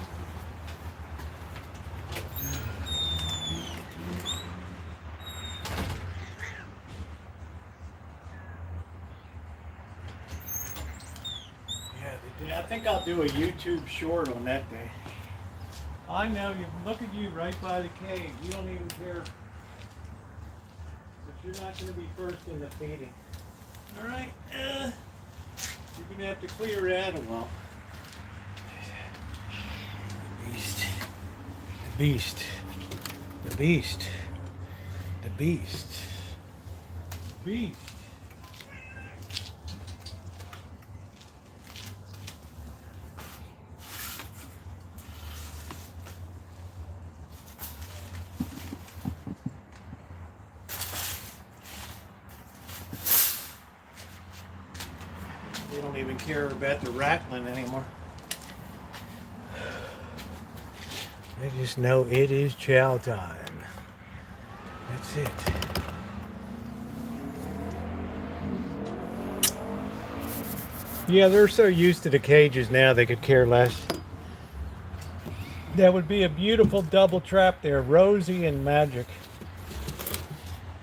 Yeah, I think I'll do a YouTube short on that day. I know, you look at you right by the cave. You don't even care. But you're not going to be first in the feeding. All right. You're going to have to clear out a while. The beast. The beast. The beast. The beast. They don't even care about the rattling anymore. They just know it is chow time. That's it. Yeah, they're so used to the cages now they could care less. That would be a beautiful double trap there, Rosie and Magic.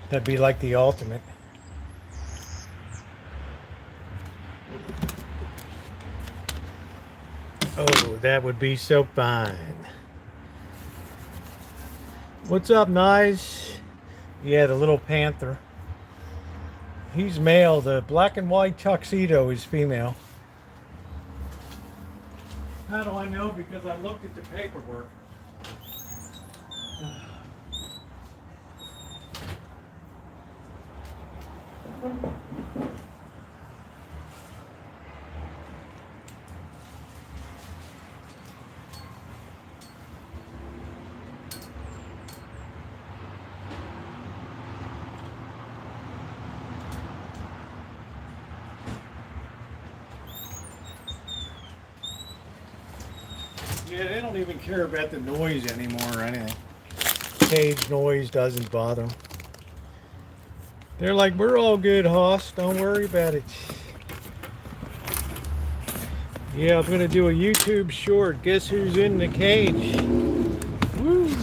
That'd be like the ultimate. Oh, that would be so fine. What's up, Nice? Yeah, the little panther. He's male. The black and white tuxedo is female. How do I know? Because I looked at the paperwork. Yeah, they don't even care about the noise anymore or anything. Cage noise doesn't bother them. They're like, we're all good, Hoss. Don't worry about it. Yeah, I'm gonna do a YouTube short. Guess who's in the cage? Woo!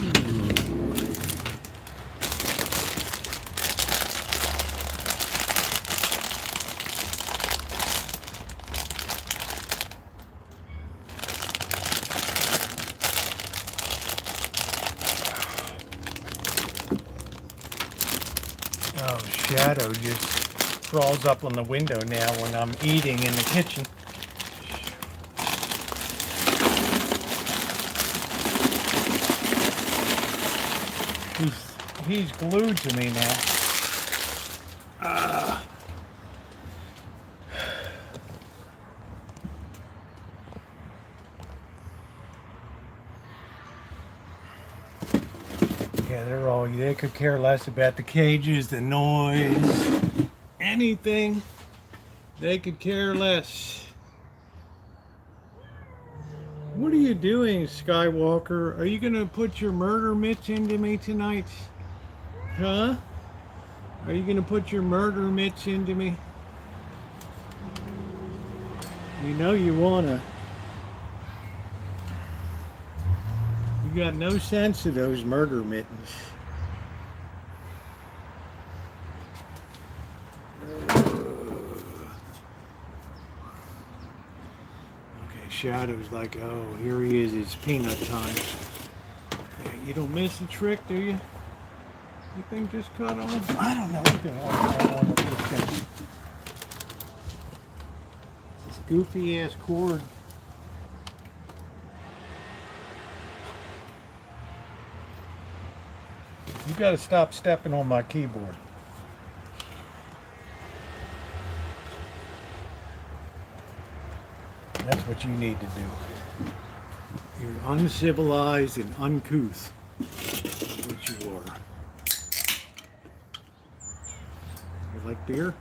Oh, Shadow just crawls up on the window now when I'm eating in the kitchen. He's glued to me now. Yeah, they could care less about the cages, the noise, anything. They could care less. What are you doing, Skywalker? Are you gonna put your murder mitts into me tonight? Huh? Are you gonna put your murder mitts into me? You know you wanna. You got no sense of those murder mittens. Okay, Shadow's like, oh, here he is, it's peanut time. Yeah, you don't miss the trick, do you? You think just cut off? I don't know what the hell's going on with this thing. This goofy ass cord. You gotta stop stepping on my keyboard. That's what you need to do. You're uncivilized and uncouth. That's what you are. You like beer?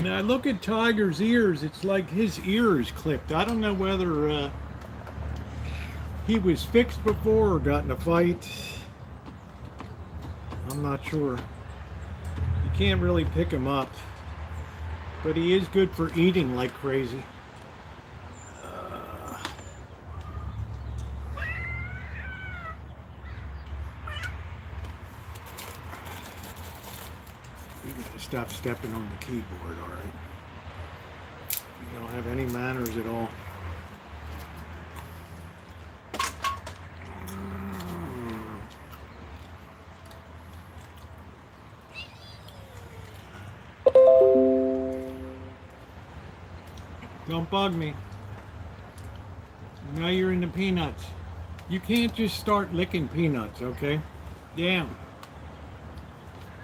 Now look at Tiger's ears. It's like his ear is clipped. I don't know whether he was fixed before or got in a fight. I'm not sure. You can't really pick him up. But he is good for eating like crazy. You gotta stop stepping on the keyboard, alright? You don't have any manners at all. Don't bug me. Now you're in the peanuts. You can't just start licking peanuts, okay? Damn.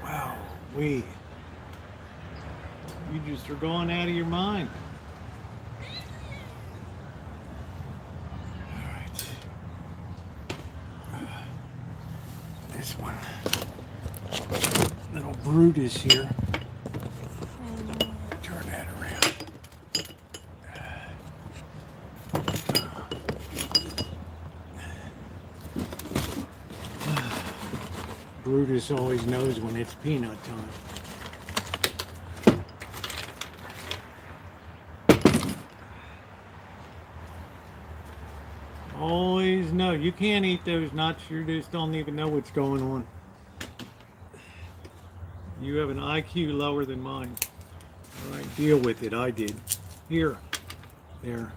Wow, you just are going out of your mind. Alright. This one. Little Brutus here. Turn that around. Brutus always knows when it's peanut time. Always know. You can't eat those nuts. You just don't even know what's going on. You have an IQ lower than mine. All right, deal with it. I did. Here. There.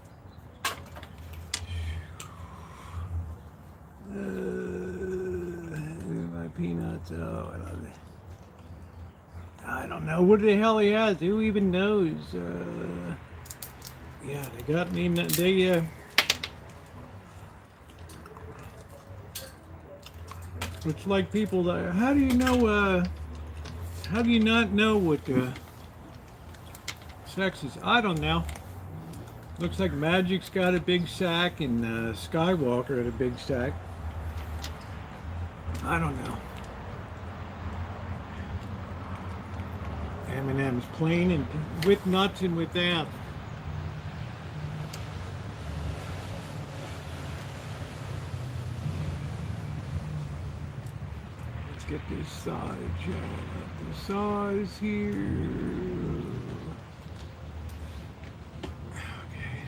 My peanuts. Oh, I love it. I don't know what the hell he has. Who even knows? Yeah, they got me. It's like people that. How do you know? How do you not know what sex is? I don't know. Looks like Magic's got a big sack and Skywalker had a big sack. I don't know. M&M's, plain and with nuts and without. Let's get this size, the size here. Okay.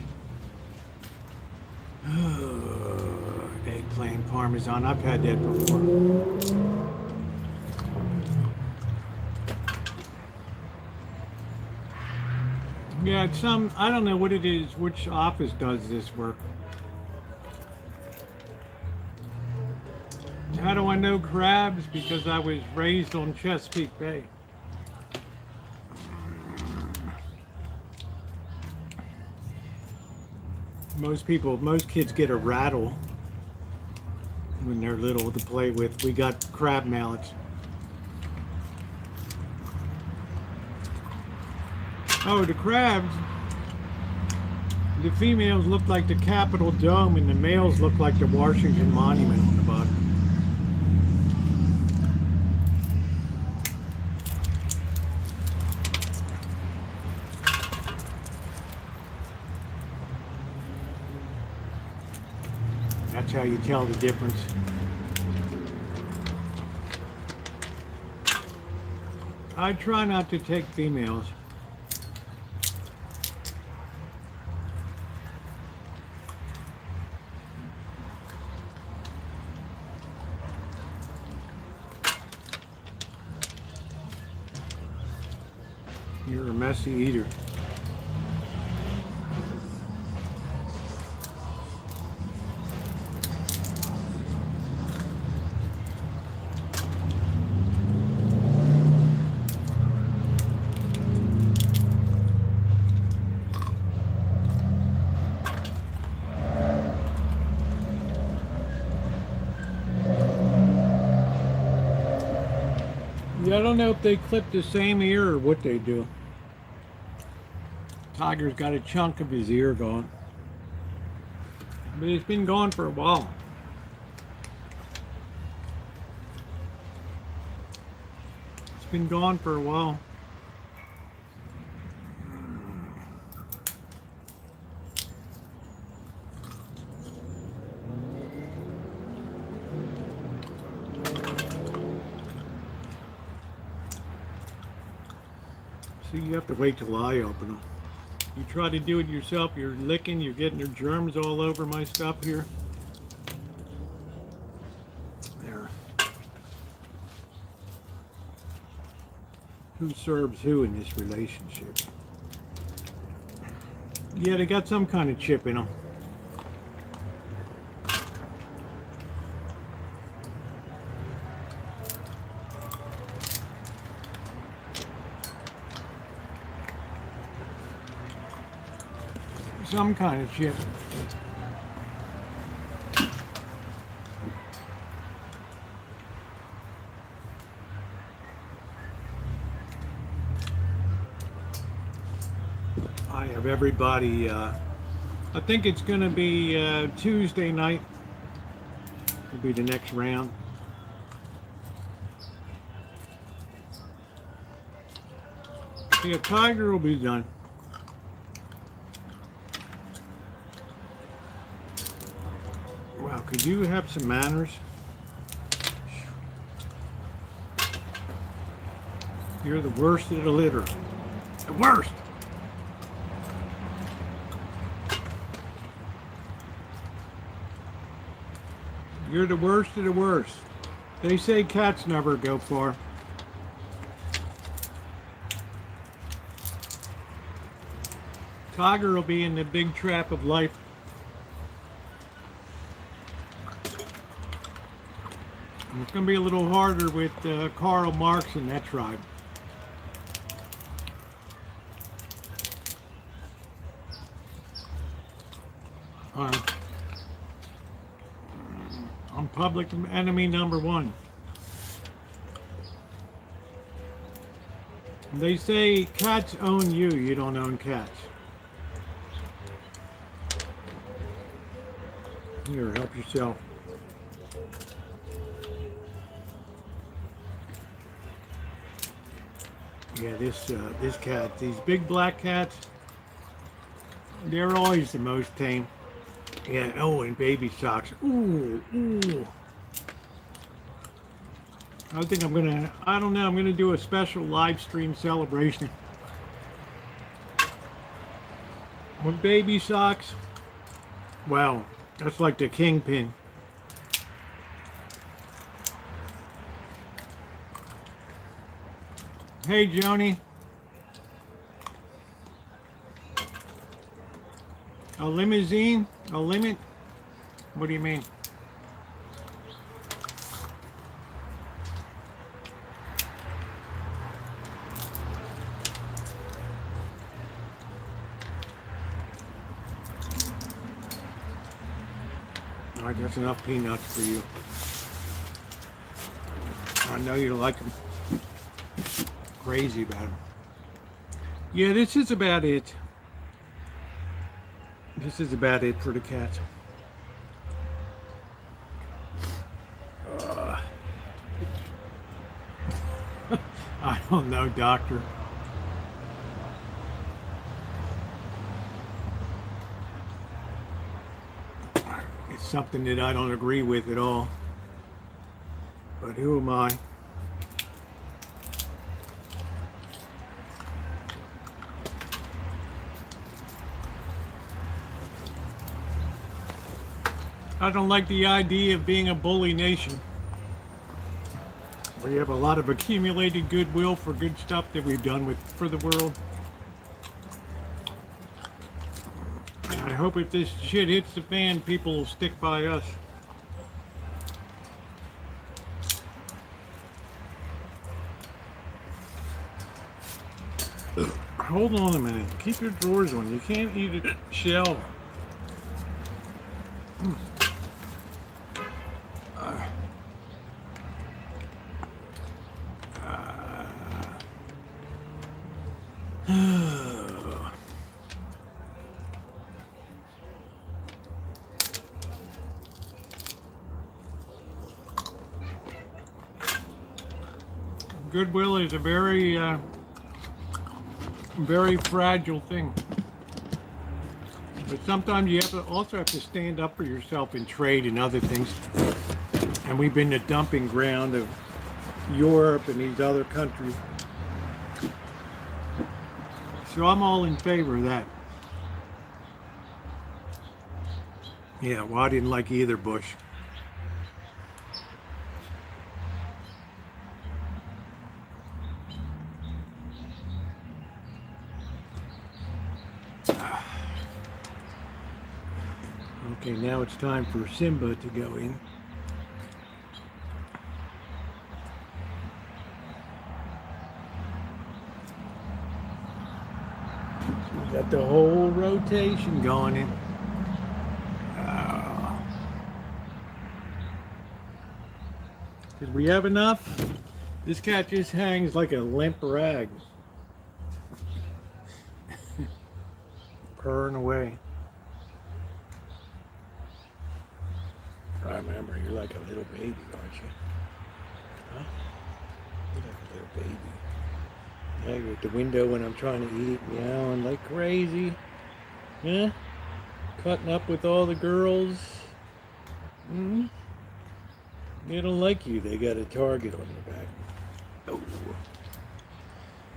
Eggplant parmesan. I've had that before. Yeah, it's some, I don't know what it is, which office does this work. How do I know crabs? Because I was raised on Chesapeake Bay. Most kids get a rattle when they're little to play with. We got crab mallets. Oh, the crabs, the females look like the Capitol Dome and the males look like the Washington Monument on the bottom. That's how you tell the difference. I try not to take females. You're a messy eater. Yeah, I don't know if they clip the same ear or what they do. Tiger's got a chunk of his ear gone. But it's been gone for a while. It's been gone for a while. See, you have to wait till I open them. You try to do it yourself, you're licking, you're getting your germs all over my stuff here. There. Who serves who in this relationship? Yeah, they got some kind of chip in them. Some kind of chip. I have everybody, I think it's going to be Tuesday night. Will be the next round. See, a tiger will be done. Wow, could you have some manners? You're the worst of the litter. The worst! You're the worst of the worst. They say cats never go far. Tiger will be in the big trap of life. It's going to be a little harder with Karl Marx and that tribe. I'm public enemy number one. They say cats own you, you don't own cats. Here, help yourself. Yeah, this cat, these big black cats, they're always the most tame. Yeah, oh, and baby socks. Ooh, ooh. I think I don't know, I'm gonna do a special live stream celebration with baby socks. Wow, that's like the kingpin. Hey, Joni. A limousine? A limit? What do you mean? All right, that's enough peanuts for you. I know you like them. Crazy about them. Yeah, this is about it. This is about it for the cats. I don't know, doctor. It's something that I don't agree with at all. But who am I? I don't like the idea of being a bully nation. We have a lot of accumulated goodwill for good stuff that we've done for the world. And I hope if this shit hits the fan, people will stick by us. Hold on a minute. Keep your drawers on. You can't eat a shell. Goodwill is a very, very fragile thing. But sometimes you also have to stand up for yourself in trade and other things. And we've been the dumping ground of Europe and these other countries. So I'm all in favor of that. Yeah, well, I didn't like either Bush. Okay, now it's time for Simba to go in. So we got the whole rotation going in. Did we have enough? This cat just hangs like a limp rag. Purring away. I remember, you're like a little baby, aren't you? Huh? You're like a little baby. Yeah, you're at the window when I'm trying to eat, meowing like crazy. Yeah? Cutting up with all the girls. Hmm? They don't like you. They got a target on their back. Oh.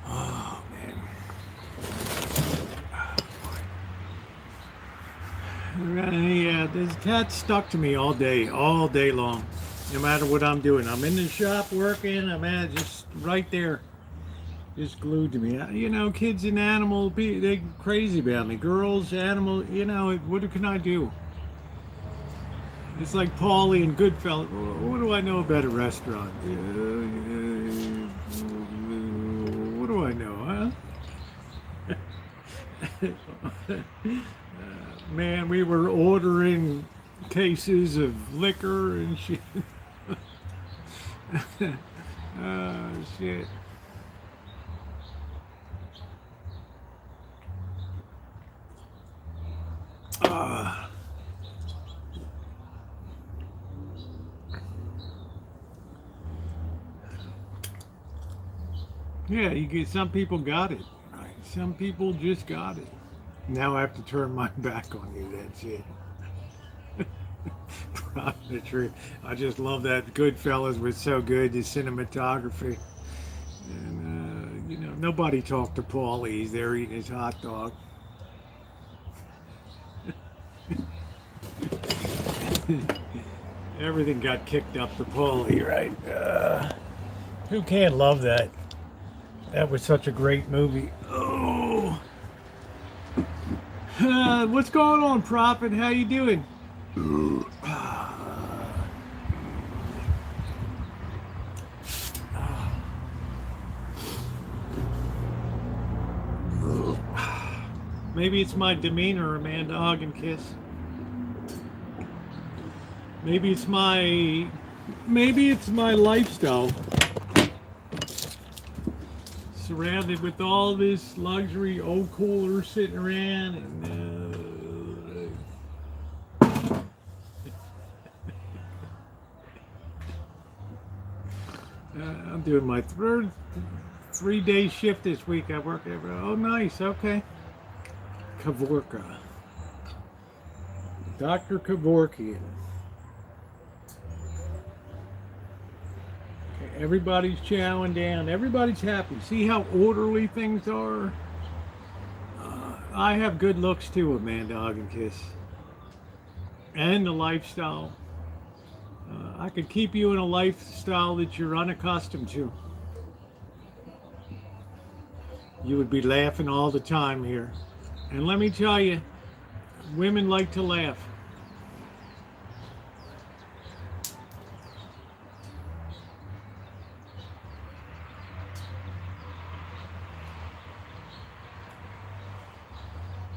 Oh, man. Yeah, this cat's stuck to me all day long. No matter what I'm doing. I'm in the shop working. I'm just right there. Just glued to me. You know, kids and animals, they're crazy about me. Girls, animals, you know, what can I do? It's like Paulie and Goodfellas. What do I know about a restaurant? What do I know, huh? Man, we were ordering cases of liquor and shit. Oh, shit. Yeah, you get some people got it. Right? Some people just got it. Now I have to turn my back on you. That's it. The truth. I just love that Goodfellas was so good. The cinematography, and you know, nobody talked to Paulie. He's there eating his hot dog. Everything got kicked up to Paulie, right? Who can't love that? That was such a great movie. Oh, what's going on, Prophet? How you doing? Maybe it's my demeanor, Amanda. Hug and kiss. Maybe it's my lifestyle. Surrounded with all this luxury old cooler sitting around, and I'm doing my third 3-day shift this week. I work every. Oh, nice. Okay. Kavorka. Dr. Kevorkian. Okay, everybody's chowing down. Everybody's happy. See how orderly things are? I have good looks too, Amanda Hug and Kiss. And the lifestyle. I could keep you in a lifestyle that you're unaccustomed to. You would be laughing all the time here. And let me tell you, women like to laugh.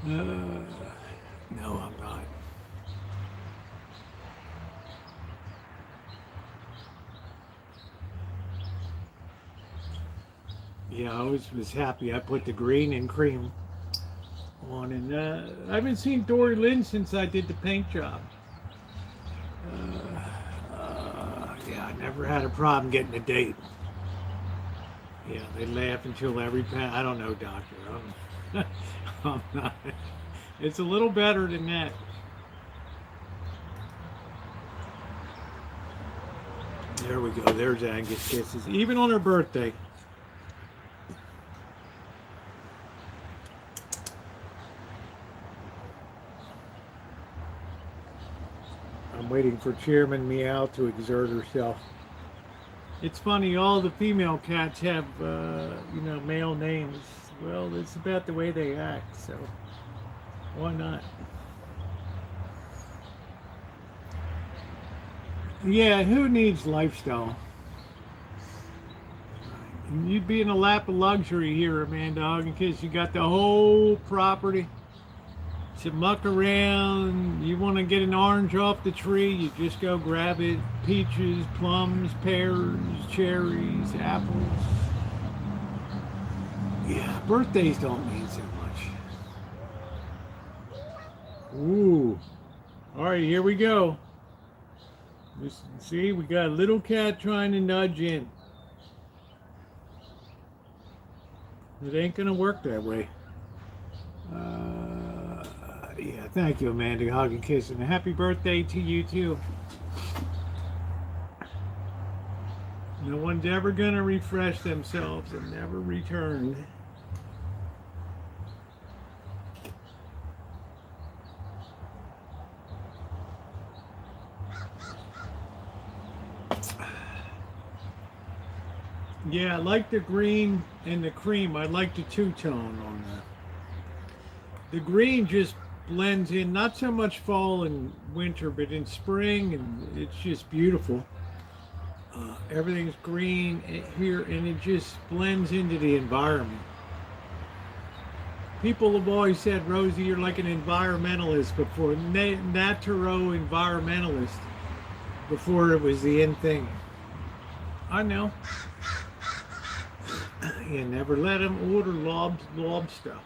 No, I'm not. Yeah, I always was happy I put the green and cream on, and I haven't seen Dory Lynn since I did the paint job. Yeah, I never had a problem getting a date. Yeah, they laugh until every I don't know, doctor. I'm not. It's a little better than that. There we go. There's Angus Kisses, even on her birthday. I'm waiting for Chairman Meow to exert herself. It's funny, all the female cats have, male names. Well, it's about the way they act, so why not? Yeah, who needs lifestyle? You'd be in a lap of luxury here, Amanda Hug and Kiss. You got the whole property to muck around. You want to get an orange off the tree, you just go grab it. Peaches, plums, pears, cherries, apples. Yeah, birthdays don't mean so much. Ooh. All right, here we go. See, we got a little cat trying to nudge in. It ain't gonna work that way. Yeah, thank you, Amanda. Hug and kiss, and a happy birthday to you too. No one's ever gonna refresh themselves and never return. Yeah, I like the green and the cream. I like the two-tone on that. The green just blends in, not so much fall and winter, but in spring, and it's just beautiful. Everything's green here, and it just blends into the environment. People have always said, Rosie, you're like an environmentalist before, naturo-environmentalist, before it was the in thing. I know. You never let them order lobster.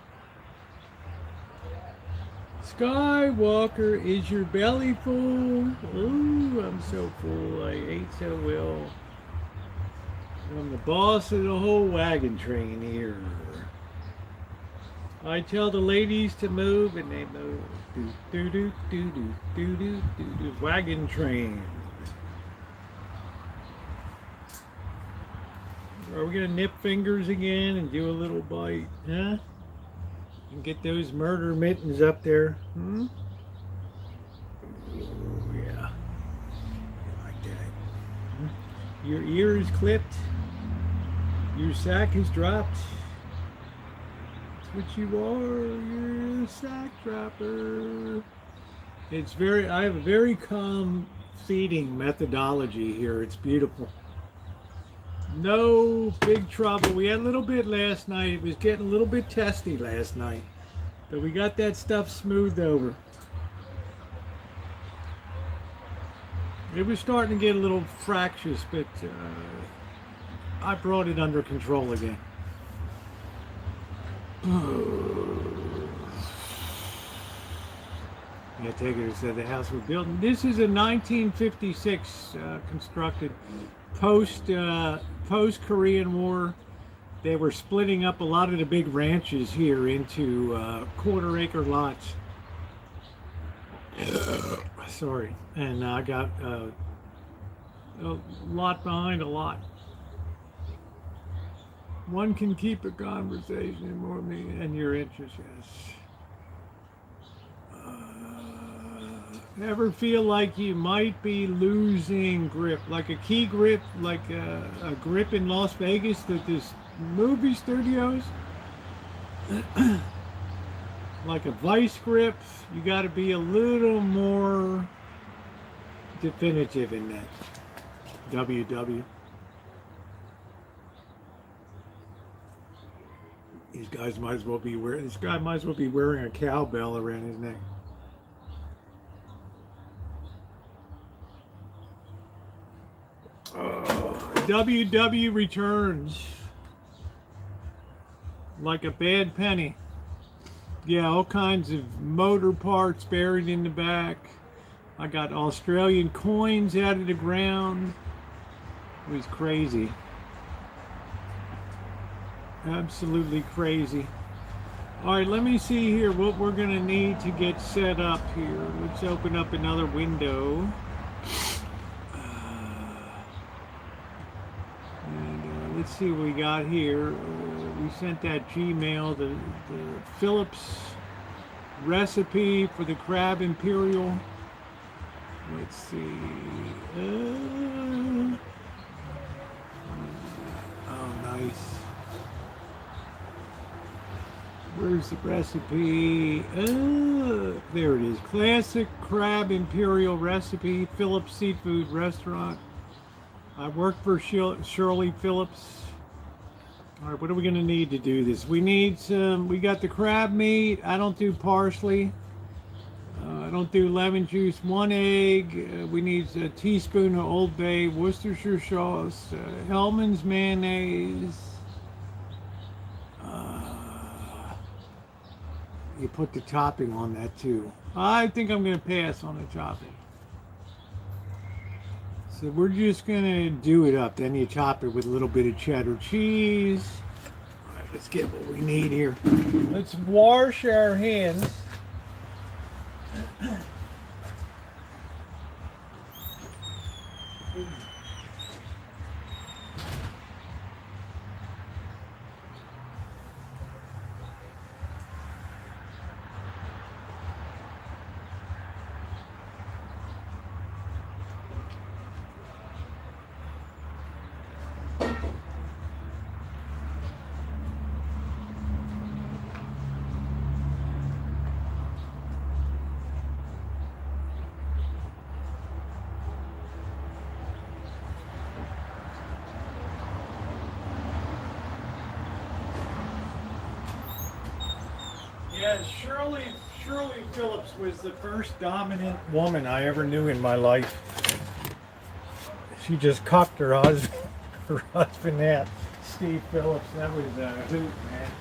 Skywalker, is your belly full? Ooh, I'm so full. I ate so well. I'm the boss of the whole wagon train here. I tell the ladies to move and they move. Do do do do do do do do do. Wagon train. Are we gonna nip fingers again and do a little bite, huh? And get those murder mittens up there, hmm? Oh yeah, like that. Hmm? Your ear is clipped. Your sack is dropped. That's what you are. You're a sack dropper. It's very. I have a very calm feeding methodology here. It's beautiful. No big trouble. We had a little bit last night. It was getting a little bit testy last night. But we got that stuff smoothed over. It was starting to get a little fractious, but I brought it under control again. Yeah, take it to the house we're building. This is a 1956 constructed post-Korean War. They were splitting up a lot of the big ranches here into quarter-acre lots. Sorry, and I got a lot behind a lot. One can keep a conversation more than your interest, yes. Ever feel like you might be losing grip, like a key grip, like a grip in Las Vegas that this movie studios, like a vice grip? You got to be a little more definitive in that. WW. These guys might as well be wearing. This guy might as well be wearing a cowbell around his neck. WW returns like a bad penny. Yeah, all kinds of motor parts buried in the back. I got Australian coins out of the ground. It was crazy. Absolutely crazy. All right, let me see here what we're going to need to get set up here. Let's open up another window. Let's see what we got here. We sent that Gmail, the Phillips recipe for the crab Imperial. Let's see. Oh, nice. Where's the recipe? There it is. Classic crab Imperial recipe, Phillips Seafood Restaurant. I work for Shirley Phillips. All right, what are we going to need to do this? We need some, we got the crab meat. I don't do parsley. I don't do lemon juice. 1 egg. We need a teaspoon of Old Bay, Worcestershire sauce, Hellman's mayonnaise. You put the topping on that too. I think I'm going to pass on the topping. So we're just going to do it up. Then you top it with a little bit of cheddar cheese. All right, let's get what we need here. Let's wash our hands. Yeah, Shirley Phillips was the first dominant woman I ever knew in my life. She just cucked her husband out, Steve Phillips. That was a hoot, man.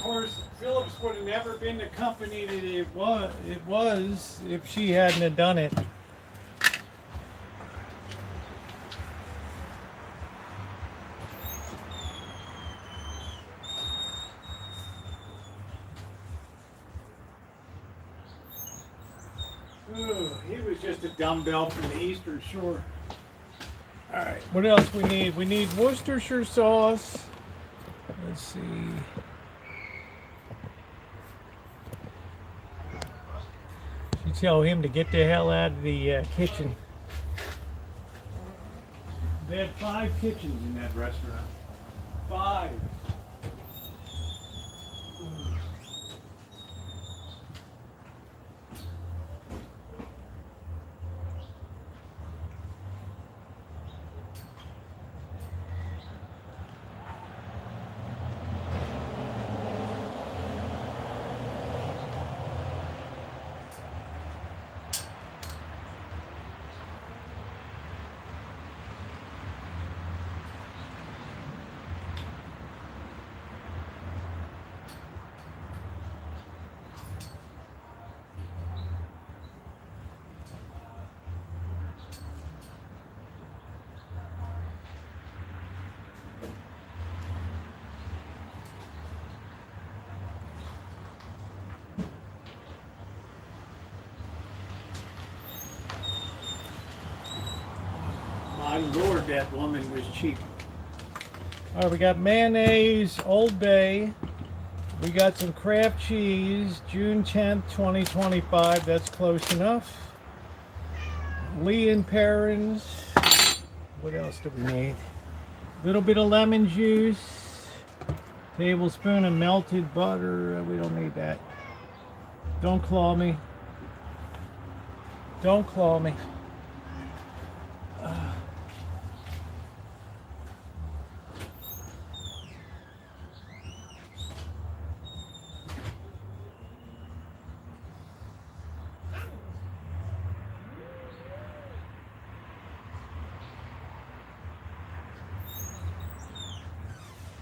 course, Phillips would have never been the company that it was if she hadn't have done it. Ooh, he was just a dumbbell from the Eastern Shore. All right, what else we need? We need Worcestershire sauce. Let's see. You tell him to get the hell out of the kitchen. They had 5 kitchens in that restaurant. 5. My Lord, that woman was cheap. All right, we got mayonnaise, Old Bay. We got some Kraft cheese, June 10th, 2025. That's close enough. Lee and Perrins. What else do we need? A little bit of lemon juice. Tablespoon of melted butter. We don't need that. Don't claw me. Don't claw me.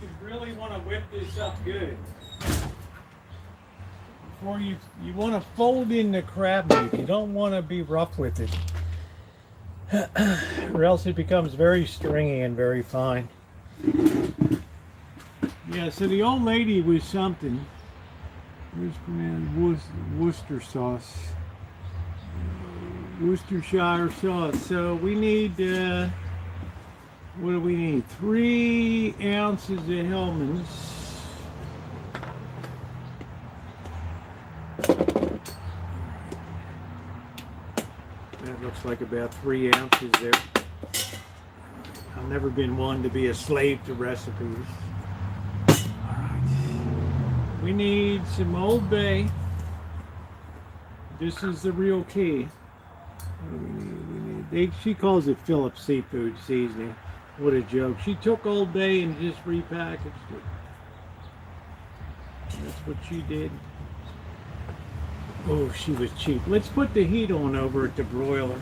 You really want to whip this up good. Before you want to fold in the crab meat. You don't want to be rough with it. Or else it becomes very stringy and very fine. Yeah, so the old lady was something. Where's Worcester sauce? Worcestershire sauce. So we need, what do we need? 3 ounces of Hellmann's. That looks like about 3 ounces there. I've never been one to be a slave to recipes. We need some Old Bay. This is the real key. What do we need? She calls it Phillips seafood seasoning. What a joke. She took Old Bay and just repackaged it. That's what she did. Oh, she was cheap. Let's put the heat on over at the broiler.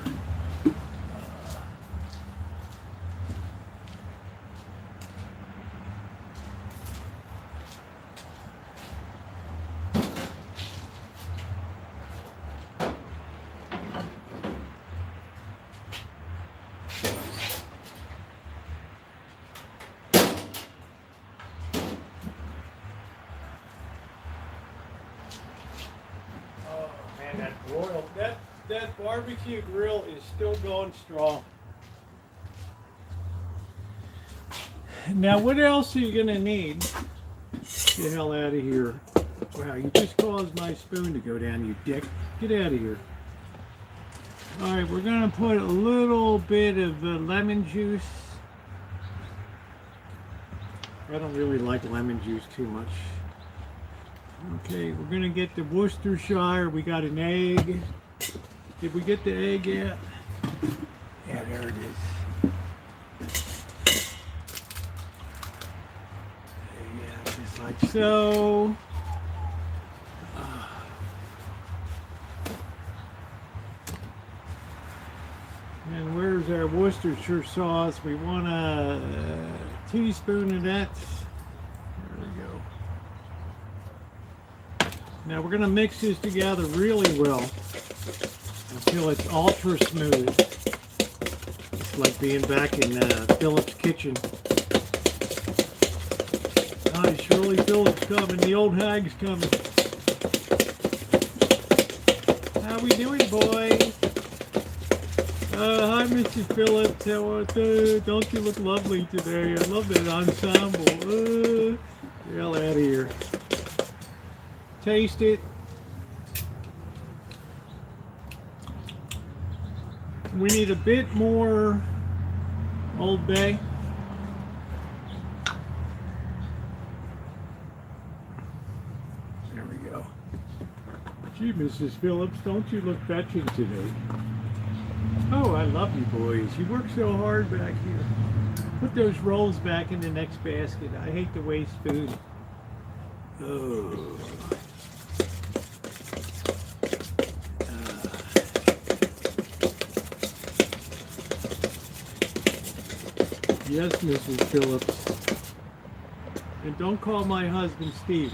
That barbecue grill is still going strong. Now, what else are you going to need? Get the hell out of here. Wow, you just caused my spoon to go down, you dick. Get out of here. All right, we're going to put a little bit of lemon juice. I don't really like lemon juice too much. Okay, we're going to get the Worcestershire. We got an egg. Did we get the egg yet? Yeah, there it is. Yeah, just like so. And where's our Worcestershire sauce? We want a teaspoon of that. There we go. Now we're going to mix this together really well until it's ultra smooth. It's like being back in Philip's kitchen. Hi, Shirley Phillips coming. The old hag's coming. How we doing, boys? Hi, Mrs. Phillips. Don't you look lovely today? I love that ensemble. Get the hell out of here. Taste it. We need a bit more Old Bay. There we go. Gee, Mrs. Phillips, don't you look fetching today? Oh, I love you boys. You work so hard back here. Put those rolls back in the next basket. I hate to waste food. Oh. Yes, Mrs. Phillips. And don't call my husband Steve.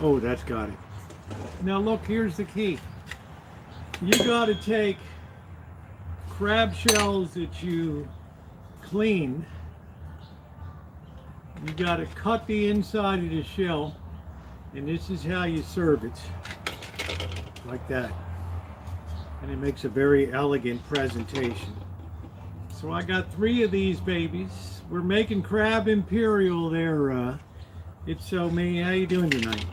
Oh, that's got it. Now look, here's the key. You got to take crab shells that you cleaned. You got to cut the inside of the shell, and this is how you serve it. Like that. And it makes a very elegant presentation. So I got 3 of these babies. We're making crab Imperial there. It's so me. How you doing tonight?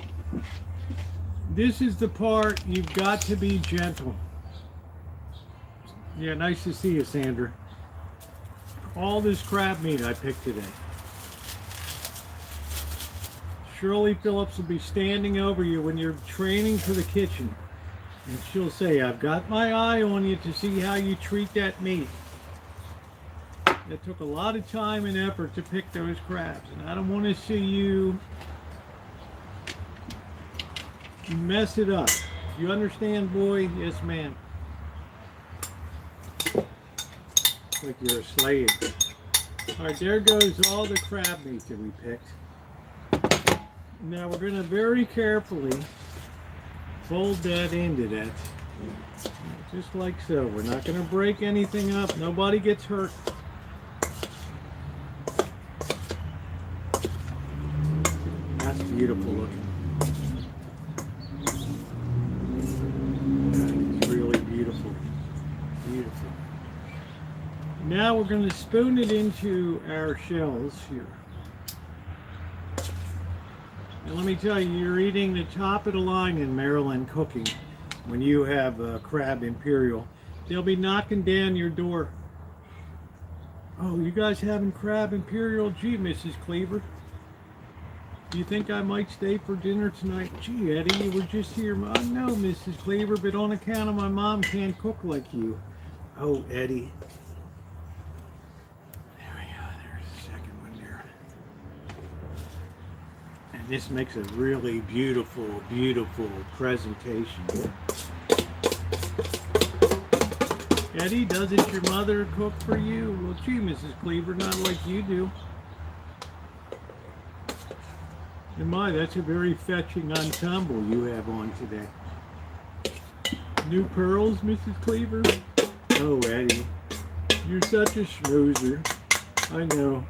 This is the part you've got to be gentle. Yeah, nice to see you, Sandra. All this crab meat I picked today. Shirley Phillips will be standing over you when you're training for the kitchen. And she'll say, I've got my eye on you to see how you treat that meat. It took a lot of time and effort to pick those crabs, and I don't want to see you mess it up. You understand, boy? Yes, ma'am. Like you're a slave. All right, there goes all the crab meat that we picked. Now we're going to very carefully fold that into that. Just like so. We're not going to break anything up. Nobody gets hurt. That's beautiful looking. It's really beautiful. Beautiful. Now we're going to spoon it into our shells here. And let me tell you, you're eating the top of the line in Maryland cooking when you have crab Imperial. They'll be knocking down your door. Oh, you guys having crab Imperial? Gee, Mrs. Cleaver. Do you think I might stay for dinner tonight? Gee, Eddie, you were just here. No, Mrs. Cleaver, but on account of my mom can't cook like you. Oh, Eddie. There we go. There's the second one there. And this makes a really beautiful, beautiful presentation. Eddie, doesn't your mother cook for you? Well, gee, Mrs. Cleaver, not like you do. And my, that's a very fetching ensemble you have on today. New pearls, Mrs. Cleaver? Oh, Eddie, you're such a schmoozer. I know.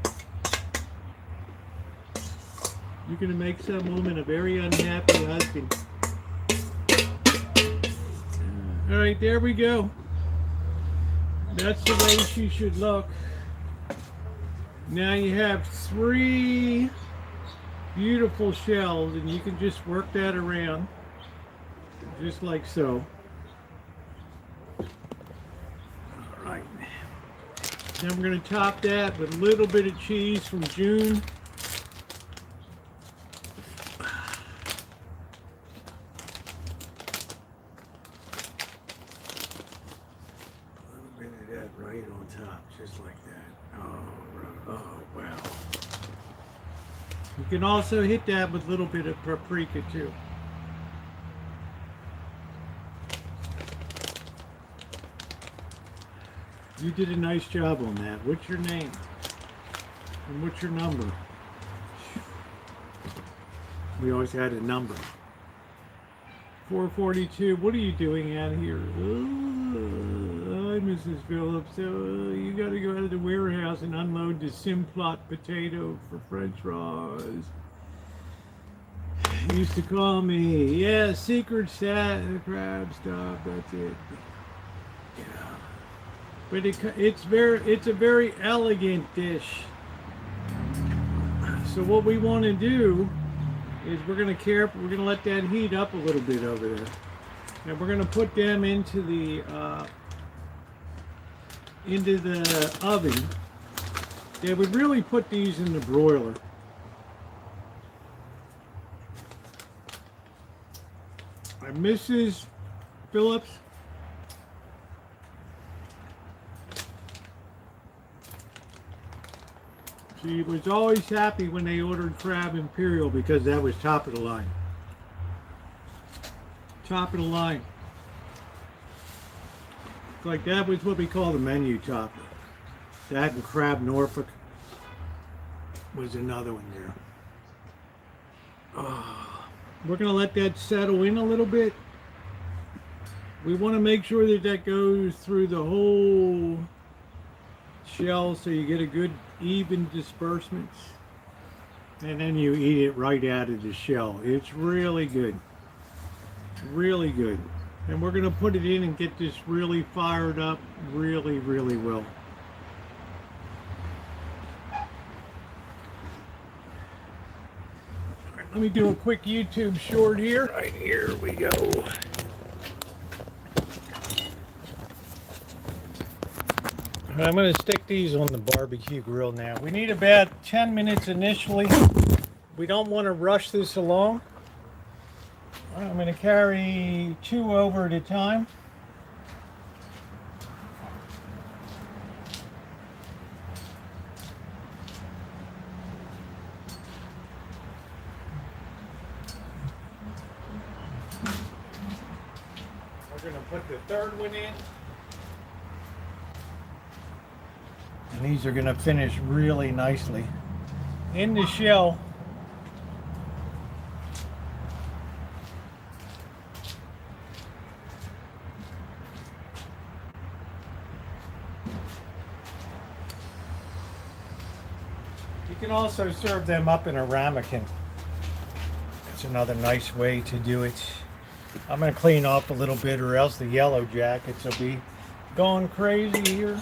You're going to make some woman a very unhappy husband. All right, there we go. That's the way she should look. Now you have 3 beautiful shells, and you can just work that around just like so. All right. Then we're going to top that with a little bit of cheese from June. Right on top, just like that. Oh, wow. You can also hit that with a little bit of paprika too. You did a nice job on that. What's your name? And what's your number? We always had a number. 442. What are you doing out here? Hi, Mrs. Phillips. You got to go out of the warehouse and unload the Simplot potato for French fries. He used to call me, yeah, secret sat crab stuff. That's it. Yeah, but it's a very elegant dish. So what we want to do is we're going to let that heat up a little bit over there, and we're going to put them into the oven. They would really put these in the broiler. Mrs. Phillips, she was always happy when they ordered crab Imperial because that was top of the line. Top of the line. It's like that was what we call the menu topper. That and crab Norfolk was another one there. We're going to let that settle in a little bit. We want to make sure that that goes through the whole shell so you get a good even disbursement. And then you eat it right out of the shell. It's really good. Really good. And we're going to put it in and get this really fired up really, really well. Let me do a quick YouTube short here. Right, here we go. I'm going to stick these on the barbecue grill now. We need about 10 minutes initially. We don't want to rush this along. I'm going to carry 2 over at a time. We're going to put the third one in. And these are going to finish really nicely in the shell. You can also serve them up in a ramekin. That's another nice way to do it. I'm going to clean off a little bit or else the yellow jackets will be going crazy here.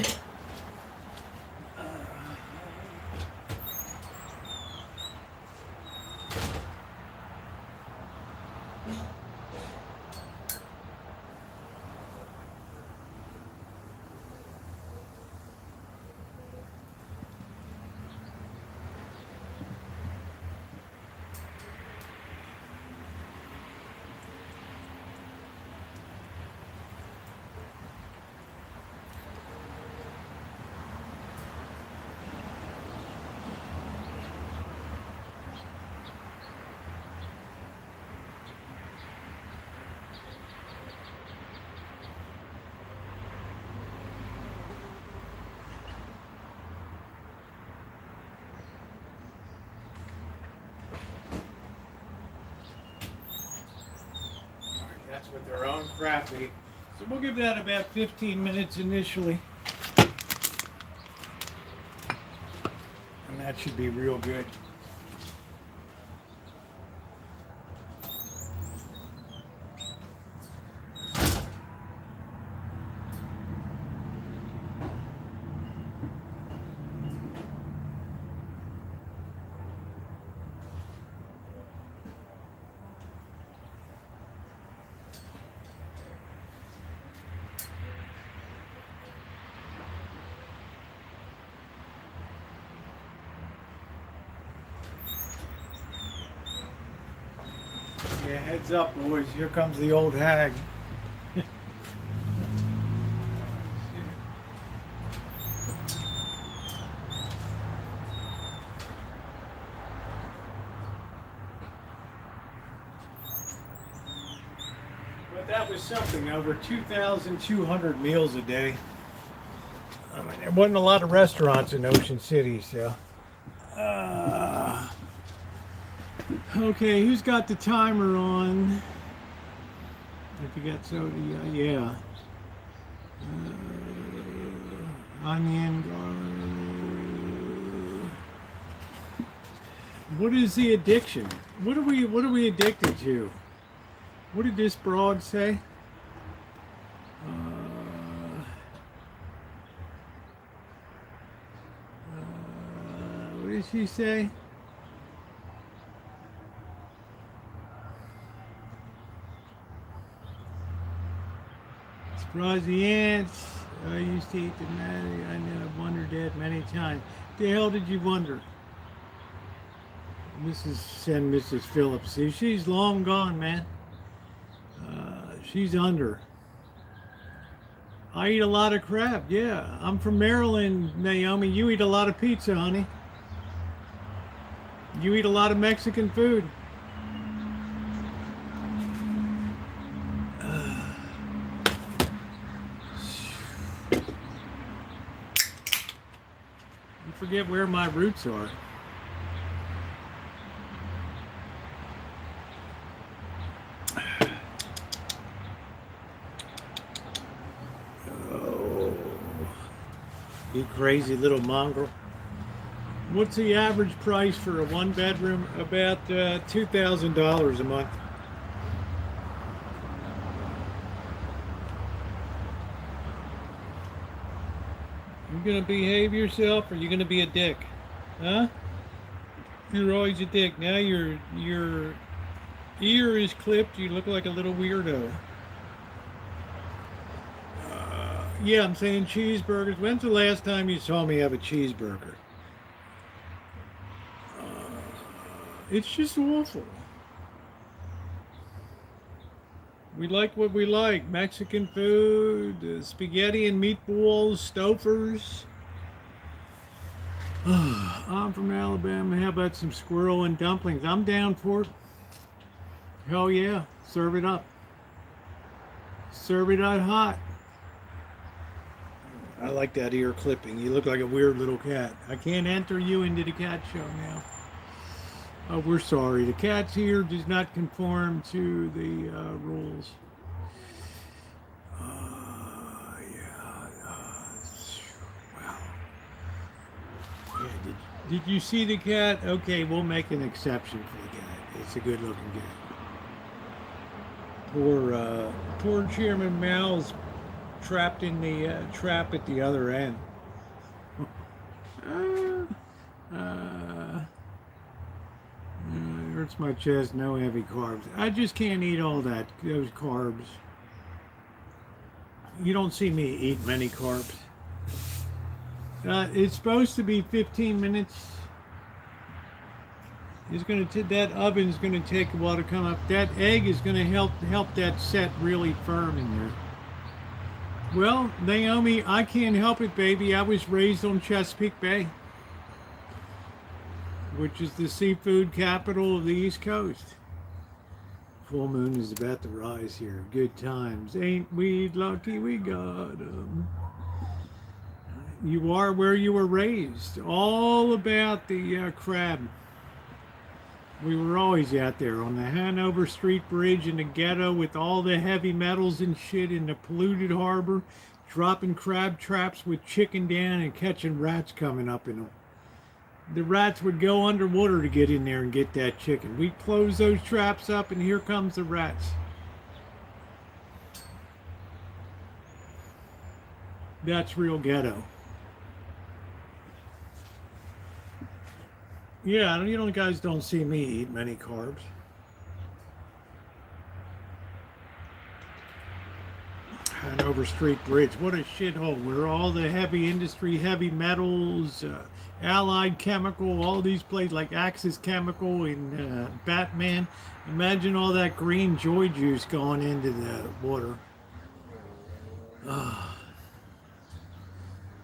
That's with their own crab meat. So we'll give that about 15 minutes initially. And that should be real good. Yeah, heads up, boys. Here comes the old hag. But that was something, over 2,200 meals a day. I mean, there wasn't a lot of restaurants in Ocean City, so... Okay, who's got the timer on? If you got soda, yeah. Onion, garlic. What is the addiction? What are we addicted to? What did this broad say? What did she say? Rosie ants. I used to eat the matty. I know I've wondered that many times. The hell did you wonder? Mrs. Phillips. See, she's long gone, man. She's under. I eat a lot of crab. Yeah, I'm from Maryland, Naomi. You eat a lot of pizza, honey. You eat a lot of Mexican food. I forget where my roots are. Oh, you crazy little mongrel. What's the average price for a one bedroom? About $2,000 a month. You gonna behave yourself, or you gonna be a dick? Huh? You're always a dick. Now your ear is clipped. You look like a little weirdo. Yeah, I'm saying cheeseburgers. When's the last time you saw me have a cheeseburger? It's just awful. We like what we like. Mexican food, spaghetti and meatballs, Stofers. I'm from Alabama. How about some squirrel and dumplings? I'm down for it. Hell yeah. Serve it up. Serve it out hot. I like that ear clipping. You look like a weird little cat. I can't enter you into the cat show now. Oh, we're sorry. The cat's here does not conform to the rules. Wow. Yeah, did you see the cat? Okay, we'll make an exception for the cat. It's a good looking cat. Poor Chairman Mal's trapped in the trap at the other end. Hurts my chest, no heavy carbs. I just can't eat all those carbs. You don't see me eat many carbs. It's supposed to be 15 minutes. That oven's gonna take a while to come up. That egg is gonna help that set really firm in there. Well, Naomi, I can't help it, baby. I was raised on Chesapeake Bay, which is the seafood capital of the East Coast. Full moon is about to rise here. Good times. Ain't we lucky we got 'em. You are where you were raised. All about the crab. We were always out there on the Hanover Street Bridge in the Ghetto with all the heavy metals and shit in the polluted harbor, dropping crab traps with chicken down and catching rats coming up in them. The rats would go underwater to get in there and get that chicken. We'd close those traps up and here comes the rats. That's real ghetto. Yeah, you guys don't see me eat many carbs. Hanover Street Bridge, what a shithole where all the heavy industry, heavy metals, Allied Chemical, all these places like Axis Chemical and Batman. Imagine all that green joy juice going into the water.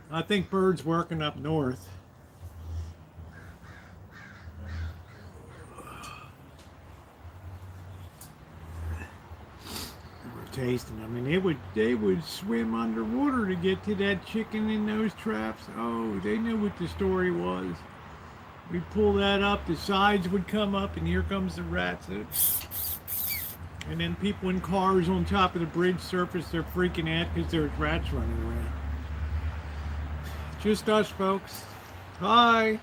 I think Bird's working up north. Tasting. I mean, they would swim underwater to get to that chicken in those traps. Oh, they knew what the story was. We pull that up, the sides would come up, and here comes the rats. And then people in cars on top of the bridge surface, they're freaking out because there's rats running around. Just us, folks. Hi.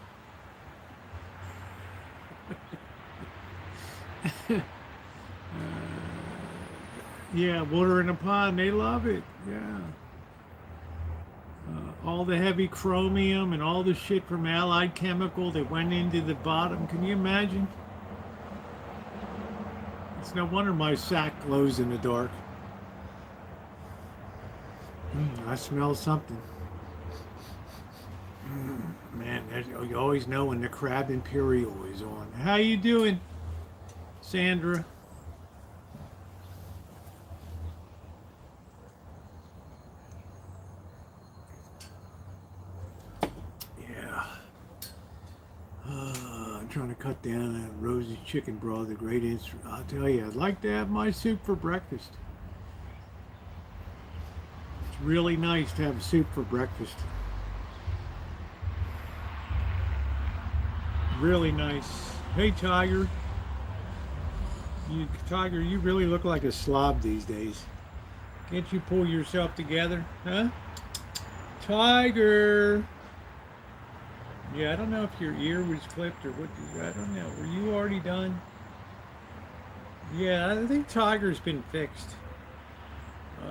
Yeah, water in a pond, they love it. Yeah. All the heavy chromium and all the shit from Allied Chemical that went into the bottom. Can you imagine? It's no wonder my sack glows in the dark. I smell something. Man, you always know when the crab Imperial is on. How you doing, Sandra? Yeah. I'm trying to cut down that Rosie chicken broth, the great instrument. I'll tell you, I'd like to have my soup for breakfast. It's really nice to have soup for breakfast. Really nice. Hey, Tiger. Tiger, you really look like a slob these days. Can't you pull yourself together, huh? Tiger. Yeah, I don't know if your ear was clipped or what. I don't know. Were you already done? Yeah, I think Tiger's been fixed.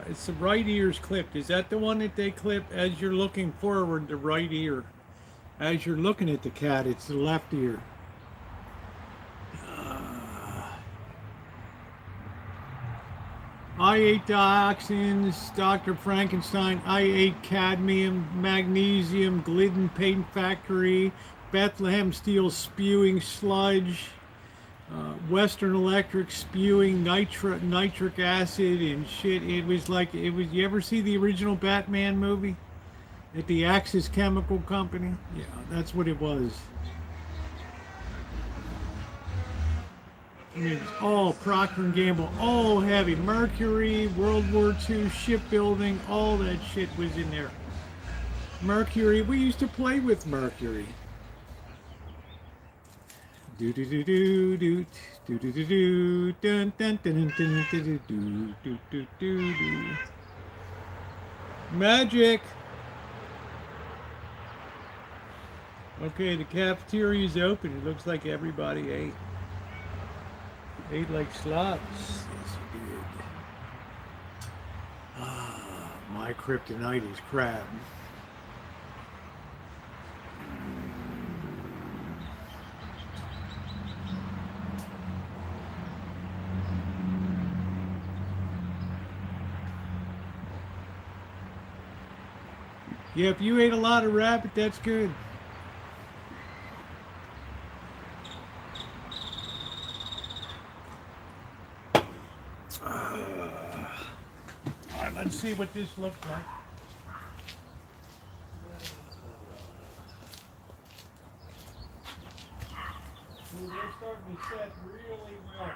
It's the right ear's clipped. Is that the one that they clip as you're looking forward, the right ear? As you're looking at the cat, it's the left ear. I ate dioxins, Dr. Frankenstein. I ate cadmium, magnesium, Glidden Paint Factory, Bethlehem Steel spewing sludge, Western Electric spewing nitric acid and shit. It was. You ever see the original Batman movie? At the Axis Chemical Company? Yeah, that's what it was. I mean, it's all Procter & Gamble, all heavy. Mercury, World War II shipbuilding, all that shit was in there. Mercury, we used to play with Mercury. Do do do do do do do do do dun dun dun dun dun do do do do do. Magic. Okay, the cafeteria's open. It looks like everybody ate. Ate like slots. Yes, you did. My kryptonite is crab. Yeah, if you ate a lot of rabbit, that's good. Alright, let's see what this looks like. Ooh, they're starting to set really well.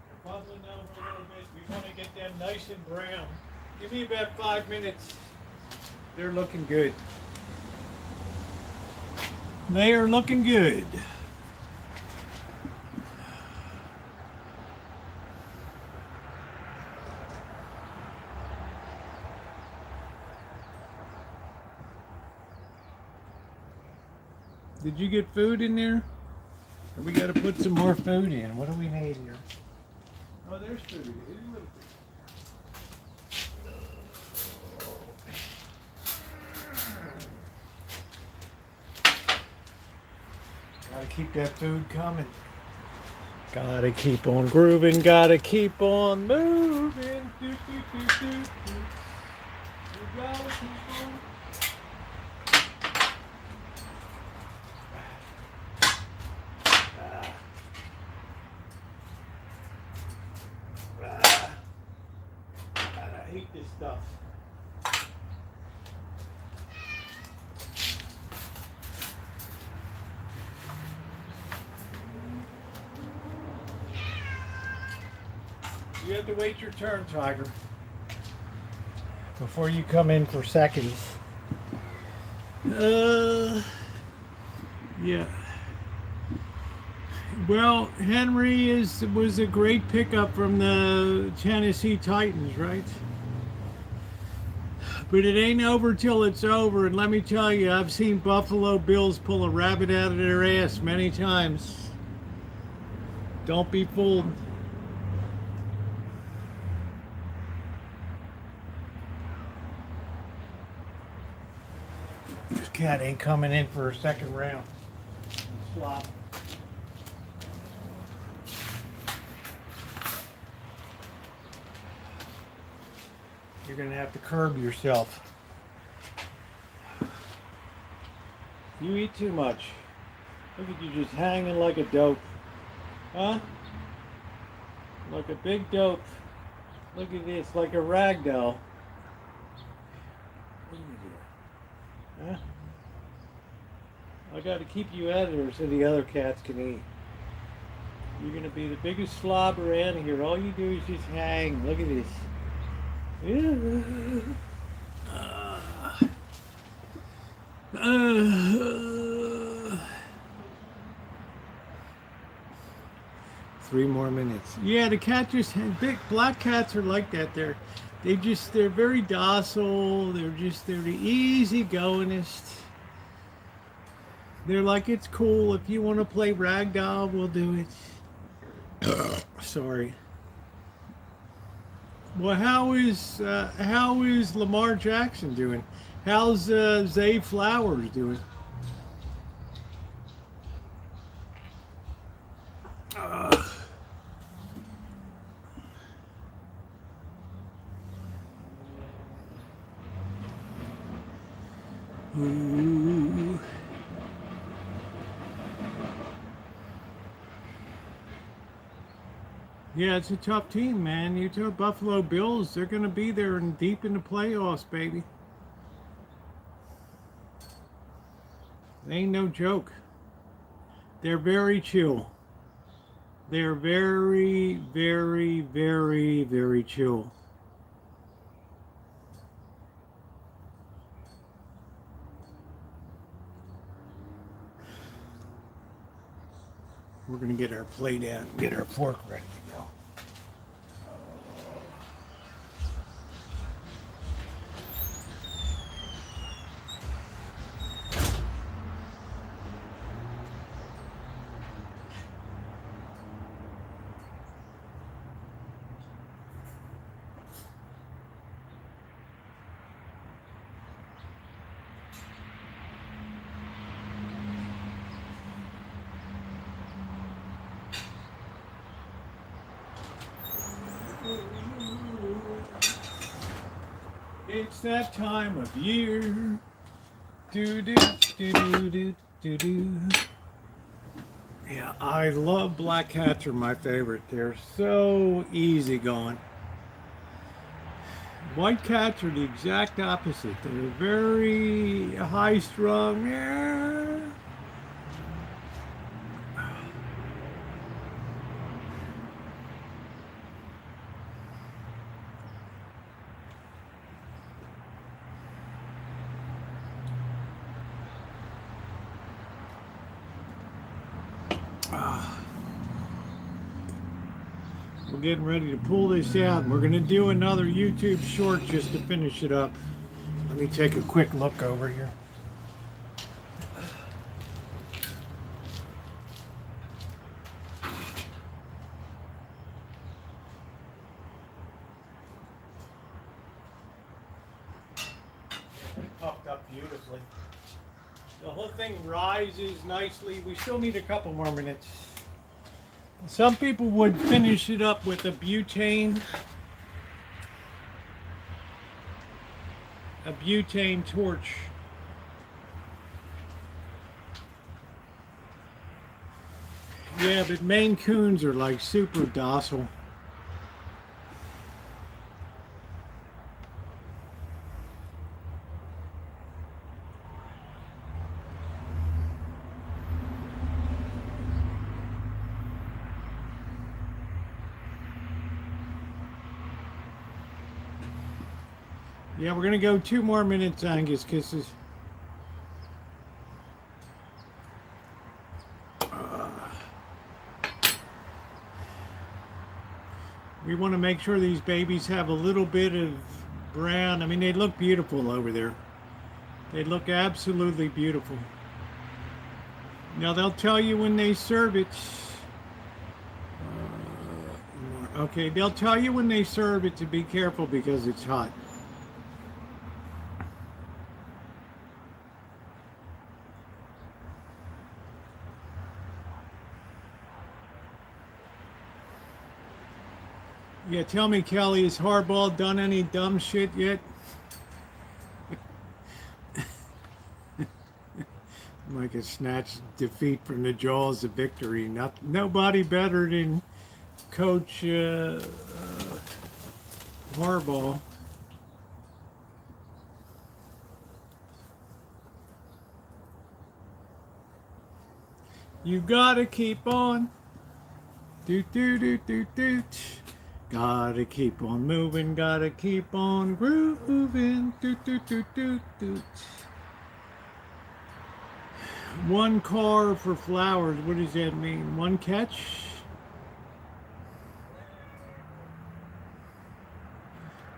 They're bubbling over a little bit. We want to get them nice and brown. Give me about 5 minutes. They're looking good. They are looking good. Did you get food in there? Or we got to put some more food in. What do we need here? Oh, there's food. There's a little bit. Gotta keep that food coming. Gotta keep on grooving. Gotta keep on moving. Do, do, do, do, do. We gotta keep on. I hate this stuff. You have to wait your turn, Tiger, before you come in for seconds. Yeah. Well, Henry was a great pickup from the Tennessee Titans, right? But it ain't over till it's over, and let me tell you, I've seen Buffalo Bills pull a rabbit out of their ass many times. Don't be fooled. This cat ain't coming in for a second round. Slop. You're gonna have to curb yourself. You eat too much. Look at you just hanging like a dope. Huh? Like a big dope. Look at this, like a rag doll. What are you doing? Huh? I gotta keep you out of there so the other cats can eat. You're gonna be the biggest slobber out of here. All you do is just hang. Look at this. Three more minutes. Yeah, the cat just big black cats are like that. They're very docile. They're the easygoingest. They're like, it's cool if you want to play ragdoll, we'll do it. Sorry. Well, how is Lamar Jackson doing? How's Zay Flowers doing? Ooh. Yeah, it's a tough team, man. You tell Buffalo Bills, they're going to be there and deep in the playoffs, baby. They ain't no joke. They're very chill. They're very, very, very, very chill. We're going to get our plate out and get our fork ready to go. It's that time of year. Do do do do do do do. Yeah, I love black cats. Are my favorite. They're so easygoing. White cats are the exact opposite. They're very high strung. Yeah. We're getting ready to pull this out, and we're going to do another YouTube short just to finish it up. Let me take a quick look over here. Puffed up beautifully. The whole thing rises nicely. We still need a couple more minutes. Some people would finish it up with a butane torch. Yeah, but Maine Coons are like super docile. Yeah, we're gonna go 2 more minutes, Angus Kisses. We want to make sure these babies have a little bit of brown. I mean, they look beautiful over there. They look absolutely beautiful. Now they'll tell you when they serve it. Okay, they'll tell you when they serve it to be careful because it's hot. Yeah, tell me, Kelly, has Harbaugh done any dumb shit yet? Like a snatched defeat from the jaws of victory. Nobody better than Coach Harbaugh. You gotta keep on. Doot, doot, doot, doot, doot. Gotta keep on moving, gotta keep on grooving. Doot, doot, doot, doot, doot. One car for flowers, what does that mean? One catch?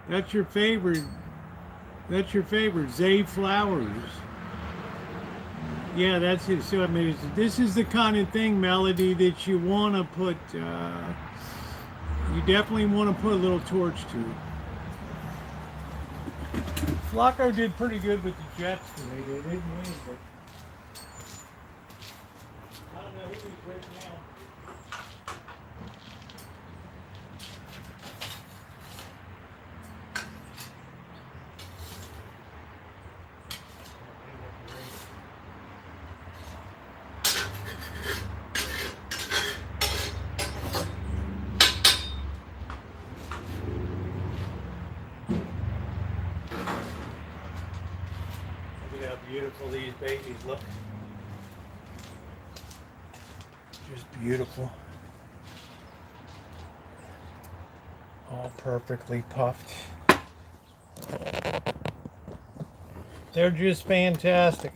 That's your favorite. That's your favorite, Zay Flowers. Yeah, that's it. So I mean, this is the kind of thing, Melody, that you want to put. You definitely want to put a little torch to it. Flacco did pretty good with the Jets today. They didn't win, but I don't know who he's with now. Look at how beautiful these babies look. Just beautiful. All perfectly puffed. They're just fantastic.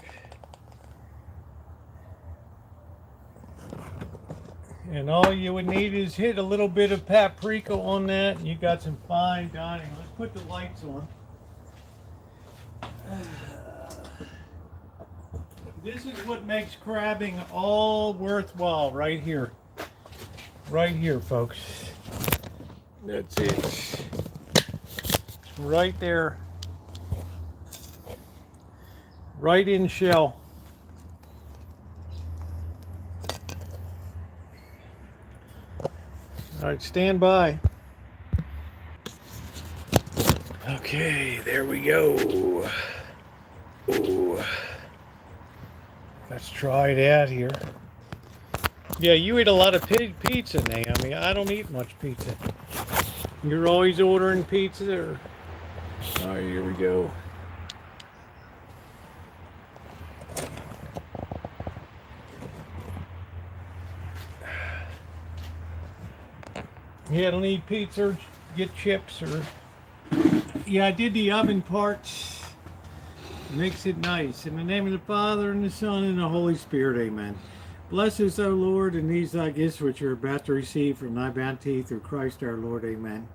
And all you would need is hit a little bit of paprika on that, and you got some fine dining. Let's put the lights on. This is what makes crabbing all worthwhile right here. Right here, folks. That's it. Right there. Right in shell. All right, stand by. Okay, there we go. Ooh. Let's try it out here. Yeah, you eat a lot of pizza, Naomi. I don't eat much pizza. You're always ordering pizza, or... All right, here we go. Yeah, I don't eat pizza or get chips or... Yeah, I did the oven parts. Makes it nice. In the name of the Father, and the Son, and the Holy Spirit, amen. Bless us, O Lord, and these thy gifts which are about to receive from thy bounty through Christ our Lord, amen.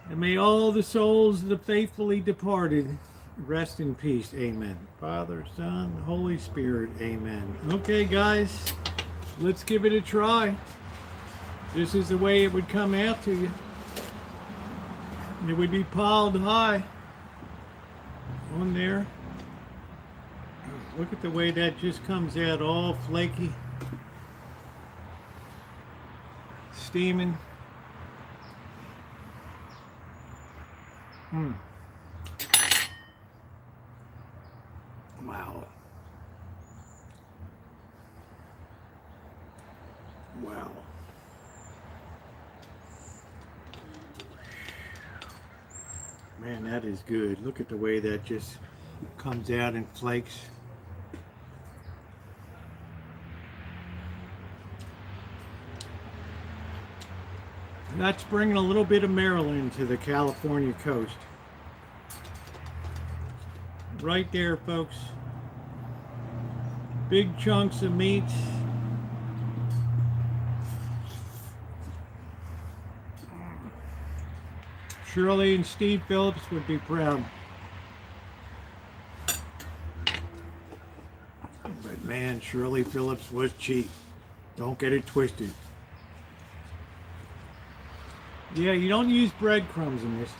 And may all the souls of the faithfully departed rest in peace, amen. Father, Son, Holy Spirit, amen. Okay, guys, let's give it a try. This is the way it would come out to you. It would be piled high on there. Look at the way that just comes out, all flaky, steaming. Wow. Wow. Man, that is good. Look at the way that just comes out in flakes. That's bringing a little bit of Maryland to the California coast. Right there, folks. Big chunks of meat. Shirley and Steve Phillips would be proud. But man, Shirley Phillips was cheap. Don't get it twisted. Yeah, you don't use breadcrumbs in this.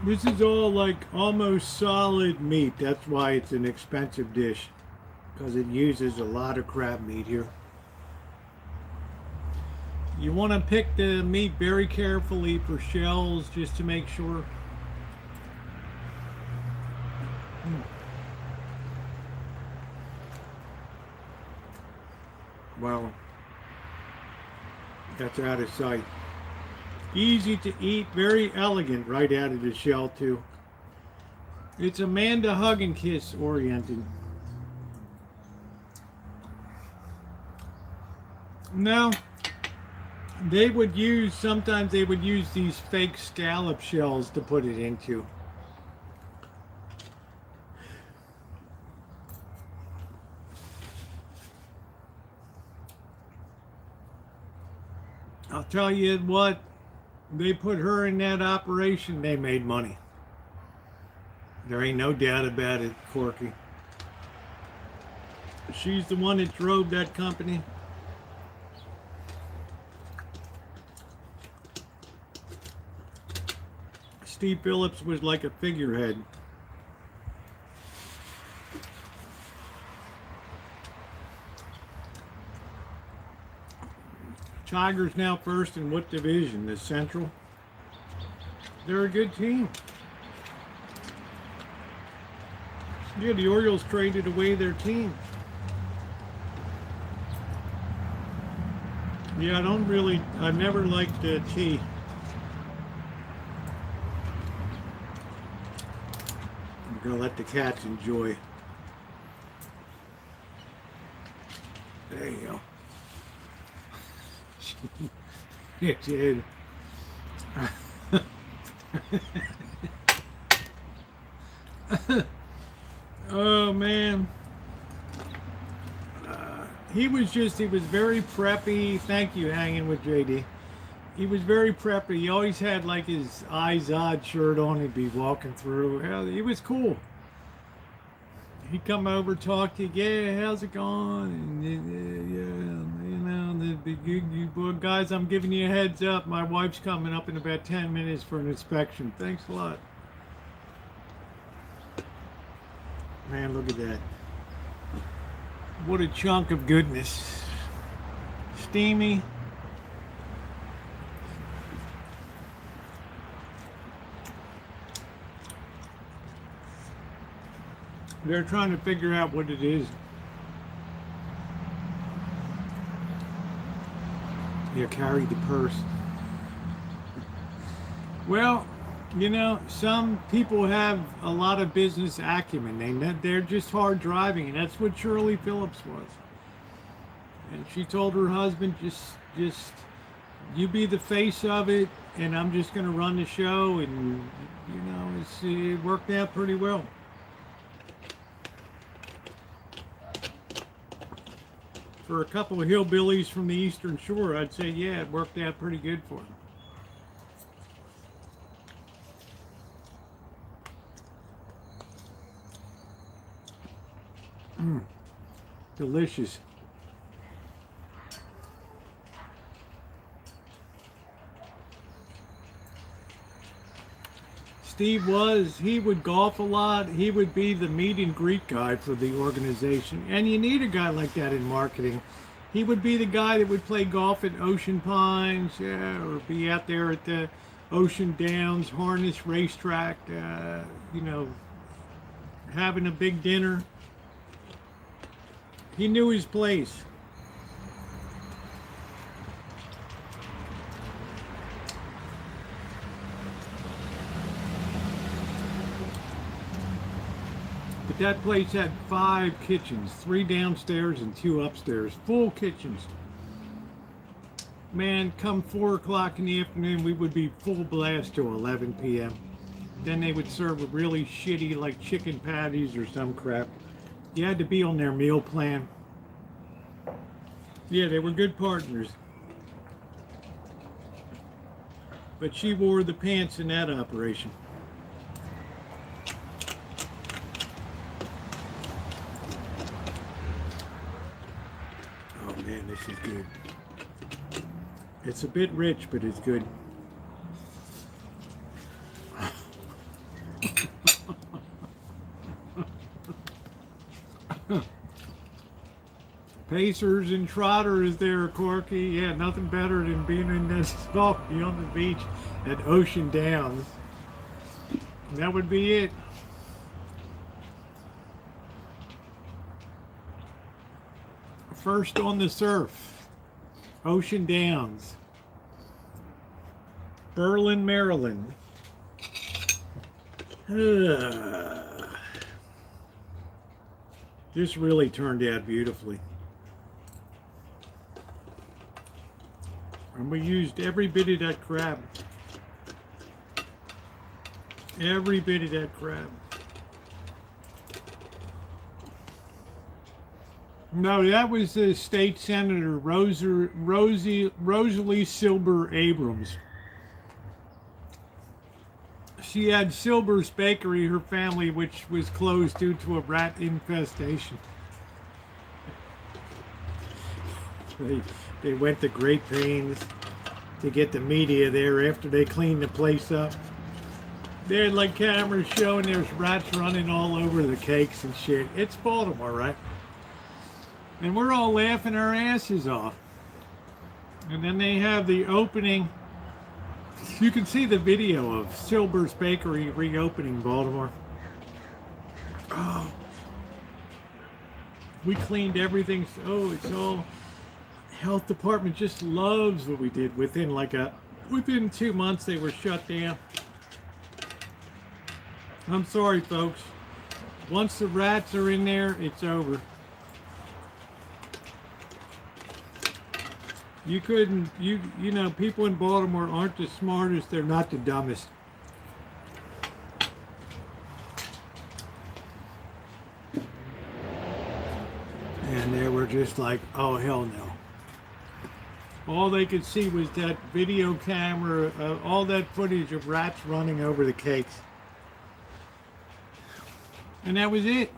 This is all like almost solid meat. That's why it's an expensive dish, because it uses a lot of crab meat here. You want to pick the meat very carefully for shells, just to make sure. Well, that's out of sight. Easy to eat, very elegant right out of the shell too. It's Amanda Hug and Kiss oriented. Now, sometimes they would use these fake scallop shells to put it into. I'll tell you what, they put her in that operation, they made money. There ain't no doubt about it, Corky. She's the one that drove that company. Steve Phillips was like a figurehead. Tigers now first in what division? The Central? They're a good team. Yeah, the Orioles traded away their team. Yeah, I never liked the T. I'm gonna let the cats enjoy. There you go. It did. Oh man. He was very preppy. Thank you, hanging with JD. He was very preppy. He always had like his eyes odd shirt on. He'd be walking through. Hell, he was cool. He'd come over, talk to you. Yeah, how's it going? And, guys, I'm giving you a heads up. My wife's coming up in about 10 minutes for an inspection. Thanks a lot. Man, look at that. What a chunk of goodness. Steamy. They're trying to figure out what it is. You carry the purse. Well, you know, some people have a lot of business acumen. They're just hard driving, and that's what Shirley Phillips was. And she told her husband, just you be the face of it, and I'm just going to run the show. And you know, it worked out pretty well. For a couple of hillbillies from the Eastern Shore, I'd say, yeah, it worked out pretty good for them. Delicious. Steve he would golf a lot. He would be the meet and greet guy for the organization. And you need a guy like that in marketing. He would be the guy that would play golf at Ocean Pines, yeah, or be out there at the Ocean Downs Harness Racetrack, you know, having a big dinner. He knew his place. But that place had 5 kitchens, 3 downstairs and 2 upstairs, full kitchens. Man, come 4 o'clock in the afternoon, we would be full blast till 11 p.m. Then they would serve a really shitty, like chicken patties or some crap. You had to be on their meal plan. Yeah, they were good partners. but she wore the pants in that operation. Oh man, this is good. It's a bit rich, but it's good. Pacers and trotters there, Corky. Yeah, nothing better than being in this coffee on the beach at Ocean Downs. That would be it. First on the surf, Ocean Downs, Berlin, Maryland. This really turned out beautifully. And we used every bit of that crab. Every bit of that crab. No, that was the state senator, Rosalie Silber Abrams. She had Silber's Bakery, her family, which was closed due to a rat infestation. They went to great pains to get the media there after they cleaned the place up. They had like cameras showing there's rats running all over the cakes and shit. It's Baltimore, right? And we're all laughing our asses off. And then they have the opening. You can see the video of Silber's Bakery reopening Baltimore. Oh. We cleaned everything. Oh, it's all... Health department just loves what we did. Within 2 months they were shut down. I'm sorry, folks. Once the rats are in there, it's over. You couldn't, you know, people in Baltimore aren't the smartest, they're not the dumbest. And they were just like, oh, hell no. All they could see was that video camera, all that footage of rats running over the cakes. And that was it.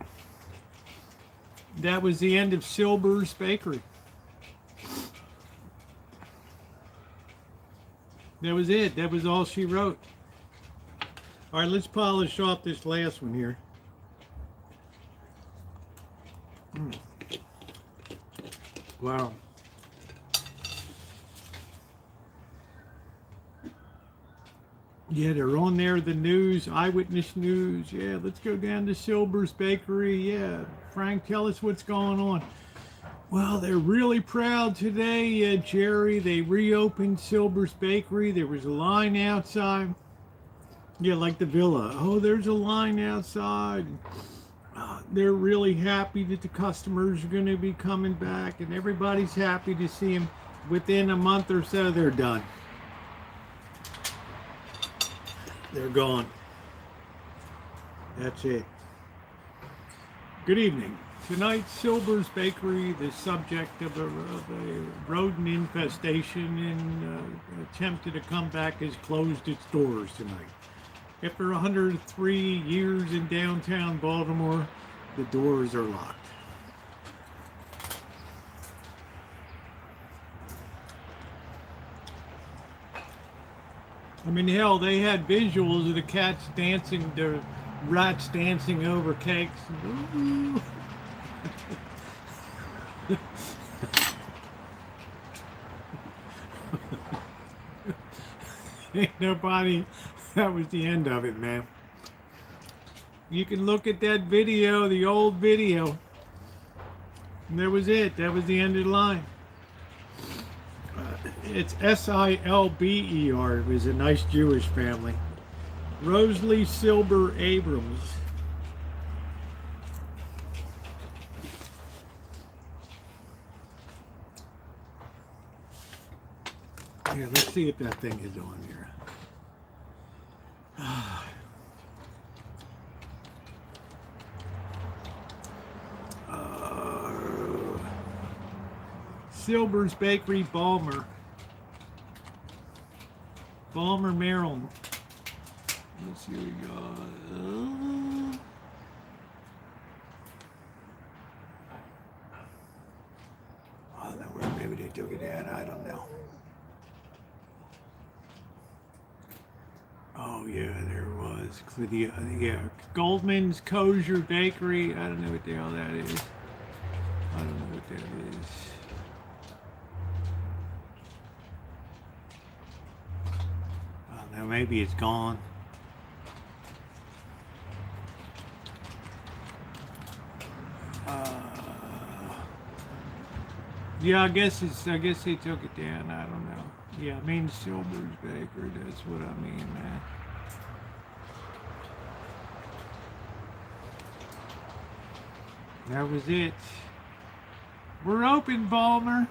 That was the end of Silber's Bakery. That was it. That was all she wrote. All right, let's polish off this last one here. Wow. Yeah, they're on there, the news, eyewitness news. Yeah, let's go down to Silber's Bakery. Yeah, Frank, tell us what's going on. Well, they're really proud today, Jerry. They reopened Silber's Bakery. There was a line outside. Yeah, like the villa. Oh, there's a line outside. They're really happy that the customers are going to be coming back, and everybody's happy to see them. Within a month or so, they're done. They're gone. That's it. Good evening. Tonight, Silber's Bakery, the subject of a rodent infestation and attempted to come back, has closed its doors tonight. After 103 years in downtown Baltimore, the doors are locked. I mean, hell, they had visuals of the cats dancing, the rats dancing over cakes. Ooh. Ain't nobody, that was the end of it, man. You can look at that video, the old video, and that was it. That was the end of the line. It's Silber. It was a nice Jewish family. Rosalie Silber Abrams. Here, let's see if that thing is on here. Silber's Bakery, Baltimore. Baltimore, Maryland. Let's see what we got. I don't know where maybe they took it down. I don't know. Oh yeah, there was. Yeah, Goldman's Kosher Bakery. I don't know what the hell that is. I don't know what that is. I don't know. Maybe it's gone. Yeah, I guess they took it down. I don't know. Yeah, I mean Silver's Bakery. That's what I mean, man. That was it. We're open, Balmer.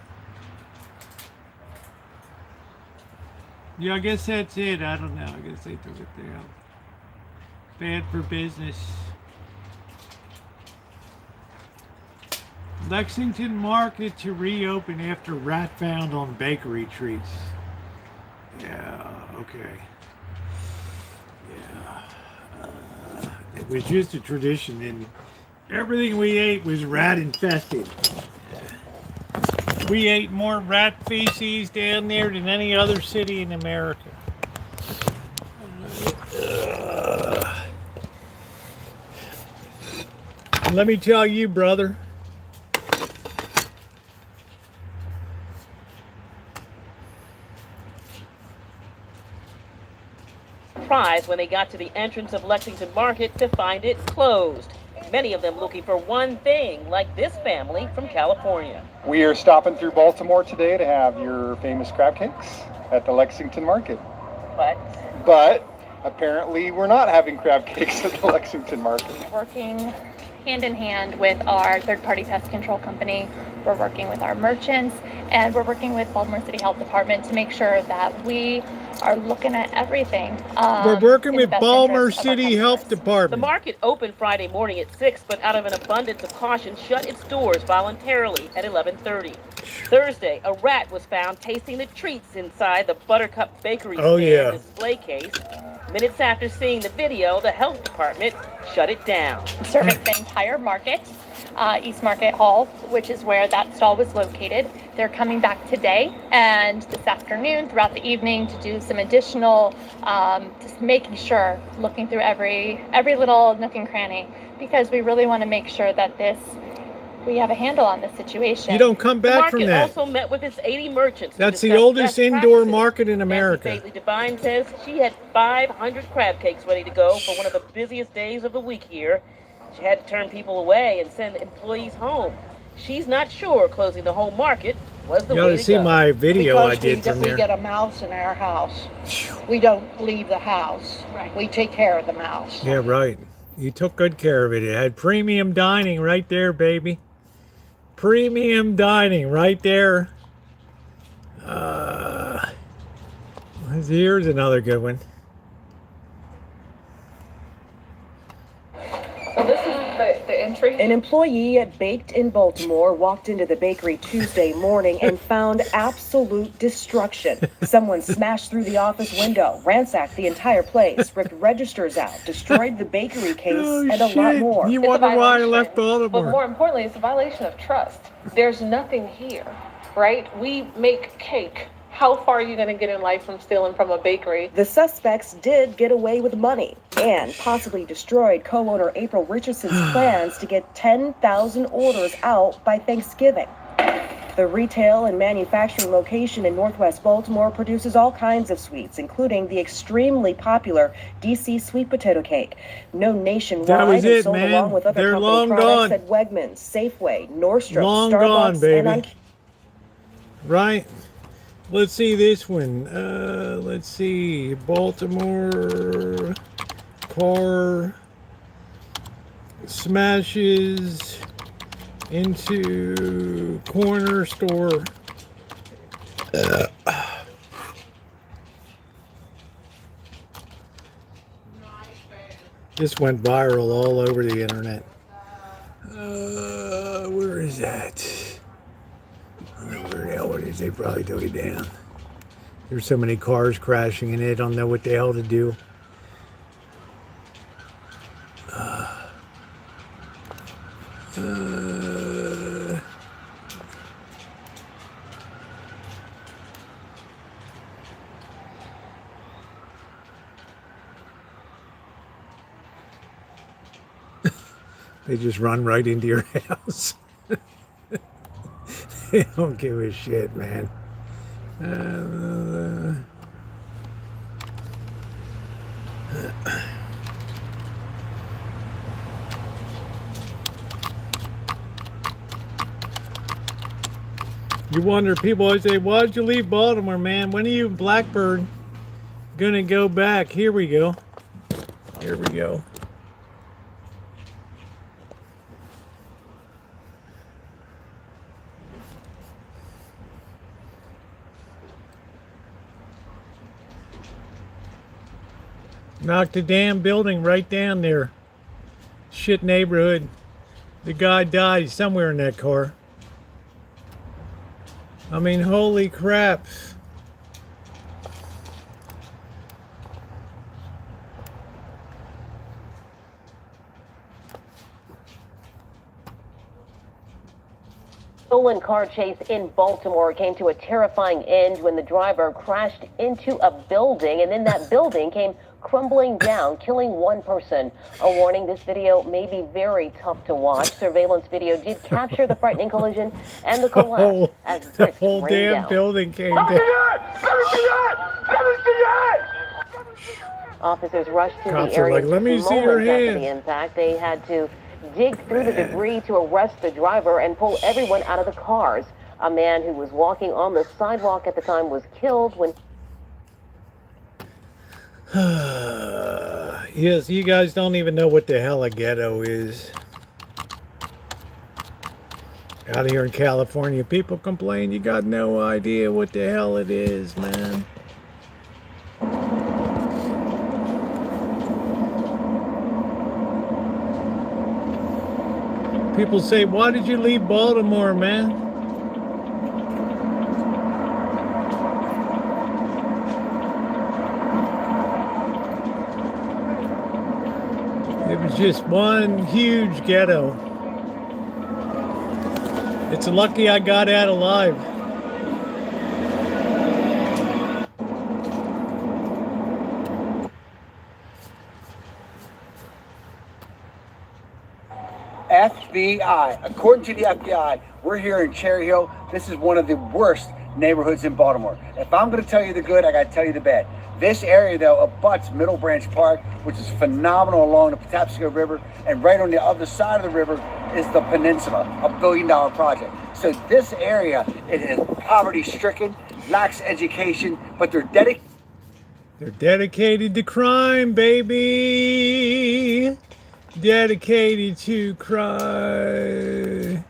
Yeah, I guess that's it. I don't know. I guess they took it down. Bad for business. Lexington Market to reopen after rat found on bakery treats. Yeah, okay. Yeah. It was just a tradition, and everything we ate was rat infested. We ate more rat feces down there than any other city in America. Let me tell you, brother. Surprised when they got to the entrance of Lexington Market to find it closed. Many of them looking for one thing, like this family from California. We are stopping through Baltimore today to have your famous crab cakes at the Lexington Market. But apparently we're not having crab cakes at the Lexington Market. Working hand in hand with our third-party pest control company. We're working with our merchants, and we're working with Baltimore City Health Department to make sure that we are looking at everything. We're working with Baltimore City Health Department. The market opened Friday morning at 6, but out of an abundance of caution, shut its doors voluntarily at 11:30. Thursday, a rat was found tasting the treats inside the Buttercup Bakery display case. Minutes after seeing the video, the health department shut it down. Serving the entire market, East Market Hall, which is where that stall was located. They're coming back today and this afternoon throughout the evening to do some additional, just making sure, looking through every little nook and cranny, because we really want to make sure that we have a handle on this situation. You don't come back from that. The market also met with its 80 merchants. That's the oldest indoor market in America. Nancy Devine says she had 500 crab cakes ready to go for one of the busiest days of the week here. She had to turn people away and send employees home. She's not sure closing the whole market was the way to go. You ought to see my video I did from there. We get a mouse in our house. We don't leave the house. Right. We take care of the mouse. Yeah, right. You took good care of it. It had premium dining right there, baby. Premium dining right there. Here's another good one. So this is the entry. An employee at Baked in Baltimore walked into the bakery Tuesday morning and found absolute destruction. Someone smashed through the office window, ransacked the entire place, ripped registers out, destroyed the bakery case, and a lot more. You wonder why I left Baltimore. But more importantly, it's a violation of trust. There's nothing here, right? We make cake. How far are you going to get in life from stealing from a bakery? The suspects did get away with money and possibly destroyed co-owner April Richardson's plans to get 10,000 orders out by Thanksgiving. The retail and manufacturing location in Northwest Baltimore produces all kinds of sweets, including the extremely popular DC sweet potato cake, known nationwide that was and it, sold man. along with other They're company long products gone. at Wegmans, Safeway, Nordstrom, Long Starbucks, gone, baby. and Right. Let's see this one. Let's see. Baltimore car smashes into corner store. This went viral all over the internet. Where is that? I don't know where the hell it is. They probably took it down. There's so many cars crashing and they don't know what the hell to do. They just run right into your house. They don't give a shit, man. You wonder, people always say, why did you leave Baltimore, man? When are you Blackbird gonna go back? Here we go. Here we go. Knocked the damn building right down there. Shit neighborhood. The guy died somewhere in that car. I mean, holy crap. Stolen car chase in Baltimore came to a terrifying end when the driver crashed into a building, and then that building came crumbling down, killing one person. A warning, this video may be very tough to watch. Surveillance video did capture the frightening collision and the collapse as the bricks whole rained damn down. building came down. Officers rushed to Cops the are area like, let me see your moments after hands. the impact. They had to dig through the debris to arrest the driver and pull everyone out of the cars. A man who was walking on the sidewalk at the time was killed when... Yes, you guys don't even know what the hell a ghetto is. Out here in California, people complain you got no idea what the hell it is, man. People say, why did you leave Baltimore, man? It was just one huge ghetto. It's lucky I got out alive. FBI. According to the FBI, we're here in Cherry Hill. This is one of the worst neighborhoods in Baltimore. If I'm going to tell you the good, I got to tell you the bad. This area, though, abuts Middle Branch Park, which is phenomenal along the Patapsco River, and right on the other side of the river is the Peninsula, a $1 billion project. So this area, it is poverty-stricken, lacks education, but they're dedicated to crime, baby. Dedicated to crime.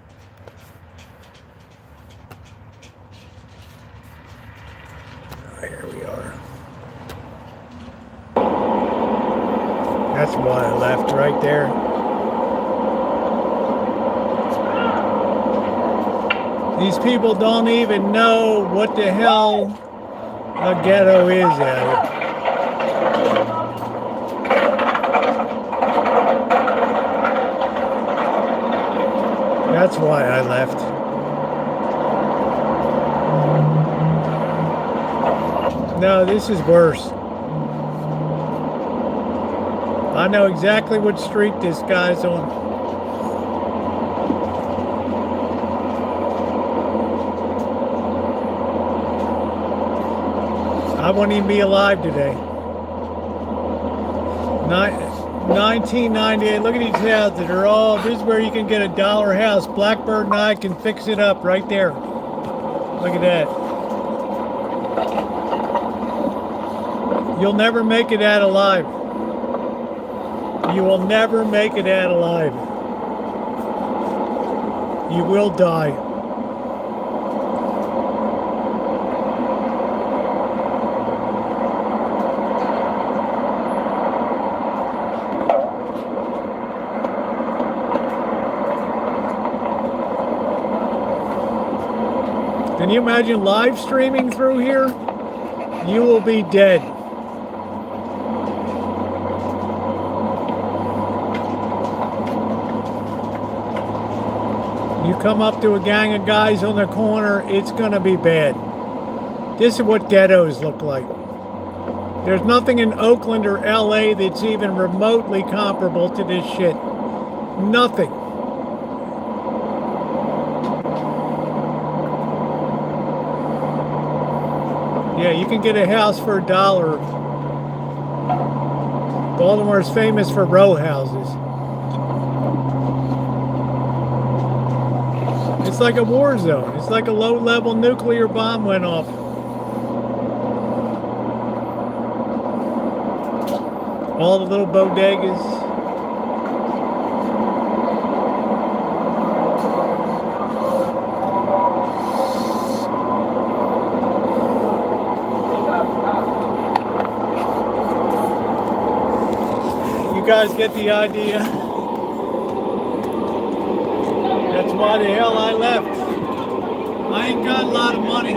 Here we are. That's why I left right there. These people don't even know what the hell a ghetto is out here. That's why I left. No, this is worse. I know exactly what street this guy's on. I wouldn't even be alive today. 1998. Look at these houses. They're all. This is where you can get a dollar house. Blackbird and I can fix it up right there. Look at that. You'll never make it out alive. You will never make it out alive. You will die. Can you imagine live streaming through here? you will be dead. You come up to a gang of guys on the corner, it's gonna be bad. This is what ghettos look like. There's nothing in Oakland or LA that's even remotely comparable to this shit. Nothing. Yeah, you can get a house for $1. Baltimore's famous for row houses. It's like a war zone. It's like a low-level nuclear bomb went off. All the little bodegas. You guys get the idea? That's why the hell I left. I ain't got a lot of money.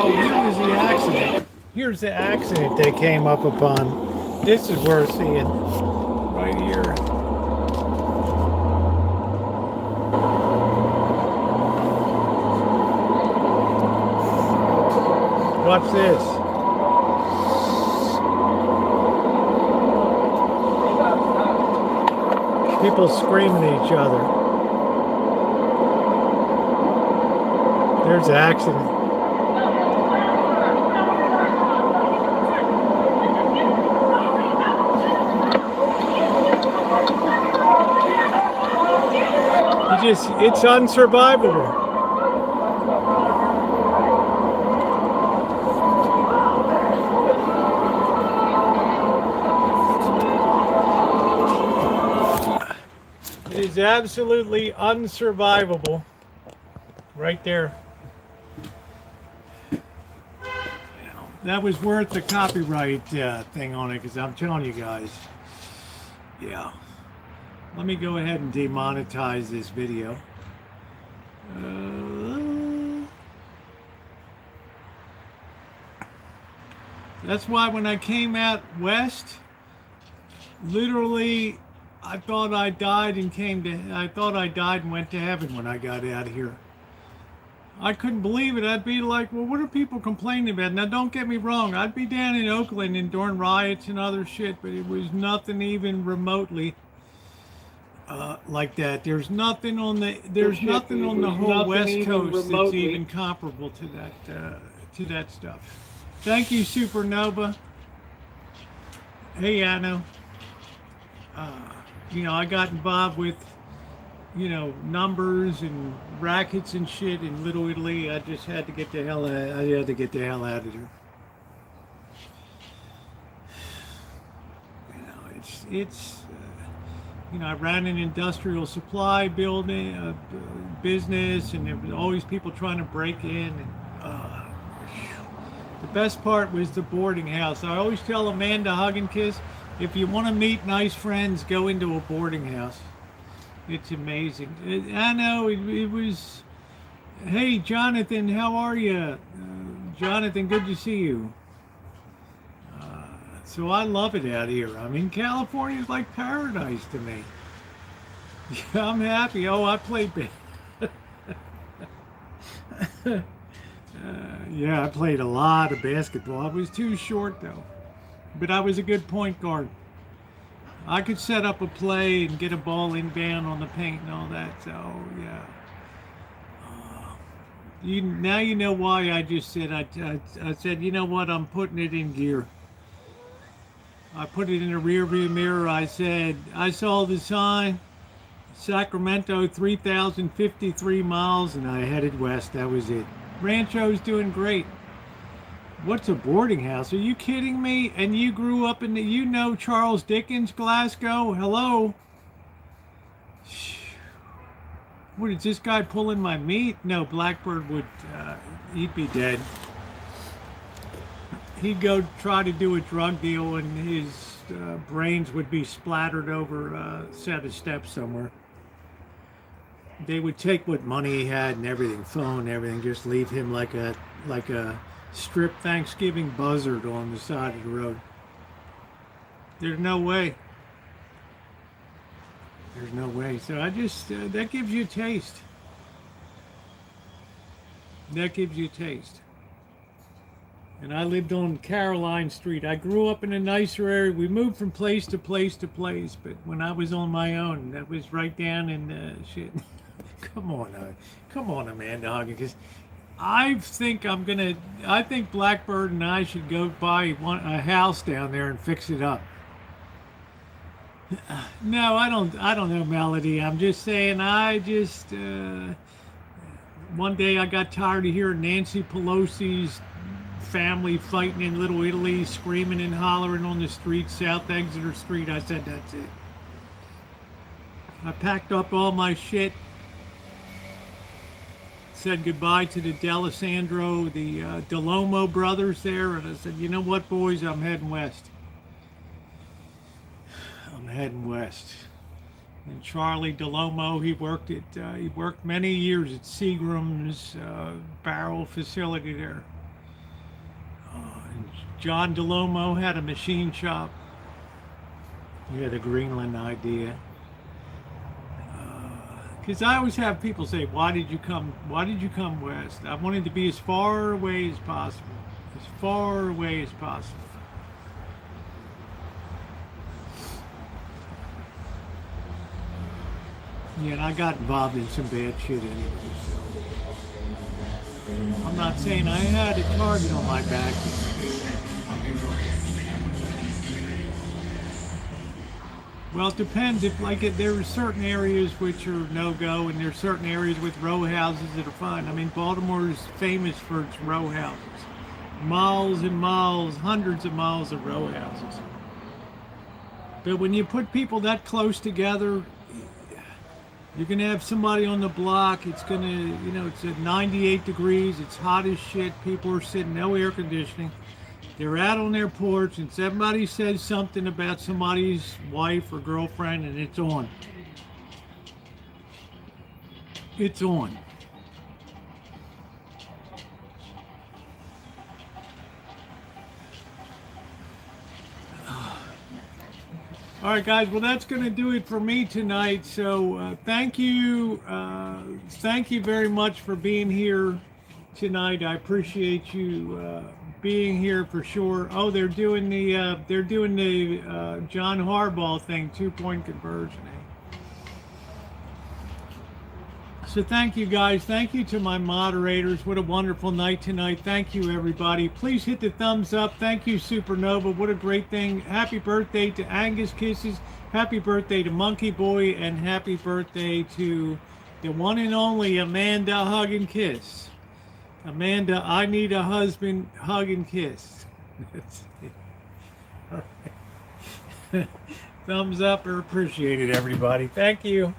Oh, here was the accident. Here's the accident they came up upon. This is worth seeing. Right here. Watch this. People screaming at each other. There's the accident. It's unsurvivable. It is absolutely unsurvivable. Right there. That was worth the copyright thing on it, because I'm telling you guys. Yeah. Let me go ahead and demonetize this video. That's why when I came out west, literally, I thought I died and went to heaven when I got out of here. I couldn't believe it. I'd be like, well, what are people complaining about? Now, don't get me wrong. I'd be down in Oakland and during riots and other shit, but it was nothing even remotely like that. There's nothing on the whole West Coast that's even comparable to that stuff. Thank you, Supernova. Hey, Anno. You know, I got involved with, you know, numbers and rackets and shit in Little Italy. I just had to get the hell out. I had to get the hell out of there. You know, it's. You know, I ran an industrial supply building business, and there was always people trying to break in. And, the best part was the boarding house. I always tell Amanda Hug and Kiss, if you want to meet nice friends, go into a boarding house. It's amazing. I know it was. Hey, Jonathan, how are you? Jonathan, good to see you. So I love it out here. I mean, California is like paradise to me. Yeah, I'm happy. Oh, I played. Yeah, I played a lot of basketball. I was too short though, but I was a good point guard. I could set up a play and get a ball inbound on the paint and all that. So yeah. Now you know why I just said I said, you know what, I'm putting it in gear. I put it in the rear view mirror. I said, I saw the sign, Sacramento, 3,053 miles, and I headed west. That was it. Rancho's doing great. What's a boarding house? Are you kidding me? And you grew up in you know Charles Dickens, Glasgow? Hello? What, is this guy pulling my meat? No, Blackbird would, he'd be dead. He'd go try to do a drug deal and his brains would be splattered over a set of steps somewhere. they would take what money he had and everything, phone and everything, just leave him like a strip Thanksgiving buzzard on the side of the road. There's no way. There's no way. So I just, that gives you a taste. That gives you a taste. And I lived on Caroline Street. I grew up in a nicer area. We moved from place to place to place, but when I was on my own, that was right down in shit. Come on, Amanda Huggins. Because I think Blackbird and I should go buy a house down there and fix it up. No, I don't know, Melody. I'm just saying, one day I got tired of hearing Nancy Pelosi's family fighting in Little Italy, screaming and hollering on the street, South Exeter Street. I said, that's it. I packed up all my shit, said goodbye to the D'Alessandro, the DeLomo brothers there, and I said, you know what, boys, I'm heading west. Heading west. And Charlie DeLomo, he worked many years at Seagram's barrel facility there. And John DeLomo had a machine shop. He had a Greenland idea. Because I always have people say, why did you come west? I wanted to be as far away as possible. As far away as possible. Yeah, and I got involved in some bad shit anyway, so I'm not saying I had a target on my back. Well, it depends. There are certain areas which are no-go, and there are certain areas with row houses that are fine. I mean, Baltimore is famous for its row houses. Miles and miles, hundreds of miles of row houses. But when you put people that close together, you're going to have somebody on the block. It's going to, it's at 98 degrees. It's hot as shit. People are sitting, no air conditioning. They're out on their porch, and somebody says something about somebody's wife or girlfriend, and it's on. It's on. All right, guys. Well, that's going to do it for me tonight. So thank you very much for being here tonight. I appreciate you being here for sure. Oh, they're doing the John Harbaugh thing, 2-point conversion. So thank you, guys. Thank you to my moderators. What a wonderful night tonight. Thank you, everybody. Please hit the thumbs up. Thank you, Supernova. What a great thing. Happy birthday to Angus Kisses. Happy birthday to Monkey Boy. And happy birthday to the one and only Amanda Hug and Kiss. Amanda, I need a husband, hug and kiss. That's it. All right. Thumbs up are appreciated, everybody. Thank you.